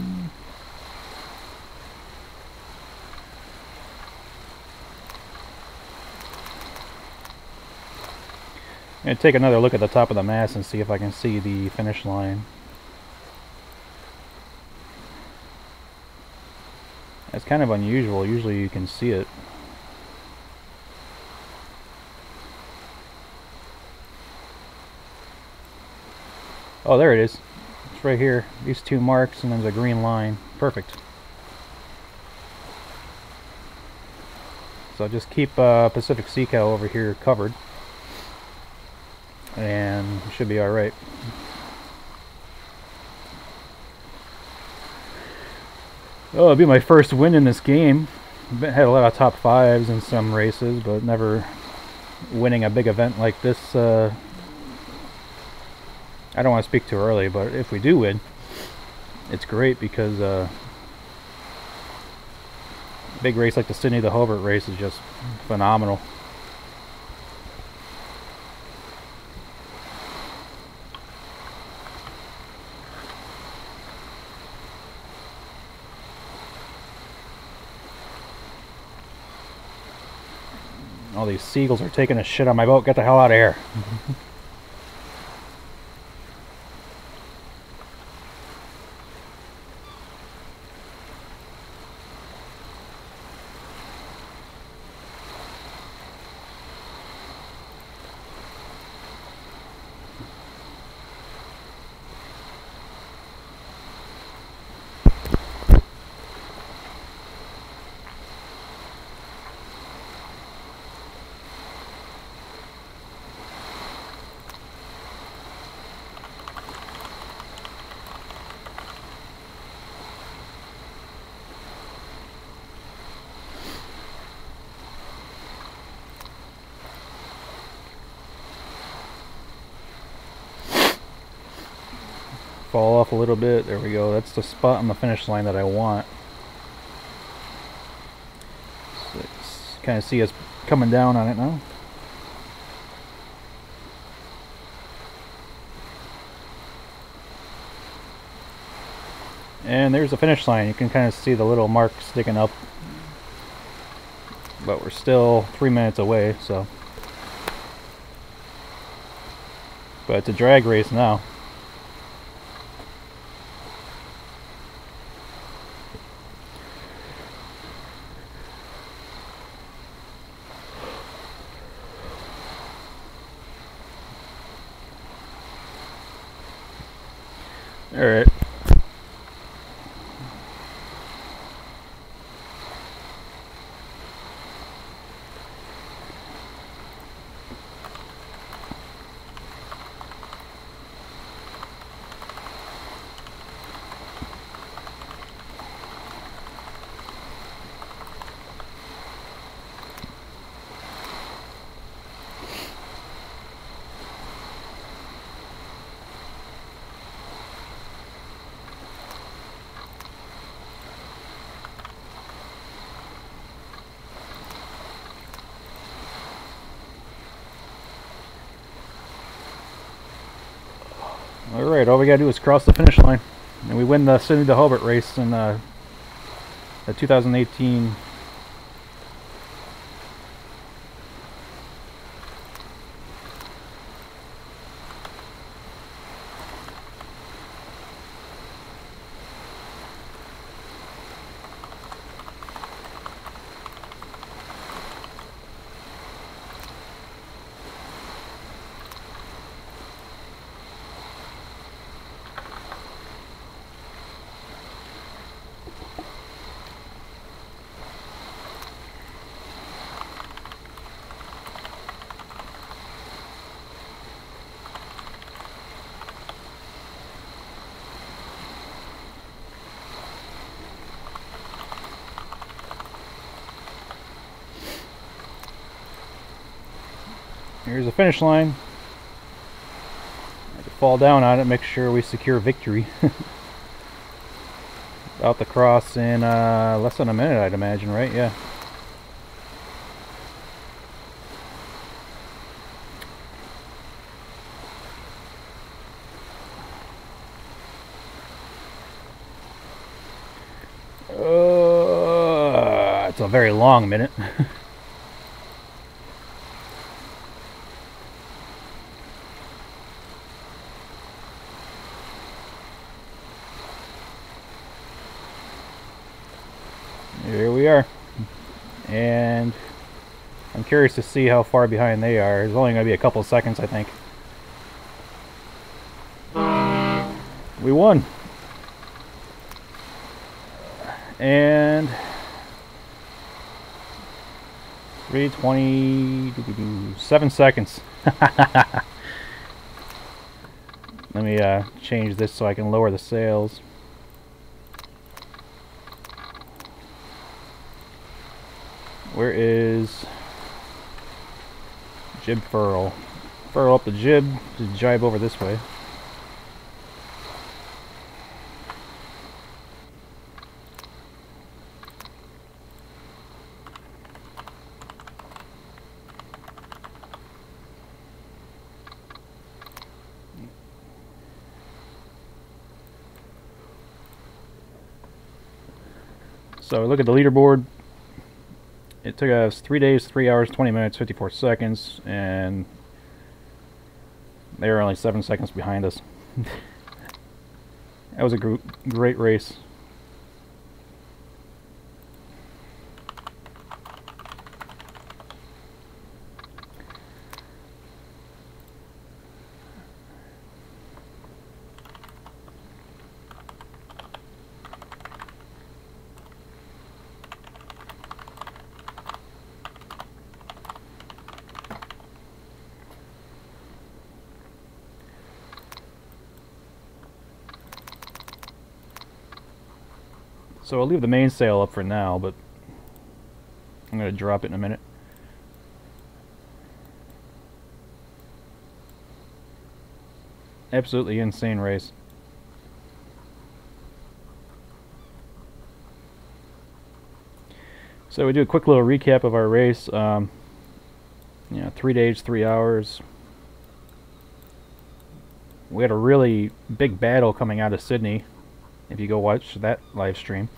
I'm going to take another look at the top of the mast and see if I can see the finish line. That's kind of unusual. Usually you can see it. Oh, there it is. It's right here. These two marks, and there's a green line. Perfect. So just keep Pacific Sea Cow over here covered, and it should be all right. Oh, it'll be my first win in this game. Had a lot of top 5s in some races, but never winning a big event like this. I don't want to speak too early, but if we do win, it's great because big race like the Sydney to Hobart race is just phenomenal. All these seagulls are taking a shit on my boat. Get the hell out of here. Fall off a little bit. There we go. That's the spot on the finish line that I want. So kind of see us coming down on it now. And there's the finish line. You can kind of see the little mark sticking up. But we're still 3 minutes away, so. But it's a drag race now. All right. Alright, all we gotta do is cross the finish line, and we win the Sydney to Hobart race in the 2018. Here's the finish line. I could fall down on it, make sure we secure victory. About to cross in less than a minute, I'd imagine, right? Yeah. It's a very long minute. Here we are, and I'm curious to see how far behind they are. It's only going to be a couple seconds, I think. We won. And 3:20, 7 seconds. Let me change this so I can lower the sails. Where is jib furl? Furl up the jib to jibe over this way. So look at the leaderboard. It took us 3 days, 3 hours, 20 minutes, 54 seconds, and they were only 7 seconds behind us. That was a great race. So I'll leave the mainsail up for now, but I'm going to drop it in a minute. Absolutely insane race. So we do a quick little recap of our race. 3 days, 3 hours. We had a really big battle coming out of Sydney, if you go watch that live stream.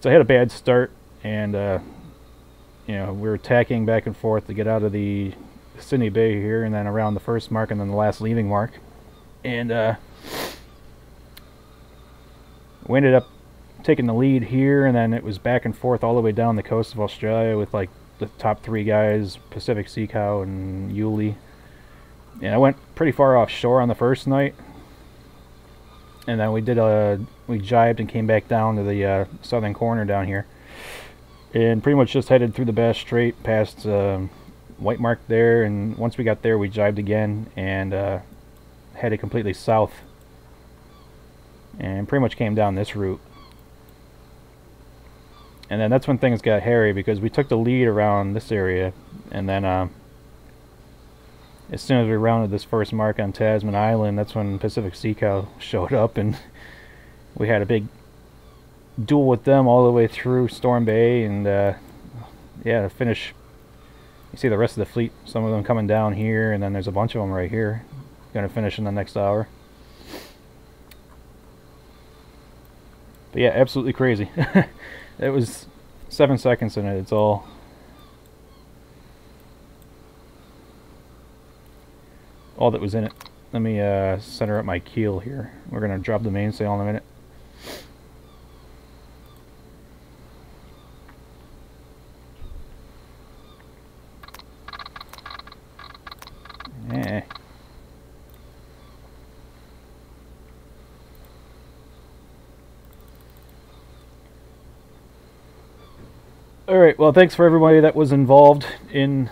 So I had a bad start, and we were tacking back and forth to get out of the Sydney Bay here, and then around the first mark and then the last leaving mark. And we ended up taking the lead here, and then it was back and forth all the way down the coast of Australia with like the top 3 guys, Pacific Sea Cow and Yulee. And I went pretty far offshore on the first night, and then we jibed and came back down to the southern corner down here, and pretty much just headed through the Bass Strait past White Mark there. And once we got there, we jibed again and headed completely south, and pretty much came down this route. And then that's when things got hairy, because we took the lead around this area, and then as soon as we rounded this first mark on Tasman Island, that's when Pacific Sea Cow showed up, and we had a big duel with them all the way through Storm Bay. And yeah, to finish, you see the rest of the fleet, some of them coming down here, and then there's a bunch of them right here. Gonna finish in the next hour. But yeah, absolutely crazy. It was 7 seconds in it, it's all that was in it. Let me center up my keel here. We're gonna drop the mainsail in a minute. Yeah. Alright, well, thanks for everybody that was involved in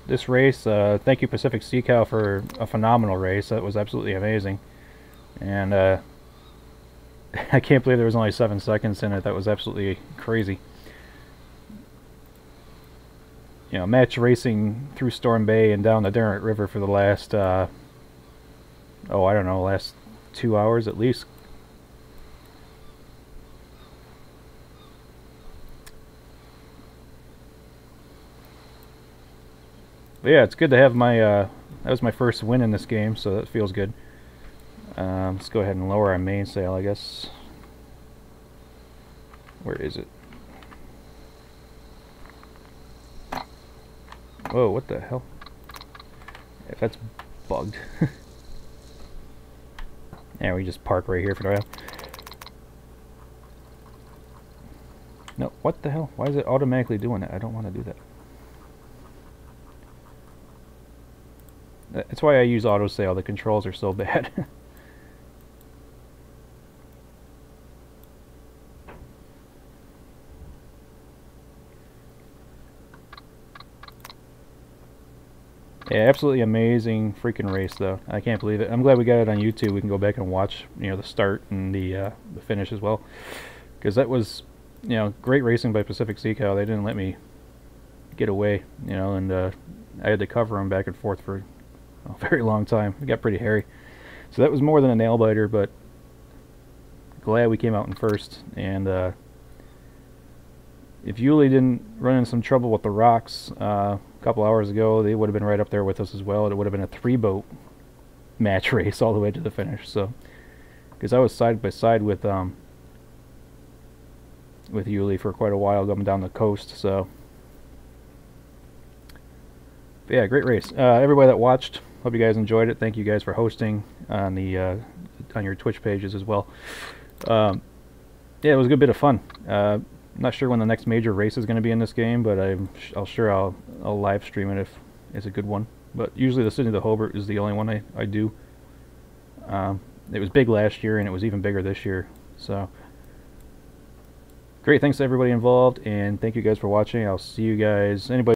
this race. Thank you, Pacific Sea Cow, for a phenomenal race. That was absolutely amazing. And I can't believe there was only 7 seconds in it. That was absolutely crazy. Match racing through Storm Bay and down the Derwent River for the last, I don't know, last 2 hours at least. But yeah, it's good to have my, that was my first win in this game, so that feels good. Let's go ahead and lower our mainsail, I guess. Where is it? Whoa, what the hell? If that's bugged. Yeah, we just park right here for now. No, what the hell? Why is it automatically doing that? I don't want to do that. That's why I use auto sail. The controls are so bad. Yeah, absolutely amazing freaking race, though. I can't believe it. I'm glad we got it on YouTube. We can go back and watch, you know, the start and the finish as well, because that was, you know, great racing by Pacific Sea Cow. They didn't let me get away, you know, and I had to cover them back and forth for a very long time. It got pretty hairy. So that was more than a nail biter, but glad we came out in first. And if Yulee didn't run into some trouble with the rocks a couple hours ago, they would have been right up there with us as well. It would have been a 3-boat match race all the way to the finish. So, because I was side by side with Yulee for quite a while going down the coast. So, but yeah, great race. Everybody that watched, hope you guys enjoyed it. Thank you guys for hosting on the on your Twitch pages as well. Yeah, it was a good bit of fun. Not sure when the next major race is going to be in this game, but I'll live stream it if it's a good one. But usually the Sydney to Hobart is the only one I do. It was big last year, and it was even bigger this year. So great, thanks to everybody involved, and thank you guys for watching. I'll see you guys. Anybody